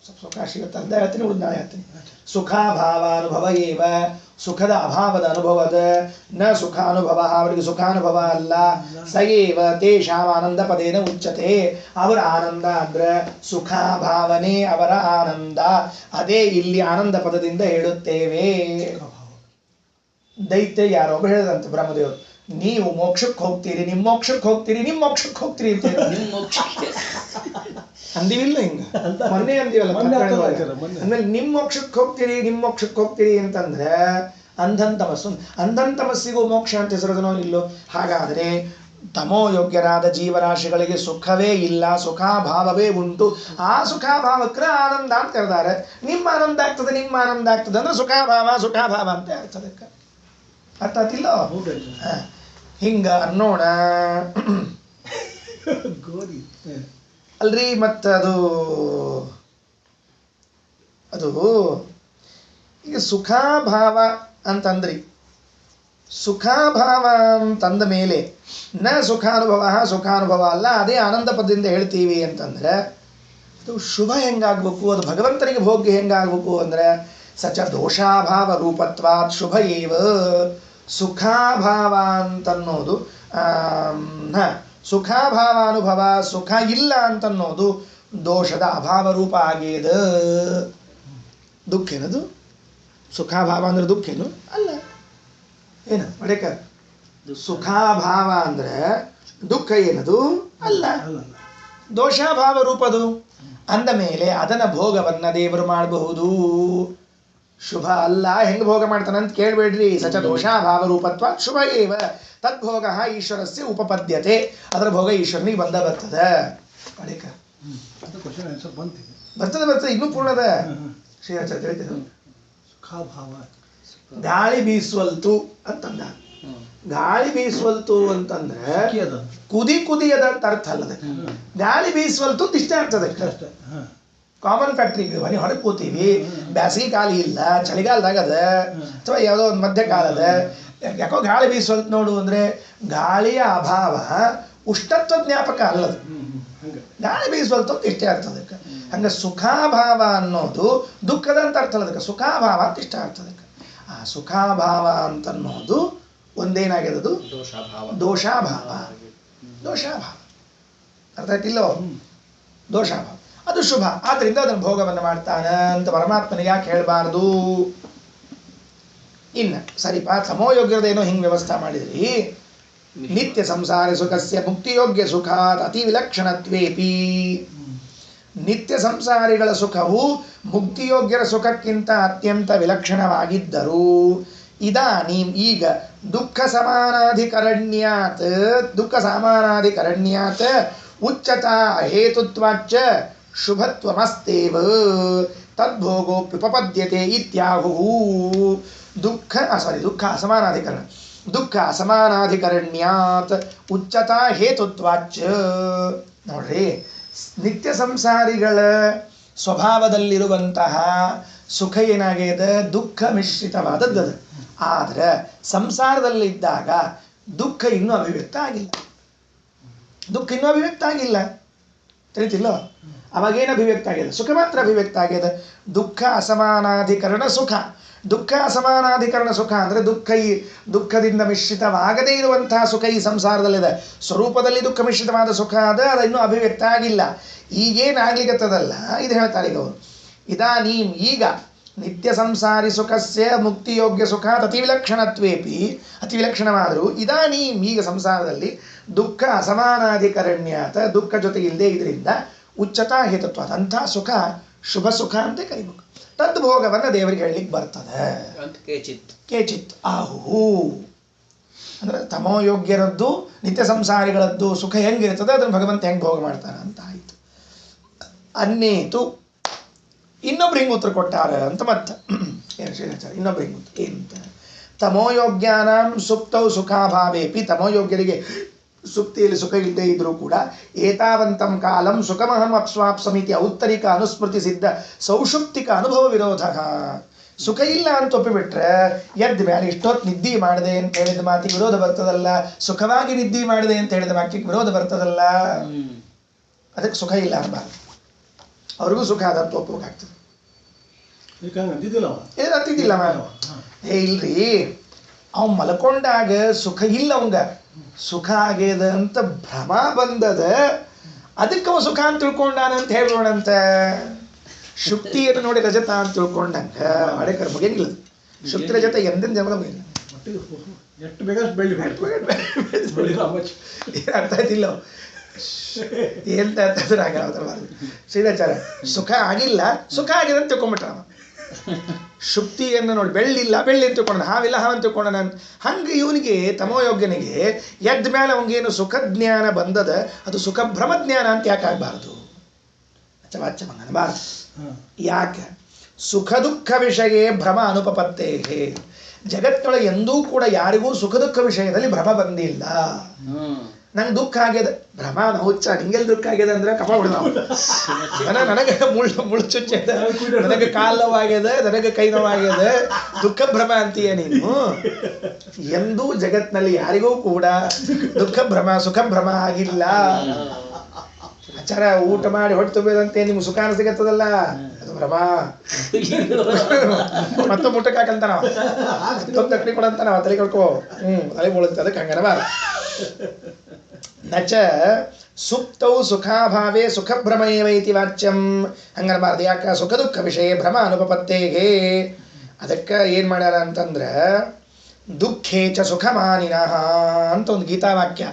ಸುಖಾಶಿ ಇವತ್ತು ಅರ್ಧ ಹೇಳ್ತೀನಿ ಉಳಿದ ನಾಳೆ ಹೇಳ್ತೀನಿ ಸುಖಾಭಾವ ಅನುಭವ ಏವ ಸುಖದ ಅಭಾವದ ಅನುಭವದ ನ ಸುಖಾನುಭವ ಅವರಿಗೆ ಸುಖಾನುಭವ ಅಲ್ಲ ಸಯೇವ ತೇಷಾಂ ಆನಂದ ಪದೇನ ಉಚ್ಯತೆ ಅವರ ಆನಂದ ಅಂದ್ರೆ ಸುಖಾಭಾವನೆ ಅವರ ಆನಂದ ಅದೇ ಇಲ್ಲಿ ಆನಂದ ಪದದಿಂದ ಹೇಳುತ್ತೇವೆ ದೈತ್ಯ ಯಾರೊಬ್ಬ ಹೇಳಿದಂತೆ ಬ್ರಹ್ಮದೇವರು ನೀವು ಮೋಕ್ಷಕ್ಕೆ ಹೋಗ್ತೀರಿ ನಿಮ್ಮ ಮೋಕ್ಷಕ್ಕೆ ಹೋಗ್ತೀರಿ ನಿಮ್ಮ ಮೋಕ್ಷಕ್ಕೆ ಹೋಗ್ತೀರಿ ಅಂತ ಅಂದಿವಿಲ್ಲ ಹಿಂಗ ಮೊನ್ನೆ ಅಂದಿವಲ್ಲ ಮೊನ್ನೆ ತಕ್ಕಂಡು ಅಂತಲ್ಲ ಹೋಗಿ. ಆಚಾರ್ಯ, ಮೊನ್ನೆ. ಅಂದ್ಮೇಲೆ ನಿಮ್ಮ ಮೋಕ್ಷಕ್ಕೆ ಹೋಗ್ತೀರಿ ಅಂತಂದ್ರೆ ಅಂಧನ್ ತಮಸ್ಸು, ಅಂಧನ್ ತಮಸ್ಸಿಗೂ ಮೋಕ್ಷ ಅಂತ ಹೆಸರದನೋ ಇಲ್ಲೋ. ಹಾಗಾದರೆ ತಮೋ ಯೋಗ್ಯರಾದ ಜೀವರಾಶಿಗಳಿಗೆ ಸುಖವೇ ಇಲ್ಲ, ಸುಖಾಭಾವವೇ ಉಂಟು. ಆ ಸುಖಾಭಾವಕ್ಕೆ ಆನಂದ ಅಂತ ಕರೆದಾರೆ. ನಿಮ್ಮ ಆನಂದ ಆಗ್ತದೆ ಅಂದ್ರೆ ಸುಖಾಭಾವ ಅಂತ ಆಗ್ತದೆ. ಅರ್ಥ ಆತಿಲ್ಲ? ಹೌದು ಆಚಾರ್ಯ. ಹ. ಹಿಂಗ ಅನ್ನೋಣ. ಗೋರಿ. ಅಲ್ರಿ ಮತ್ತು ಅದು ಈಗ ಸುಖಾಭಾವ ಅಂತಂದ್ರಿ, ಸುಖಾಭಾವ ಅಂತಂದ ಮೇಲೆ ನ ಸುಖಾನುಭವ ಅಲ್ಲ, ಅದೇ ಆನಂದ ಪದದಿಂದ ಹೇಳ್ತೀವಿ ಅಂತಂದ್ರೆ ಅದು ಶುಭ ಹೆಂಗಾಗ್ಬೇಕು, ಅದು ಭಗವಂತನಿಗೆ ಭೋಗ್ಯ ಹೆಂಗಾಗ್ಬೇಕು ಅಂದ್ರೆ ಸಚ ದೋಷಾಭಾವ ರೂಪತ್ವಾತ್ ಶುಭ ಏವ. ಸುಖಾಭಾವ ಅಂತನ್ನೋದು ಸುಖಾಭಾವಾನುಭವ, ಸುಖ ಇಲ್ಲ ಅಂತನ್ನೋದು ದೋಷದ ಅಭಾವ ರೂಪ ಆಗೇದ. ದುಃಖ ಏನದು? ಸುಖಾಭಾವ ಅಂದ್ರೆ ದುಃಖ ಏನು ಅಲ್ಲ. ಏನು ಒಡೆಕ ಸುಖಾಭಾವ ಅಂದ್ರೆ ದುಃಖ ಏನದು ಅಲ್ಲ, ದೋಷಾಭಾವ ರೂಪದು. ಅಂದ ಮೇಲೆ ಅದನ್ನ ಭೋಗವನ್ನ ದೇವರು ಮಾಡಬಹುದು. ಶುಭ ಅಲ್ಲ, ಹೆಂಗ್ ಭೋಗ ಮಾಡ್ತಾನಂತ ಕೇಳಬೇಡ್ರಿ. ಸಚ ದೋಷಾಭಾವ ರೂಪತ್ವ ಶುಭ ಏವ ತದ್ಭೋಗ ಈಶ್ವರಸ್ಯ ಉಪಪದ್ಯತೆ. ಅದರ ಭೋಗ ಈಶ್ವರನಿಗೆ ಬರ್ತದೆ. ಅಡಿಕ ಅದು ಕ್ವಶನ್ ಆನ್ಸರ್ ಬಂತಿದೆ. ಬರ್ತದೆ ಇನ್ನೂ ಪೂರ್ಣದ ಶ್ರೀರಾಚಾರ್ಯ ಹೇಳ್ತಿದ್ರು. ಸುಖಾಭಾವ ಗಾಳಿ ಬೀಸುವಲ್ತು ಅಂತಂದ. ಗಾಳಿ ಬೀಸುವಲ್ತು ಅಂತಂದ್ರೆ ಕುದಿಯದ ಅಂತ ಅರ್ಥ ಅಲ್ಲದ. ಗಾಳಿ ಬೀಸುವಲ್ತು ಅಂತ ಇಷ್ಟ ಆಗ್ತದೆ. ಅಷ್ಟೇ. ಕಾಮನ್ ಫ್ಯಾಕ್ಟ್ರಿಗೆ ಮನೆ ಹೊರಗೆ ಕೂತೀವಿ, ಬ್ಯಾಸಿಗೆ ಕಾಲ ಇಲ್ಲ, ಚಳಿಗಾಲದಾಗ ಅದ ಅಥವಾ ಯಾವುದೋ ಒಂದು ಮಧ್ಯಕಾಲದ, ಯಾಕೋ ಗಾಳಿ ಬೀಸುವಲ್ತು ನೋಡು ಅಂದ್ರೆ ಗಾಳಿಯ ಅಭಾವ ಉಷ್ಣತ್ವ ಜ್ಞಾಪಕ ಅಲ್ಲದು. ಗಾಳಿ ಬೀಸುವಲ್ತು ಅಂತ ಇಷ್ಟೇ ಆಗ್ತದೆ. ಹಂಗ ಸುಖಾಭಾವ ಅನ್ನೋದು ದುಃಖದಂತ ಅರ್ಥ ಅಲ್ಲದಕ್ಕೆ, ಸುಖಾಭಾವ ಅಂತ ಇಷ್ಟ ಆಗ್ತದಕ್ಕೆ. ಆ ಸುಖಾಭಾವ ಅಂತನ್ನೋದು ಒಂದೇನಾಗಿದೆ, ಅದು ದೋಷಾಭಾವ. ಅರ್ಥ ಆಯ್ತಿಲ್ಲೋ? ದೋಷಾಭಾವ ಅದು ಶುಭ. ಆದ್ರಿಂದ ಅದನ್ನು ಭೋಗವನ್ನು ಮಾಡ್ತಾನ ಅಂತ ಪರಮಾತ್ಮನಿಗೆ ಯಾಕೆ ಹೇಳಬಾರ್ದು? ಇನ್ನು ಸರಿಪಾ, ಸಮೋಯೋಗ್ಯದೇನೋ ಹಿಂಗೆ ವ್ಯವಸ್ಥೆ ಮಾಡಿದ್ರಿ. ನಿತ್ಯ ಸಂಸಾರ ಸುಖಸ್ಯ ಮುಕ್ತಿಯೋಗ್ಯ ಸುಖಾತ್ ಅತಿ ವಿಲಕ್ಷಣತ್ವೇಪಿ. ನಿತ್ಯ ಸಂಸಾರಿಗಳ ಸುಖವು ಮುಕ್ತಿಯೋಗ್ಯರ ಸುಖಕ್ಕಿಂತ ಅತ್ಯಂತ ವಿಲಕ್ಷಣವಾಗಿದ್ದರೂ ಇದಾನೀಂ ಈಗ ದುಃಖ ಸಮಾನಾಧಿಕರಣ್ಯಾತ್ ಉಚ್ಚತಾ ಹೇತುತ್ವಾಚ್ಚ ಶುಭತ್ವಮಸ್ತೇವ ತದ್ಭೋಗೋಪ್ಯುಪಪದ್ಯತೆ ಇತ್ಯಾಹುಃ. ದುಃಖ ಅಸಮಾನಾಧಿಕರಣ್ಯಾತ್ ಉಚ್ಚತಾ ಹೇತುತ್ವಾಚ್ಚ. ನೋಡ್ರಿ, ನಿತ್ಯ ಸಂಸಾರಿಗಳ ಸ್ವಭಾವದಲ್ಲಿರುವಂತಹ ಸುಖ ಏನಾಗಿದೆ, ದುಃಖ ಮಿಶ್ರಿತವಾದದ್ದು. ಆದರೆ ಸಂಸಾರದಲ್ಲಿದ್ದಾಗ ದುಃಖ ಇನ್ನೂ ಅಭಿವ್ಯಕ್ತ ಆಗಿಲ್ಲ. ತಿಳಿತಿಲ್ಲೋ? ಅವಾಗೇನು ಅಭಿವ್ಯಕ್ತ ಆಗಿದೆ? ಸುಖ ಮಾತ್ರ ಅಭಿವ್ಯಕ್ತ ಆಗಿದೆ. ದುಃಖ ಅಸಮಾನಾಧಿಕರಣ ಸುಖ. ದುಃಖ ಅಸಮಾನಾಧಿಕರಣ ಸುಖ ಅಂದರೆ ದುಃಖದಿಂದ ಮಿಶ್ರಿತವಾಗದೇ ಇರುವಂತಹ ಸುಖ ಈ ಸಂಸಾರದಲ್ಲಿದೆ. ಸ್ವರೂಪದಲ್ಲಿ ದುಃಖ ಮಿಶ್ರಿತವಾದ ಸುಖ ಅದು ಇನ್ನೂ ಅಭಿವ್ಯಕ್ತ ಆಗಿಲ್ಲ. ಈಗೇನಾಗ್ಲಿಕ್ಕತ್ತದಲ್ಲ ಇದು ಹೇಳ್ತಾರೆ ಈಗ ಅವರು. ಇದಾನೀಂ ಈಗ ನಿತ್ಯ ಸಂಸಾರಿ ಸುಖಸ್ಯ ಮುಕ್ತಿಯೋಗ್ಯ ಸುಖ ಅತಿ ವಿಲಕ್ಷಣತ್ವೇಪಿ, ಅತಿ ವಿಲಕ್ಷಣವಾದರೂ ಇದಾನೀಂ ಈಗ ಸಂಸಾರದಲ್ಲಿ ದುಃಖ ಅಸಮಾನಾಧಿಕರಣ್ಯಾತ, ದುಃಖ ಜೊತೆ ಇಲ್ಲದೆ ಇದರಿಂದ ಉಚ್ಚತಾ ಹೇತತ್ವ, ಅಂಥ ಸುಖ ಶುಭ ಸುಖ ಅಂತ ಕರಿಬೇಕು. ತದ್ಭೋಗವನ್ನು ದೇವರಿಗೆ ಹೇಳಲಿಕ್ಕೆ ಬರ್ತದೆ. ಕೇಚಿತ್ ಆಹು ಅಂದ್ರೆ ತಮೋಯೋಗ್ಯರದ್ದು ನಿತ್ಯ ಸಂಸಾರಿಗಳದ್ದು ಸುಖ ಹೆಂಗಿರ್ತದೆ ಅದನ್ನು ಭಗವಂತ ಹೆಂಗೆ ಭೋಗ ಮಾಡ್ತಾನೆ ಅಂತ ಆಯಿತು. ಅನ್ನೇತು ಇನ್ನೊಬ್ರು ಹಿಂಗೆ ಉತ್ತರ ಕೊಟ್ಟಾರ ಅಂತ ಮತ್ತೆ ಇನ್ನೊಬ್ರು ಹಿಂಗೆ ಉತ್ತರ ಏನಂತ, ತಮೋಯೋಗ್ಯಾನಾಂ ಸುಪ್ತೌ ಸುಖಾಭಾವೇಪಿ. ತಮೋಯೋಗ್ಯರಿಗೆ ಸುಪ್ತಿಯಲ್ಲಿ ಸುಖ ಇಲ್ಲದೆ ಇದ್ರೂ ಕೂಡ ಏತಾವಂತಂ ಕಾಲಂ ಸುಖಮಹಂ ಅಪ್ಸ್ವಾಪ್ಸಮಿತಿ ಔತ್ತರಿಕ ಅನುಸ್ಮೃತಿ ಸಿದ್ಧ ಸೌಷುಪ್ತಿಕ ಅನುಭವ ವಿರೋಧ. ಸುಖ ಇಲ್ಲ ಅಂತ ಒಪ್ಪಿಬಿಟ್ರೆ ಎದ್ದ ಮೇಲೆ ಇಷ್ಟೊತ್ತು ನಿದ್ದೆ ಮಾಡಿದೆ ಅಂತ ಹೇಳಿದ ಮಾತಿಗೆ ವಿರೋಧ ಬರ್ತದಲ್ಲ, ಸುಖವಾಗಿ ನಿದ್ದೆ ಮಾಡಿದೆ ಅಂತ ಹೇಳಿದ ವಾಕ್ಯಕ್ಕೆ ವಿರೋಧ ಬರ್ತದಲ್ಲ. ಅದಕ್ಕೆ ಸುಖ ಇಲ್ಲ ಅನ್ನಬಾರ್ದು, ಅವ್ರಿಗೂ ಸುಖ ಆದಂತ ಒಪ್ಪಬೇಕಾಗ್ತದೆ. ಅಂತಿದ್ದಿಲ್ಲ ಇಲ್ರಿ, ಅವ್ ಮಲ್ಕೊಂಡಾಗ ಸುಖ ಇಲ್ಲ, ಅವಂಗ ಸುಖ ಆಗ್ಯದ ಅಂತ ಭ್ರಮ ಬಂದದ, ಅದಕ್ಕೆ ಅವ ಸುಖ ಅಂತ ತಿಳ್ಕೊಂಡಾನಂತ ಹೇಳ್ಬೋಣಂತ. ಶುಕ್ತಿಯನ್ನು ನೋಡಿ ರಜತ ಅಂತ ತಿಳ್ಕೊಂಡಂಗ ಅಡೆಕರ್ ಮುಗಿಯಂಗಿಲ್ಲ. ಶುಕ್ತಿ ರಜತ ಎಂದಿನ ಜನ್ಮದ ಮುಗಿಲ್ಲ. ಅರ್ಥ ಆಯ್ತಿಲ್ಲ. ಎಂತ ಅಂತಂದ್ರೆ ಆಗಬಾರ್ದು. ಶ್ರೀರಾಚಾರ್ಯ ಸುಖ ಆಗಿಲ್ಲ, ಸುಖ ಆಗಿದೆ ಅಂತ ತಿಳ್ಕೊಂಬಿಟ್ರ ಅವ. ಶುಕ್ತಿಯನ್ನು ನೋಡಿ, ಬೆಳ್ಳಿಲ್ಲ ಬೆಳ್ಳಿ ಅಂತ ತಿಳ್ಕೊಂಡ, ಹಾವಿಲ್ಲ ಹಾವಂತ ತಿಳ್ಕೊಂಡ. ಹಂಗೆ ಇವನಿಗೆ ತಮೋಯೋಗ್ಯನಿಗೆ ಎದ್ದ ಮೇಲೆ ಅವನಿಗೇನು ಸುಖ ಜ್ಞಾನ ಬಂದದ, ಅದು ಸುಖ ಭ್ರಮ ಜ್ಞಾನ ಅಂತ ಯಾಕೆ ಆಗಬಾರ್ದು? ಅನ್ನಬಾರ್ದು. ಯಾಕೆ? ಸುಖ ದುಃಖ ವಿಷಯ ಭ್ರಮ ಅನುಪಪತ್ತೇ. ಜಗತ್ತಿನೊಳಗೆ ಎಂದೂ ಕೂಡ ಯಾರಿಗೂ ಸುಖ ದುಃಖ ವಿಷಯದಲ್ಲಿ ಭ್ರಮ ಬಂದಿಲ್ಲ. ನಂಗೆ ದುಃಖ ಆಗ್ಯದ, ಭ್ರಮ ಹುಚ್ಚ, ನಿಂಗೆಲ್ಲಿ ದುಃಖ ಆಗ್ಯದ ಅಂದ್ರೆ ಕಪ ಬಿಡ್ದಾವ. ನನಗೆ ಮುಳ್ಳು ಚುಚ್ಚದ, ನನಗೆ ಕಾಲು ನೋವಾಗ್ಯದ, ನನಗೆ ಕೈ ನೋವಾಗ್ಯದ, ದುಃಖ ಭ್ರಮ ಅಂತೀಯ ನೀನು. ಎಂದೂ ಜಗತ್ತಿನಲ್ಲಿ ಯಾರಿಗೂ ಕೂಡ ದುಃಖ ಭ್ರಮ ಸುಖ ಭ್ರಮ ಆಗಿಲ್ಲ. ಆಚಾರ ಊಟ ಮಾಡಿ ಹೊಟ್ಟೆ ತುಂಬಿದಂತೆ ನಿಮ್ಗೆ ಸುಖ ಅನಿಸಿಗತ್ತದಲ್ಲ, ಅದು ಭ್ರಮ. ಮತ್ತೊಂದು ಮುಟ್ಟಕ್ಕೆ ಹಾಕಂತಾನ, ಮತ್ತೊಂದು ತಕ್ಕಡಿ ಕೊಡಂತಾನ, ತಲೆ ಕಳ್ಕೊ. ತಲೆ ಮುಳುತ್ತೆ, ಅದಕ್ಕೆ ಹಂಗನಬಾರ. ನಚ ಸುಪ್ತೌ ಸುಖಾಭಾವೇ ಸುಖಭ್ರಮ ಏವ ಇತಿ ವಾಚ್ಯಂ. ಹಂಗನಬಾರ್ದು. ಯಾಕೆ? ಸುಖ ದುಃಖ ವಿಷಯ ಭ್ರಮ ಅನುಪಪತ್ತೇಗೆ. ಅದಕ್ಕೆ ಏನು ಮಾಡ್ಯಾರ ಅಂತಂದ್ರೆ ದುಃಖೇ ಚ ಸುಖಮಾನಿನಃ ಅಂತ ಒಂದು ಗೀತಾವಾಕ್ಯ.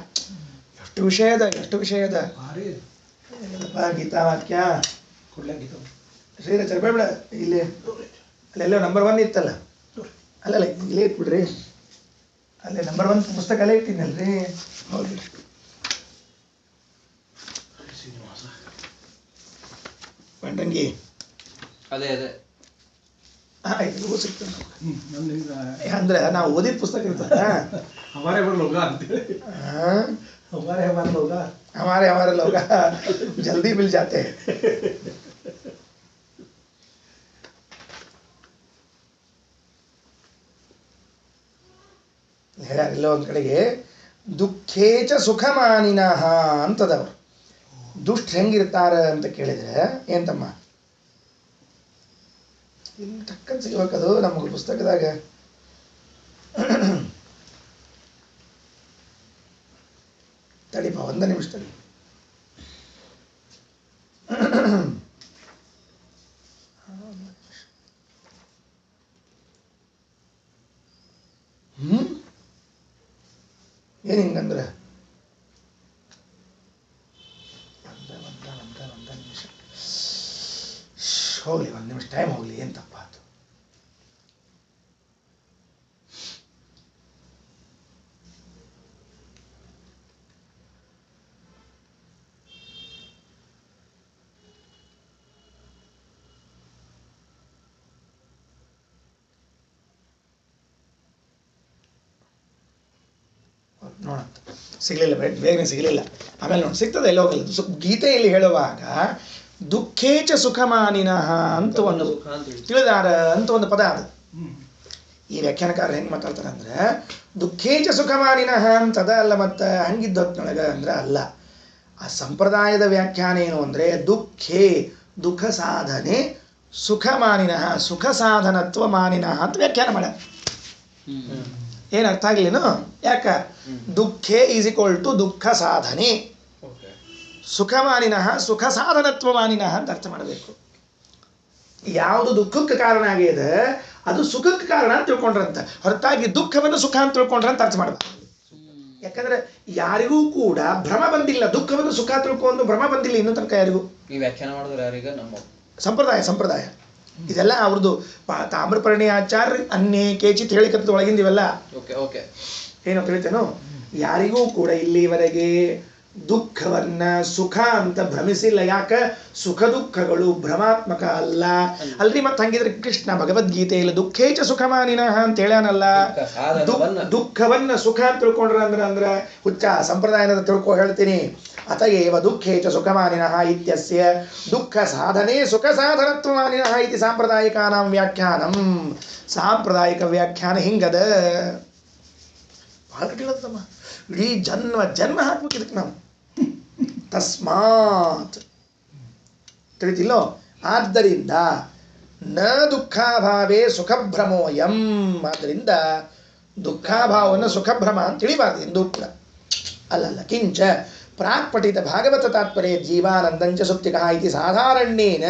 ಎಷ್ಟು ವಿಷಯದ ಗೀತಾವಾಕ್ಯ. ಶ್ರೀರಾಚಾರ್ಯ ಬೇಡ ಇಲ್ಲಿ, ಅಲ್ಲೆಲ್ಲೋ ನಂಬರ್ 1 ಇತ್ತಲ್ಲ, ಅಲ್ಲಲ್ಲ ಇಲ್ಲೇ ಇಟ್ಬಿಡ್ರಿ. ಅಲ್ಲೇ ನಂಬರ್ 1 ಪುಸ್ತಕ ಅಲ್ಲೇ ಇಟ್ಟಿನಲ್ರಿ. ಹೌದು, ಬಂಡಂಗಿ ಅದೇ ಆಯ್ತು ಸಿಗ್ತದೆ. ಅಂದ್ರೆ ನಾವು ಓದಿದ ಪುಸ್ತಕ ಇರ್ತದ, ಹಮಾರೆ ಹಮಾರೆ ಲೋಗ ಜಲ್ದಿ ಮಿಲ್ ಜಾತೆ. ಹೇಳ್ಯಾರಿಲ್ಲ ಒಂದ್ ಕಡೆಗೆ ದುಃಖೇಚ ಸುಖಮಾನಿನಃ ಅಂತದವರು. ದುಷ್ಟ ಹೆಂಗಿರ್ತಾರ ಅಂತ ಕೇಳಿದ್ರೆ ಏನ್ ತಮ್ಮ ಇಲ್ಲಿ ಟಕ್ಕನ್ ಸಿಗ್ಬೇಕದು ನಮಗೆ ಪುಸ್ತಕದಾಗ. ತಡಿಪ 1 ನಿಮಿಷ ತಡಿ. ಏನ್ ಹಿಂಗಂದ್ರೆ ಹೋಗ್ಲಿ, 1 ನಿಮಿಷ ಟೈಮ್ ಹೋಗ್ಲಿ, ಏನ್ ತಪ್ಪಾತು? ನೋಡಂತ ಸಿಗ್ಲಿಲ್ಲ, ಬೇಗನೆ ಸಿಗ್ಲಿಲ್ಲ. ಆಮೇಲೆ ನೋಡಿ ಸಿಗ್ತದೆ, ಎಲ್ಲ ಹೋಗಲ್ಲ. ಗೀತೆಯಲ್ಲಿ ಹೇಳುವಾಗ ದುಃಖೇಚ ಸುಖಮಾನಿನಃ ಅಂತ ಒಂದು ತಿಳಿದಾರ ಅಂತ ಒಂದು ಪದ ಅದು. ಈ ವ್ಯಾಖ್ಯಾನಕಾರ ಹೆಂಗ್ ಮಾತಾಡ್ತಾರೆ ಅಂದ್ರೆ ದುಃಖೇಚ ಸುಖಮಾನಿನಃ ಅಂತದ ಅಲ್ಲ, ಮತ್ತೆ ಹಂಗಿದ್ದ ಹೊತ್ತಿನೊಳಗ ಅಂದ್ರೆ ಅಲ್ಲ. ಆ ಸಂಪ್ರದಾಯದ ವ್ಯಾಖ್ಯಾನ ಏನು ಅಂದ್ರೆ ದುಃಖೇ ದುಃಖ ಸಾಧನೆ, ಸುಖಮಾನಿನಃ ಸುಖ ಸಾಧನತ್ವ ಮಾನಿನಃ ಅಂತ ವ್ಯಾಖ್ಯಾನ ಮಾಡ. ಏನ್ ಅರ್ಥ ಆಗ್ಲಿನು? ಯಾಕ? ದುಃಖೇ ಈಸ್ ಈಕ್ವಲ್ ಟು ದುಃಖ ಸಾಧನೆ, ಸುಖಮಾನಿನಃ ಸುಖ ಸಾಧನತ್ವ ಮಾನಿನಃ ಅಂತ ಅರ್ಥ ಮಾಡಬೇಕು. ಯಾವುದು ದುಃಖಕ್ಕೆ ಕಾರಣ ಆಗಿದೆ ಅದು ಸುಖಕ್ಕೆ ಕಾರಣ ಅಂತ ತಿಳ್ಕೊಂಡ್ರಂತ, ಹೊರತಾಗಿ ದುಃಖವನ್ನು ಸುಖ ಅಂತ ತಿಳ್ಕೊಂಡ್ರ ಅಂತ ಅರ್ಥ ಮಾಡಬೇಕು. ಯಾಕಂದ್ರೆ ಯಾರಿಗೂ ಕೂಡ ಭ್ರಮ ಬಂದಿಲ್ಲ, ದುಃಖವನ್ನು ಸುಖ ತಿಳ್ಕೊಂಡು ಭ್ರಮ ಬಂದಿಲ್ಲ ಇನ್ನೂ ತನಕ ಯಾರಿಗೂ. ಈ ವ್ಯಾಖ್ಯಾನ ಮಾಡಿದ್ರೆ ಯಾರೀಗ ನಮ್ಮ ಸಂಪ್ರದಾಯ ಇದೆಲ್ಲ ಅವ್ರದ್ದು. ತಾಮ್ರಪರ್ಣಿ ಆಚಾರ್ಯ ಅನ್ನೇ ಕೇಚಿತ್ ಹೇಳಿಕತ್ತದ ಒಳಗಿಂದ ಇವೆಲ್ಲ ಏನೋ ತಿಳಿತೇನೋ. ಯಾರಿಗೂ ಕೂಡ ಇಲ್ಲಿವರೆಗೆ ದುಃಖವನ್ನ ಸುಖ ಅಂತ ಭ್ರಮಿಸಿಲ್ಲ. ಯಾಕೆ? ಸುಖ ದುಃಖಗಳು ಭ್ರಮಾತ್ಮಕ ಅಲ್ಲ ಅಲ್ರಿ. ಮತ್ತೆ ಹಂಗಿದ್ರೆ ಕೃಷ್ಣ ಭಗವದ್ಗೀತೆಯಲ್ಲಿ ದುಃಖೇಚ ಸುಖಮಾನಿನಃ ಅಂತ ಹೇಳ್ಯಾನಲ್ಲ. ದುಃಖವನ್ನ ಸುಖ ಅಂತ ತಿಳ್ಕೊಂಡ್ರ ಅಂದ್ರೆ ಹುಚ್ಚ ಸಂಪ್ರದಾಯದ ತಿಳ್ಕೊ ಹೇಳ್ತೀನಿ. ಅತಯೇವ ದುಃಖೇಚ ಸುಖಮಾನಿನಃ ಇತ್ಯಸ್ಯ ದುಃಖ ಸಾಧನೆ ಸುಖ ಸಾಧನತ್ವಮಾನಿನಃ ಇತಿ ಸಾಂಪ್ರದಾಯಿಕಾನಾಂ ವ್ಯಾಖ್ಯಾನಂ. ಸಾಂಪ್ರದಾಯಿಕ ವ್ಯಾಖ್ಯಾನ ಹಿಂಗದ. ಭಾಳ ಕಠಿಣದಮ್ಮ. ಇಡೀ ಜನ್ಮ ಹಾಕ್ಬೇಕು ಇದಕ್ಕೆ ನಾವು. ತಸ್ಮಾತ್ ತಿಳಿತಿಲ್ಲೋ. ಆದ್ದರಿಂದ ನ ದುಃಖಾಭಾವೇ ಸುಖಭ್ರಮೋಯಂ. ಆದ್ದರಿಂದ ದುಃಖಾಭಾವವನ್ನು ಸುಖಭ್ರಮ ಅಂತ ತಿಳಿಬಾರ್ದು ಎಂದೂ ಕೂಡ. ಅಲ್ಲಲ್ಲ. ಕಿಂಚ ಪ್ರಾಕ್ ಪಠಿತ ಭಾಗವತ ತಾತ್ಪರ್ಯ ಜೀವಾನಂದಂಚ ಸುಪ್ತಿಕಃ ಇತಿ ಸಾಧಾರಣ್ಯೇನ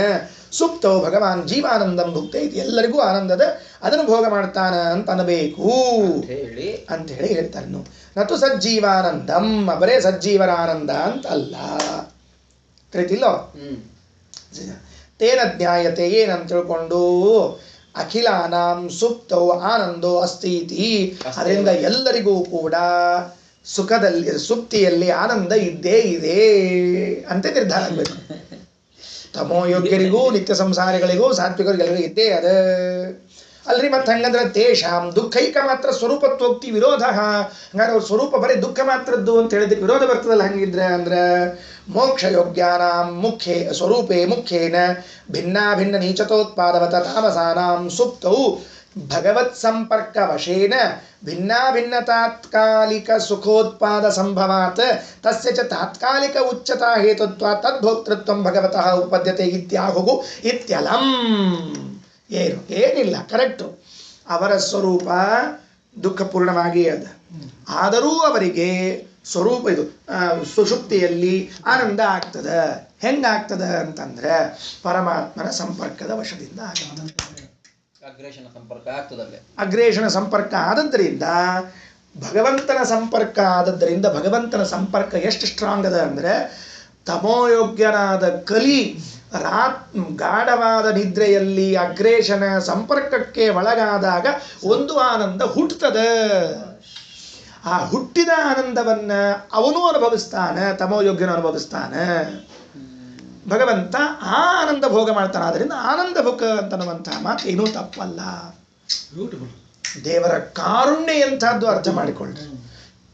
ಸುಪ್ತೋ ಭಗವಾನ್ ಜೀವಾನಂದಂ ಭುಕ್ತ ಇತಿ. ಎಲ್ಲರಿಗೂ ಆನಂದದ ಅದನ್ನು ಭೋಗ ಮಾಡ್ತಾನ ಅಂತ ಅನ್ನಬೇಕು ಅಂತ ಹೇಳಿ ಹೇಳ್ತಾರೆ. ನತು ಸಜ್ಜೀವಾನಂದಂ, ಬರೇ ಸಜ್ಜೀವರ ಆನಂದ ಅಂತ ಅಲ್ಲ. ತಿಳಿತಿಲ್ಲೋ? ತೇನ ಜ್ಞಾಯತೆ, ಏನಂತ ತಿಳ್ಕೊಂಡು ಅಖಿಲಾನಾಂ ಸುಪ್ತೌ ಆನಂದೋ ಅಸ್ತಿ ಇತಿ, ಅದರಿಂದ ಎಲ್ಲರಿಗೂ ಕೂಡ ಸುಖದಲ್ಲಿ ಸುಪ್ತಿಯಲ್ಲಿ ಆನಂದ ಇದ್ದೇ ಇದೆ ಅಂತ ನಿರ್ಧಾರ ಆಗಬೇಕು. ತಮೋ ಯೋಗ್ಯರಿಗೂ ನಿತ್ಯ ಸಂಸಾರಿಗಳಿಗೂ ಸಾತ್ವಿಕರಿಗೆಲ್ಲರಿಗೂ ಇದ್ದೇ ಅದ ಅಲ್ರಿ. ಮತ್ತೆ ಹಂಗಂದ್ರೆ ತೇಷಾಂ ದುಃಖೈಕ ಮಾತ್ರ ಸ್ವರೂಪತ್ವೋಕ್ತಿ ವಿರೋಧ, ಹಂಗಾರೆ ಅವ್ರ ಸ್ವರೂಪ ಬರೀ ದುಃಖ ಮಾತ್ರದ್ದು ಅಂತ ಹೇಳಿದಕ್ಕೆ ವಿರೋಧ ಬರ್ತದಲ್ಲ. ಹಂಗಿದ್ರೆ ಅಂದ್ರೆ ಮೋಕ್ಷ ಯೋಗ್ಯಾನಾಂ ಮುಖ್ಯೇ ಸ್ವರೂಪೇ ಮುಖ್ಯೇನ ಭಿನ್ನಾ ಭಿನ್ನ ನೀಚತೋತ್ಪಾದವತ ತಾಮಸಾನಾಂ ಸುಪ್ತೌ ಭಗವತ್ ಸಂಪರ್ಕ ವಶೇನ ಭಿನ್ನಾ ಭಿನ್ನ ತಾತ್ಕಾಲಿಕ ಸುಖೋತ್ಪಾದ ಸಂಭವಾತ್ ತಸ್ಯ ಚ ತಾತ್ಕಾಲಿಕ ಉಚ್ಚತಾ ಹೇತುತ್ವ ತದ್ಭೋಕ್ತೃತ್ವಂ ಭಗವತಃ ಉಪದ್ಯತೆ ಇತ್ಯಾಹುಗು ಇತ್ಯಲಂ. ಏನಿಲ್ಲ, ಕರೆಕ್ಟು. ಅವರ ಸ್ವರೂಪ ದುಃಖಪೂರ್ಣವಾಗಿ ಅದ, ಆದರೂ ಅವರಿಗೆ ಸ್ವರೂಪ ಇದು ಸುಷುಪ್ತಿಯಲ್ಲಿ ಆನಂದ ಆಗ್ತದ. ಹೆಂಗಾಗ್ತದ ಅಂತಂದ್ರೆ ಪರಮಾತ್ಮನ ಸಂಪರ್ಕದ ವಶದಿಂದ ಆಗ್ತದೆ. ಅಗ್ರೇಷಣ ಸಂಪರ್ಕ ಆಗ್ತದಲ್ಲೇ. ಅಗ್ರೇಷಣ ಸಂಪರ್ಕ ಆದದ್ದರಿಂದ, ಭಗವಂತನ ಸಂಪರ್ಕ ಆದದ್ದರಿಂದ, ಭಗವಂತನ ಸಂಪರ್ಕ ಎಷ್ಟು ಸ್ಟ್ರಾಂಗ್ ಅದ ಅಂದ್ರೆ ತಮೋಯೋಗ್ಯನಾದ ಕಲಿ ಗಾಢವಾದ ನಿದ್ರೆಯಲ್ಲಿ ಅಗ್ರೇಷಣ ಸಂಪರ್ಕಕ್ಕೆ ಒಳಗಾದಾಗ ಒಂದು ಆನಂದ ಹುಟ್ಟುತ್ತದೆ. ಆ ಹುಟ್ಟಿದ ಆನಂದವನ್ನ ಅವನು ಅನುಭವಿಸ್ತಾನೆ, ತಮೋಯೋಗ್ಯನು ಅನುಭವಿಸ್ತಾನೆ. ಭಗವಂತ ಆ ಆನಂದ ಭೋಗ ಮಾಡ್ತಾನೆ. ಆದ್ದರಿಂದ ಆನಂದ ಭುಕ್ ಅಂತನ್ನುವಂತಹ ಮಾತು ಏನೂ ತಪ್ಪಲ್ಲ. ದೇವರ ಕಾರುಣ್ಯ ಎಂಥದ್ದು ಅರ್ಥ ಮಾಡಿಕೊಳ್ಳ್ರಿ.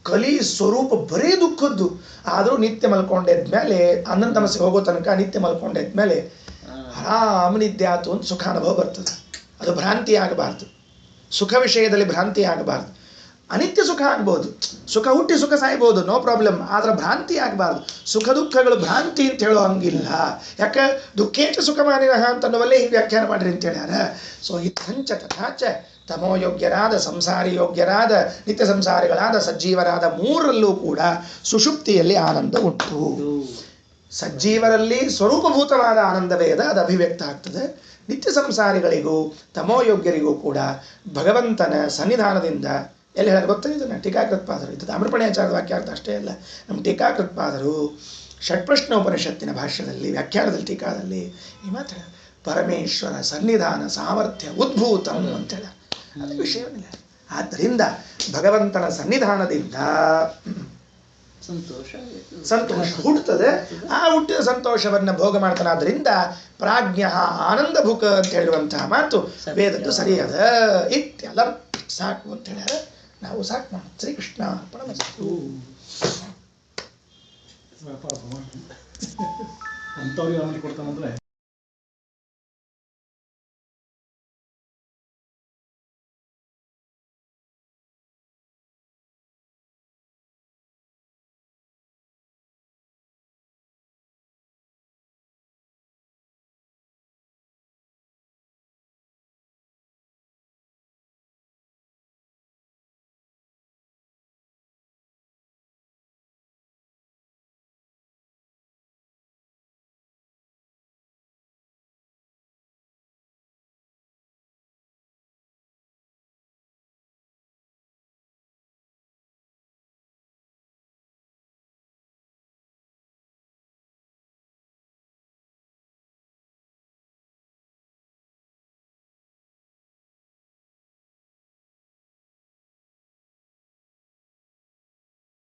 ಕಲಿ ಸ್ವರೂಪ ಬರೀ ದುಃಖದ್ದು, ಆದರೂ ನಿತ್ಯ ಮಲ್ಕೊಂಡೆದ್ಮೇಲೆ ಅನಂತ ತಮಸ್ಸೆ ಹೋಗೋ ತನಕ ನಿತ್ಯ ಮಲ್ಕೊಂಡೆದ್ಮೇಲೆ ಆರಾಮ ನಿದ್ದೆ ಆತು ಅಂತ ಸುಖ ಅನುಭವ ಬರ್ತದೆ. ಅದು ಭ್ರಾಂತಿ ಆಗಬಾರ್ದು. ಸುಖ ವಿಷಯದಲ್ಲಿ ಭ್ರಾಂತಿ ಆಗಬಾರ್ದು. ಅನಿತ್ಯ ಸುಖ ಆಗ್ಬೋದು, ಸುಖ ಹುಟ್ಟಿ ಸುಖ ಸಾಯ್ಬೋದು, ನೋ ಪ್ರಾಬ್ಲಮ್. ಆದ್ರೆ ಭ್ರಾಂತಿ ಆಗಬಾರ್ದು. ಸುಖ ದುಃಖಗಳು ಭ್ರಾಂತಿ ಅಂತ ಹೇಳೋ ಹಂಗಿಲ್ಲ. ಯಾಕೆ ದುಃಖೇಚ ಸುಖಮಾನಿನಃ ಅಂತನ್ನುವಲ್ಲೇ ಹಿಂಗೆ ವ್ಯಾಖ್ಯಾನ ಮಾಡಿರಿ ಅಂತ ಹೇಳ್ಯಾರ. ಸೊ ಇತ್ತಂಚ ತಥಾಚ ತಮೋಯೋಗ್ಯರಾದ, ಸಂಸಾರಿ ಯೋಗ್ಯರಾದ, ನಿತ್ಯ ಸಂಸಾರಿಗಳಾದ, ಸಜ್ಜೀವರಾದ ಮೂರರಲ್ಲೂ ಕೂಡ ಸುಷುಪ್ತಿಯಲ್ಲಿ ಆನಂದ ಉಂಟು. ಸಜ್ಜೀವರಲ್ಲಿ ಸ್ವರೂಪಭೂತವಾದ ಆನಂದವೇ ಅದ, ಅದು ಅಭಿವ್ಯಕ್ತ ಆಗ್ತದೆ. ನಿತ್ಯ ಸಂಸಾರಿಗಳಿಗೂ ತಮೋಯೋಗ್ಯರಿಗೂ ಕೂಡ ಭಗವಂತನ ಸನ್ನಿಧಾನದಿಂದ ಎಲ್ಲಿ ಹೇಳ ಗೊತ್ತಾ ಇದನ್ನು ಟೀಕಾಕೃತ್ಪಾದರು, ಇದು ತಾಮ್ರಪರ್ಣಾಚಾರ್ಯದ ವಾಕ್ಯಾರ್ಥ ಅಷ್ಟೇ ಅಲ್ಲ. ನಮ್ಮ ಟೀಕಾಕೃತ್ಪಾದರು ಷಟ್ಪ್ರಶ್ನ ಉಪನಿಷತ್ತಿನ ಭಾಷ್ಯದಲ್ಲಿ, ವ್ಯಾಖ್ಯಾನದಲ್ಲಿ, ಟೀಕಾದಲ್ಲಿ ಈ ಮಾತ್ರ ಪರಮೇಶ್ವರ ಸನ್ನಿಧಾನ ಸಾಮರ್ಥ್ಯ ಉದ್ಭೂತಂ ಅಂತೇಳ. ಅದು ವಿಷಯವಿಲ್ಲ. ಆದ್ದರಿಂದ ಭಗವಂತನ ಸನ್ನಿಧಾನದಿಂದ ಸಂತೋಷ ಹುಟ್ಟುತ್ತದೆ. ಆ ಹುಟ್ಟಿದ ಸಂತೋಷವನ್ನು ಭೋಗ ಮಾಡ್ತಾನೆ. ಆದ್ದರಿಂದ ಪ್ರಾಜ್ಞ ಆನಂದ ಭುಕ ಅಂತ ಹೇಳುವಂತಹ ಮಾತು ವೇದದ್ದು ಸರಿಯಾದ. ಇತ್ಯಲ್ಲ ಸಾಕು ಅಂತ ಹೇಳ್ಯಾರ. ನಾವು ಸಾಕು ಮಾಡೋಣ. ಶ್ರೀಕೃಷ್ಣ ಅರ್ಪಣಮಸ್ತು. ಅಂಥವ್ರಿಗೆ ಆನಂದ ಕೊಡ್ತಾನಂದ್ರೆ